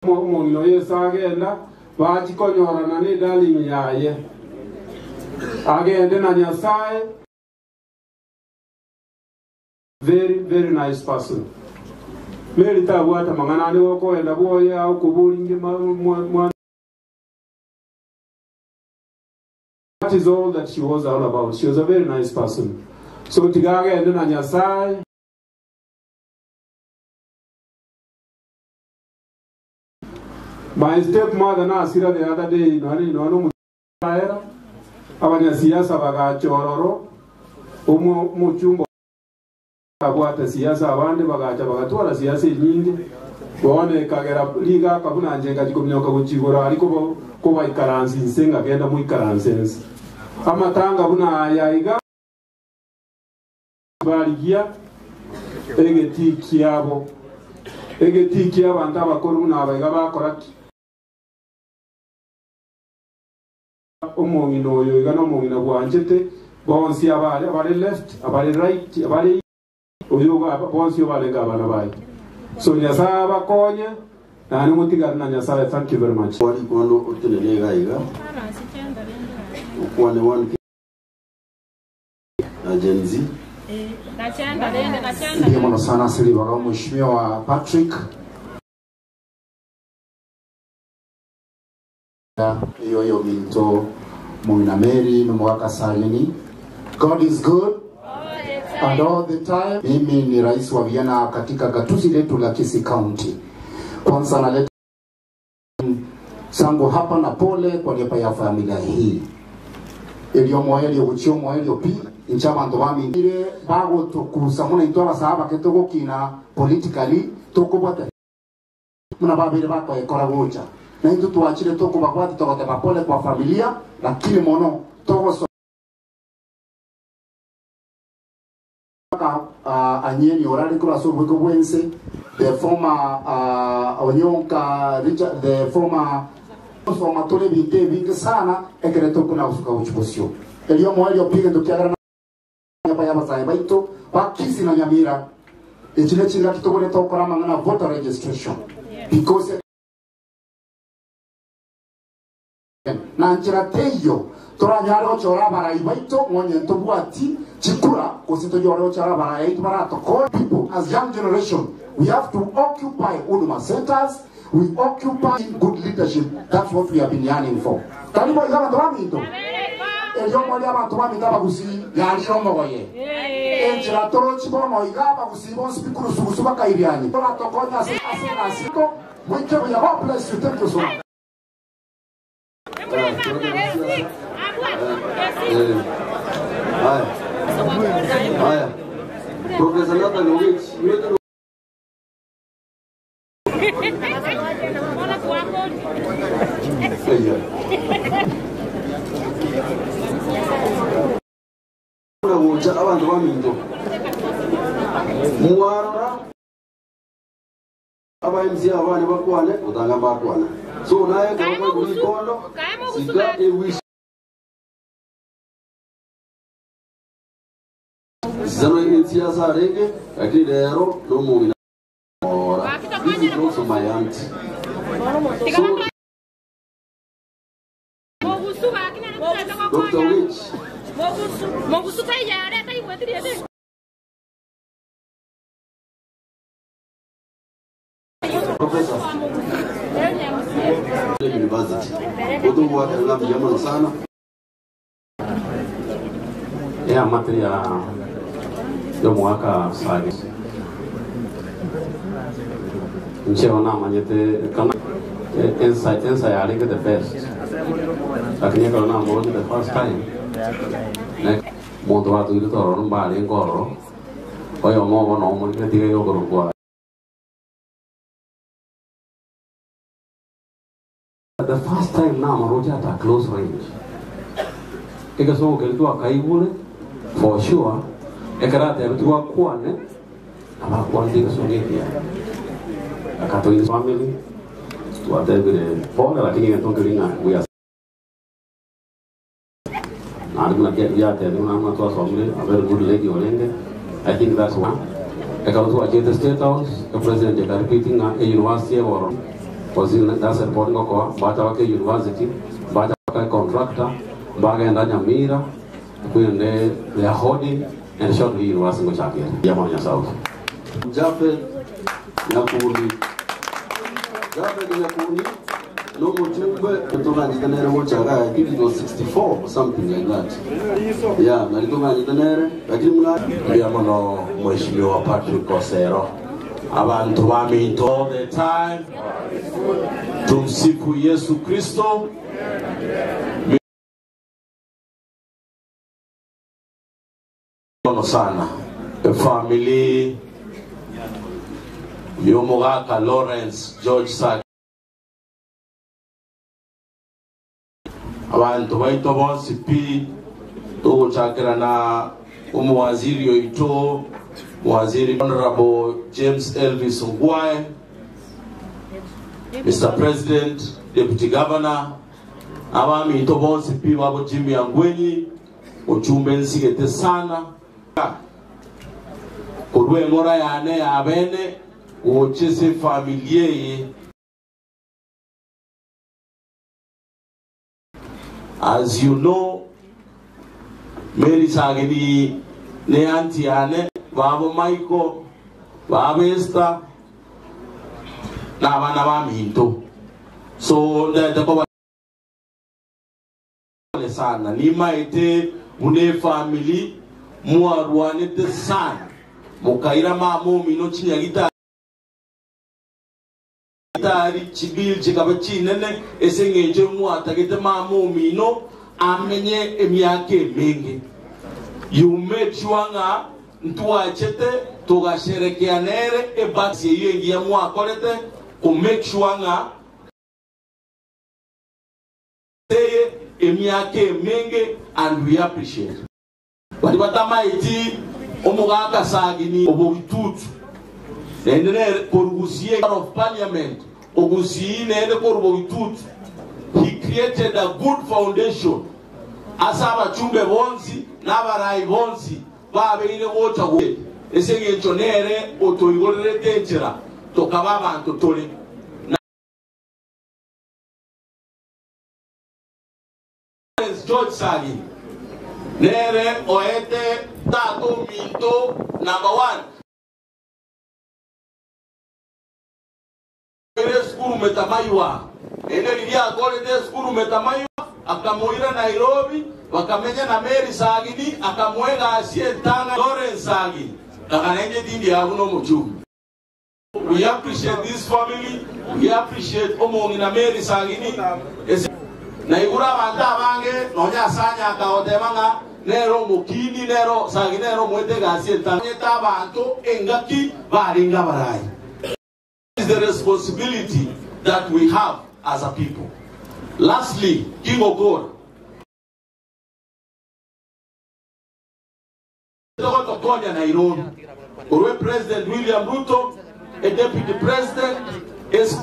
Mo inoye sagenda. Bachi konyora na ni darling yaye. Agende na Nyasaye. Very, very nice person. Merita wata manganani wako enda boya au kubulingi mwa. That is all that she was all about. She was a very nice person. So tigage ende na Nyasaye. My stepmother na asira the other day no era abanya siasa bagachororo umuchumbo abwata siasa abandi bagatwara siasa nyingi bone kagera liga kabuna njenga jikomnyoka kuchigora ariko ko bayikaransi nsenga genda mu ikaransense amatanga buna yayiga baligia egeti kiabo abakora buna abayiga bakora omongino oyo igana omongino bwanjete bonsi abali left abali right abali oyo bonsi abali ngabana bayi so Nyasaye bakonye na nimutiga na Nyasaye. Thank you very much. Wali kono utelega iga ukwane one agency ndiye mwana sana sili wa mheshimiwa Patrick yoyo minto Muna Mary numwaka salini. God is good and all the time. Mimi ni rais wa vijana katika gatuzi letu la Kisii County. Kwanza naleta sangu hapa na pole kwa niaba ya familia hii. Elio uchiomo elio pi inchama ndowami ile bago tukusamuna itwala sahaba ketoko kina politically toko bata muna babire bako ekora gocha na hitu tuachile toko bakwati toko te pole kwa familia lakini mono toko so anyeni orali kura so bweko bwense the former Onyonka Richard, the former tole binte vingi sana ekereto kuna usuka uchibosio elio mwelio pige ndokiagara na yaba sai baito bakisi na Nyamira echile chinga kitogole tokora mangana voter registration because na njira teyo toranyaro chora barai baito mwenye ntobwati chikura kosito yoro chora barai barato call people as young generation we have to occupy Huduma centers. We occupy good leadership. That's what we have been yearning for. Talibo igaba toramito. Elio moja ba toramita bagusi ya liromo goye. Enjira toro chibono igaba bagusi bon spikuru sugusuba kairiani. Tora tokonya asena siko. Mwike ya God bless you. Thank you so much. Haya. Profesa Nata Ngogich. Abantu baminto muwarora abayimzi abane bakwane utanga bakwana so naye kama kulikondo Zano in siasa rege, lakini leo no muumini. This is also my aunt. Dr. Witch. Professor. University. Kutu wake na vijana sana. Ya materia yo mwaka sagi. Ncheo na manyete kana ensa ya ringa the best. Lakini kalau na mo the first time. Nek moto watu itu toro mbali ngoro. Oyo mo no mo ke tiga yo goro kwa. The first time na maroja at close range. Eka so ke tu akai bule for sure. Eka rata tu akwane. Ama kwandi ke so ngia. Akato in family. Tu ate bile pole lakini ngeton kelinga buya. I'm not getting yet, I'm not a very good lady or anything. I think that's one. I come to the State House, the president is repeating a university or was in that's a point of Batawaka University, Batawaka contractor, Baga and Anyamira, when they are holding and shortly university of Chakir, Yamania South. Jafet Yakuni. Jafet Yakuni. No more tumbe kutoka Jitanere Mochaga, I think it was 64 or something like that. Yeah, nalitoka Jitanere, lakini mna pia mno Mheshimiwa Patrick Kosero. Abantu wami all the time. Tumsifu Yesu Kristo. Ono sana. Family Yomogaka Lawrence George Sag. Abantu baito bonsi pi to chakira na umuwaziri yoito waziri Honorable James Elvis Ongwae, Mr. President, Deputy Governor, abami ito bonsi pi wabo Jimmy Angwenyi, uchumbe nsigete sana. Kurwe ngora yane abene uchese familie. As you know, Mary Sagini, ne Antiane, Babo Michael, Babo Esther, Navanava Minto. So the Sana, Nima ete, Une family, Muaruane the son, Mokaira Mamo Minochi Agita. Chibil chikabachi nene esengeje mu atagete mamu mino amenye emiake mingi. You make sure nga ntua chete toga sherekea nere e basi iyo ingia mu akolete ku make sure nga say emiake mingi and we appreciate. Wali batama iti omugaka sagini obitutu. And then Porugusie of Parliament, Ogusi he created a good foundation. Asaba chumbe bonzi, Navarai bonzi, Babe in the waterway. Esenge Jonere, Otoigore Tentera, Tokababa and Totoli. George Sagi. Nere, Oete, Tato, Minto, number one. Skuru metamaiwa ene lilia gole de skuru metamaiwa akamuira Nairobi wakamenya na Mary Sagini akamwega asie tanga Lawrence Sagini akanenge dindi abuno muchu. We appreciate this family, we appreciate omongi na Mary Sagini na igura banda bange nonya sanya akaodemanga nero mukini nero Sagini nero mwete asie tanga tabanto engaki baringa barai. Is the responsibility that we have as a people. Lastly, King of God. President William Ruto, a deputy president, is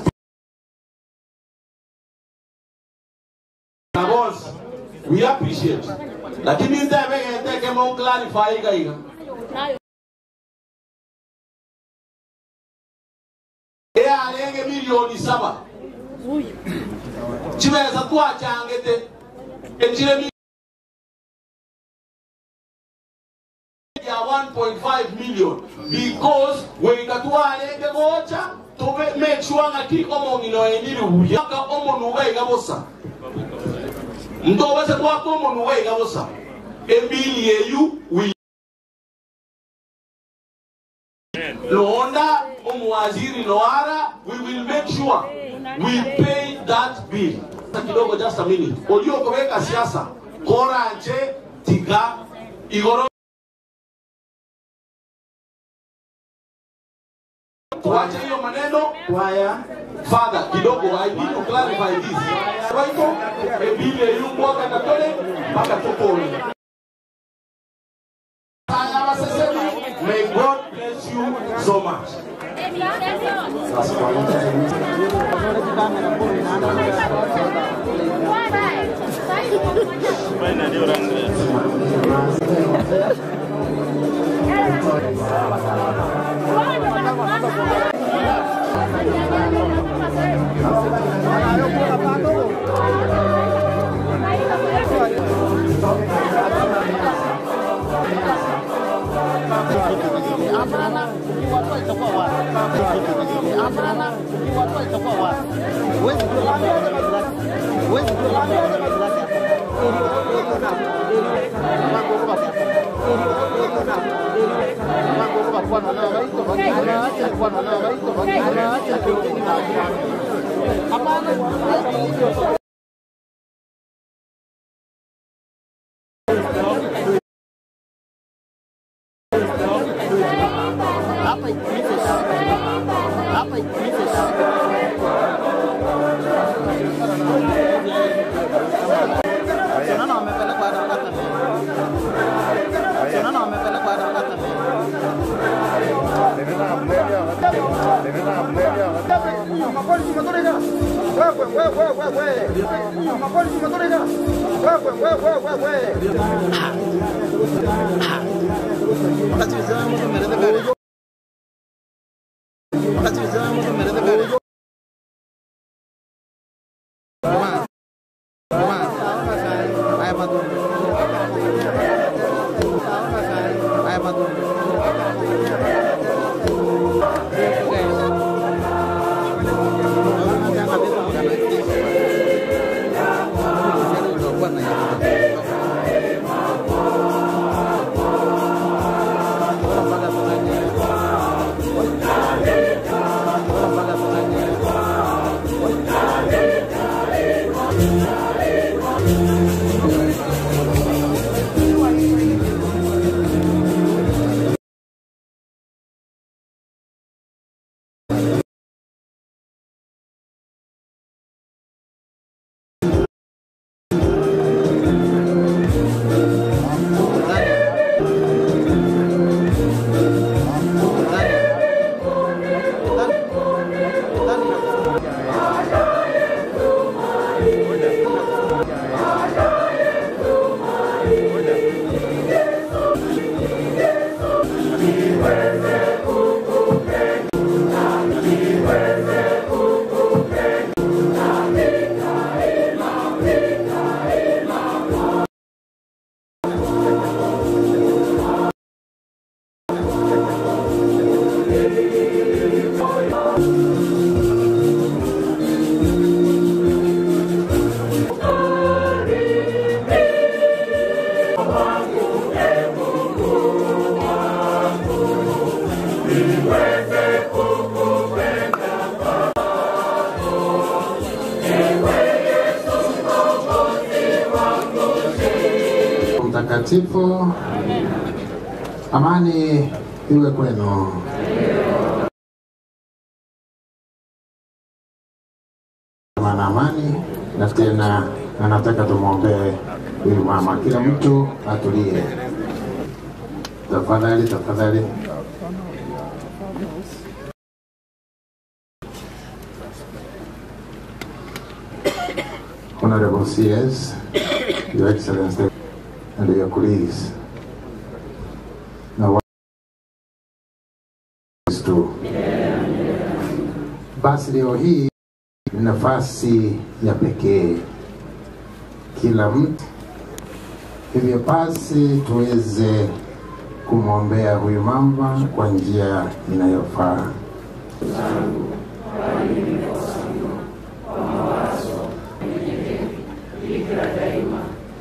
we appreciate. Lakini nitaweka clarify milioni 7 chibeza twachangete echire ya 1.5 million because we katwalenge gocha to make sure ngati omongino eniri uyaka omonuwe gabosa ndo base kwa omonuwe gabosa ebili yeyu we Londa omwaziri Noara, we will make sure we pay that bill. Kidogo, just a minute. Olio koweka siasa kora nche tiga igoro tuache hiyo maneno kwaya. Father, kidogo, I need to clarify this. Waiko ebile yu mwaka katole mpaka tokoni. May God bless you so much. Mtakatifu, amani iwe kwenu. Mana amani na tena nataka tumwombee huyu mama, kila mtu atulie tafadhali, tafadhali. Honorable CS, Your Excellency, and your colleagues. Now, what is to Basi leo hii ni nafasi ya pekee kila mtu, hivyo basi tuweze kumwombea huyu mama kwa njia inayofaa.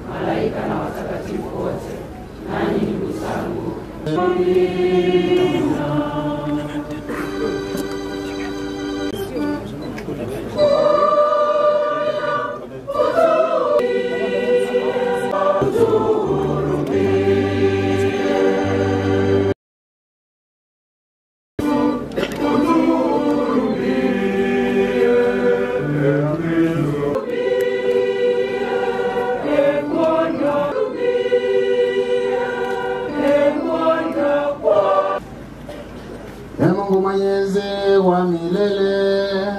Malaika na watakatifu wote, nanyi ndugu zangu. Mungu Mwenyezi wa milele,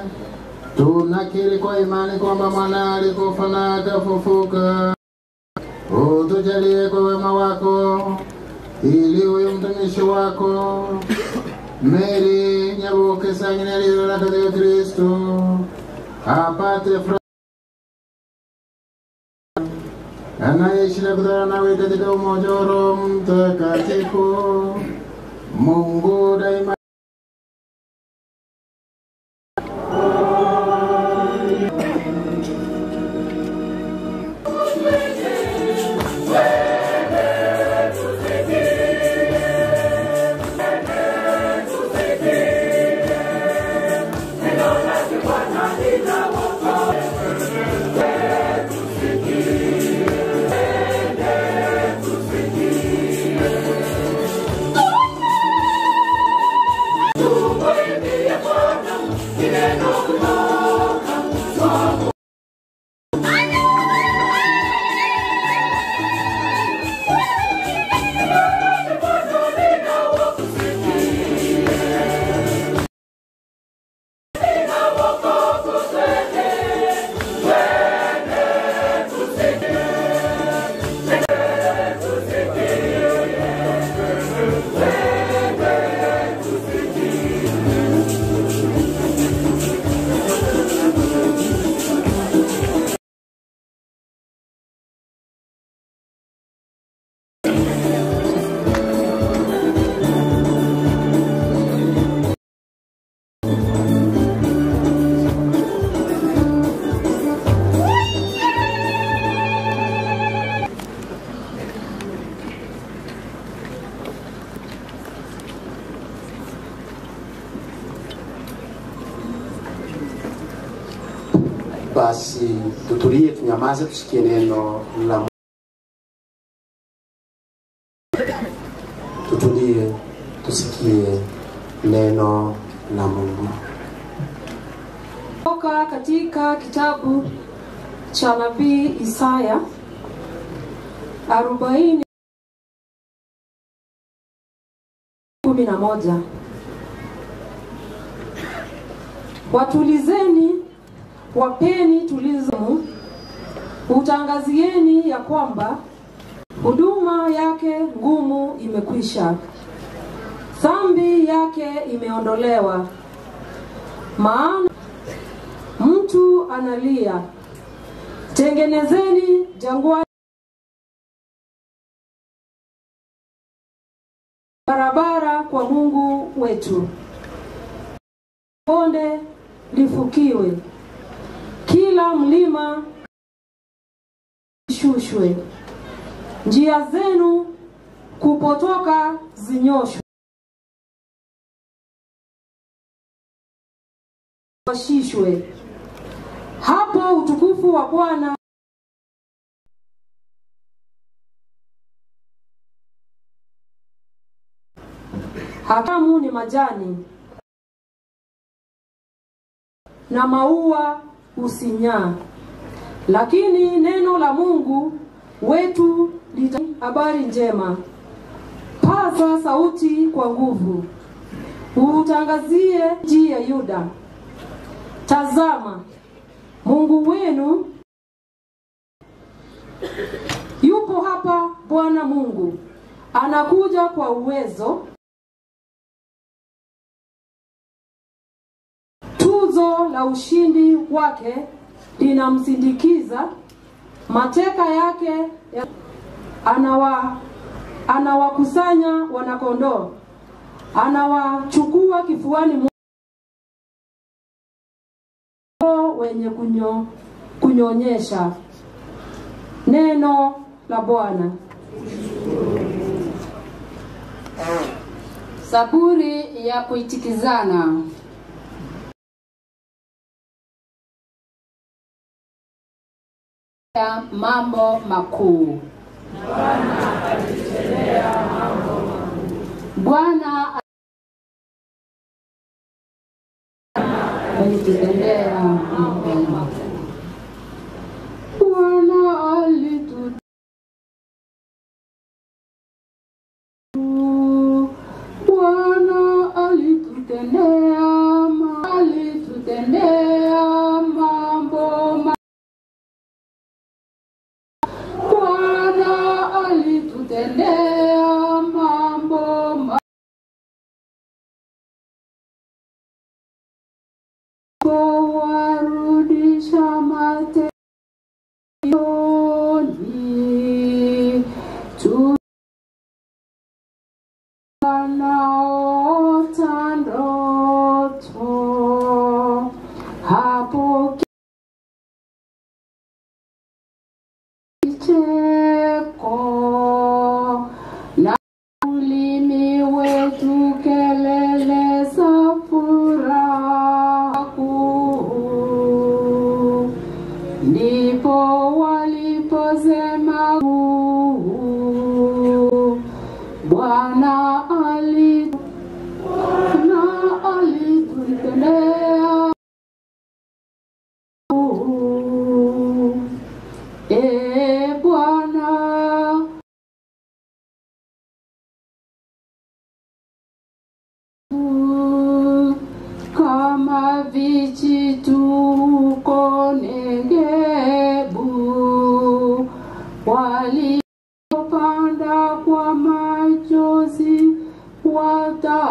tunakiri kwa imani kwamba mwana alikufa na akafufuka. Utujalie kwa wema wako ili huyu mtumishi wako Mary Nyabuke Sanginelilo la katika Kristo apate furaha anaishi na kutana nawe katika umoja wa Roho Mtakatifu, Mungu daima. Basi tutulie, tunyamaze, tusikie neno la Mungu. Tutulie, tusikie neno la Mungu. Toka katika kitabu cha nabii Isaya 40:11. Watulizeni, wapeni tulizo, utangazieni ya kwamba huduma yake ngumu imekwisha, dhambi yake imeondolewa. Maana mtu analia, tengenezeni jangwani barabara kwa Mungu wetu, bonde lifukiwe, kila mlima shushwe, njia zenu kupotoka zinyoshwe, washishwe. Hapo utukufu wa Bwana hatamu ni majani na maua usinyaa, lakini neno la Mungu wetu lita habari njema. Paza sauti kwa nguvu, utangazie nchi ya Yuda. Tazama, Mungu wenu yupo hapa, Bwana Mungu anakuja kwa uwezo. Tuzo la ushindi wake linamsindikiza. Mateka yake anawakusanya wanakondoo, anawachukua kifuani wenye kunyonyesha. Neno la Bwana. Zaburi ya kuitikizana. Ya mambo makuu. Bwana alitendea mambo makuu. Bwana alitutendea mambo makuu. Bwana alitutendea mambo makuu. Bwana alitutendea mambo makuu. Warudisha mateoni tu wanaota ndoto hapo kicheko na ulimi wetu kelele za furaha kuu. Ndipo waliposema Bwana alitutendea. Bwana kama vichituko Negebu, waliopanda kwa machozi watavuna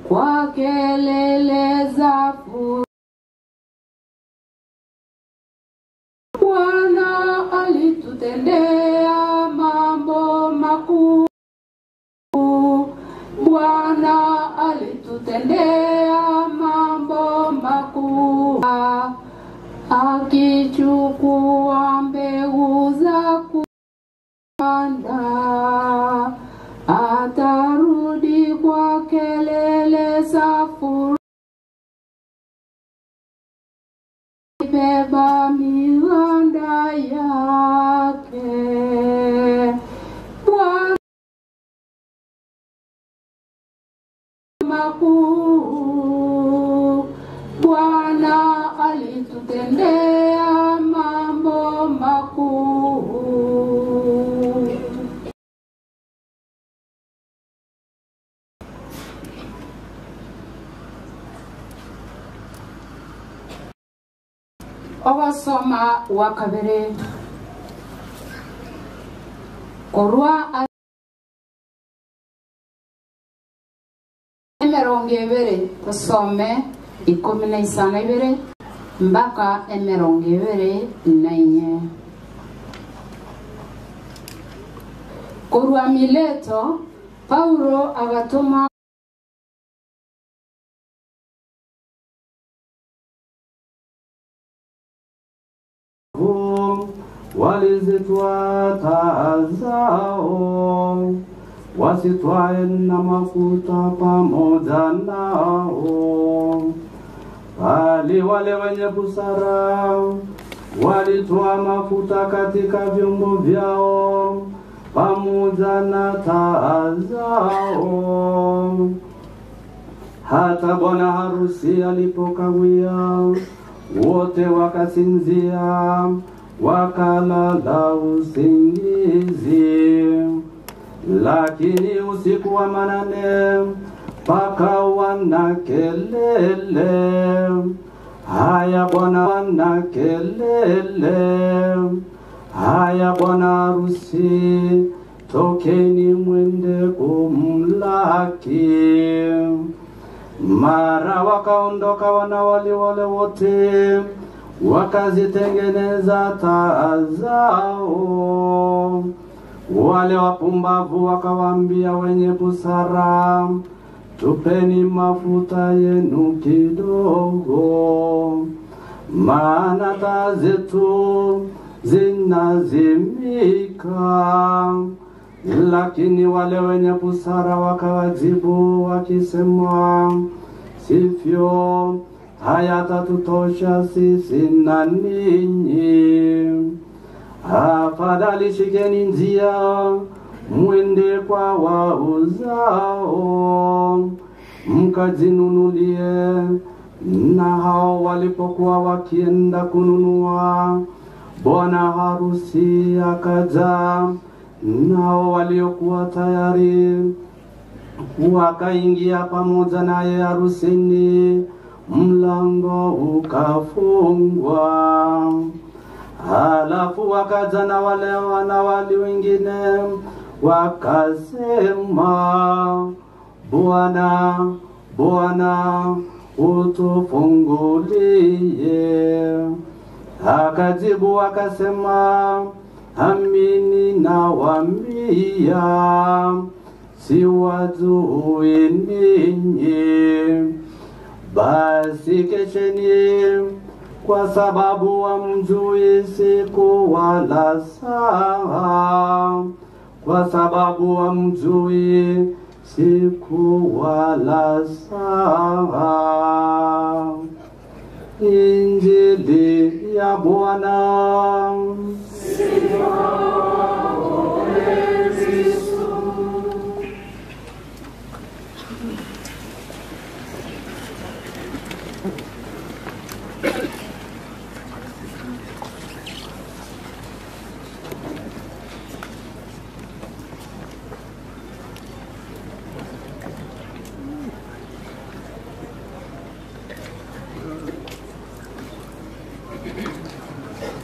kwa kelele za furaha. Bwana alitutendea mambo makuu. Bwana alitutendea mambo makuu. Akichukua mbegu za kupanda, atarudi kwa kelele za furaha. Beba miganda yake. Bwana makuu. Bwana alitutendea mambo makuu. Obasoma wa kabere korwa emerongo ibere tusome 12 mpaka emerongo ibere na 4. Korwa Mileto Paulo agatuma walizitwa taa zao, wasitwae na mafuta pamoja nao, bali wale wenye busara walitwaa mafuta katika vyombo vyao pamoja na taa zao. Hata bwana harusi alipokawia, wote wakasinzia, wakalala usingizi. Lakini usiku wa manane pakawa na kelele, haya bwana, wana kelele, haya bwana harusi, tokeni mwende kumlaki. Mara wakaondoka wanawali wale wote, wakazitengeneza taa zao. Wale wapumbavu wakawaambia wenye busara, tupeni mafuta yenu kidogo, maana taa zetu zinazimika. Lakini wale wenye busara wakawajibu wakisema, sivyo, hayatatutosha sisi na ninyi. Afadhali shikeni njia, mwende kwa wauzao, mkajinunulie. Na hao walipokuwa wakienda kununua, bwana harusi akaja. Nao waliokuwa tayari wakaingia pamoja naye harusini, mlango ukafungwa. Halafu wakaja na wale wanawali wengine wakasema, Bwana, Bwana, utufungulie. Akajibu akasema, amini nawaambia, siwajui ninyi. Basi kesheni, kwa sababu hamjui siku wala saa, kwa sababu hamjui siku wala saa. Injili ya Bwana.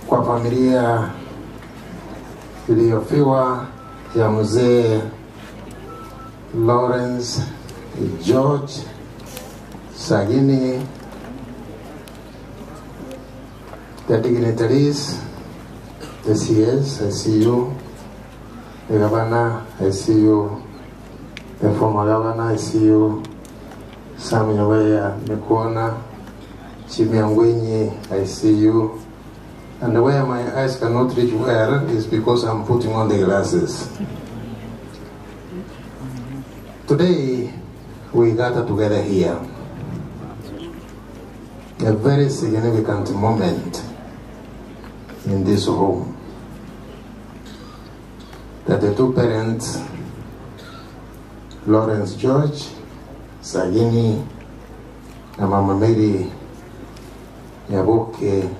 Kwa familia iliyofiwa ya mzee Lawrence George Sagini, the dignitaries, the CS, I see you, the governor, I see you, the former governor, I see you, Sam Nyawea Mekuona, Chimiangwenyi, I see you. And the way my eyes cannot reach where is because I'm putting on the glasses. Today, we gather together here. A very significant moment in this home. That the two parents, Lawrence George Sagini and Mama Mary Nyaboke,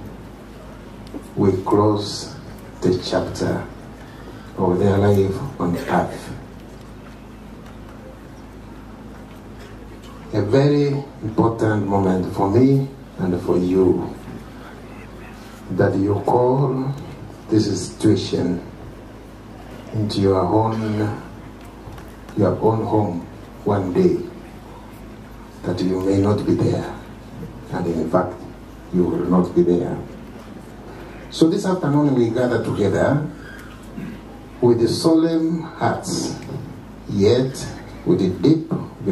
we close the chapter of their life on earth. A very important moment for me and for you, that you call this situation into your own home one day, that you may not be there, and in fact, you will not be there. So this afternoon we gather together with the solemn hearts, yet with a deep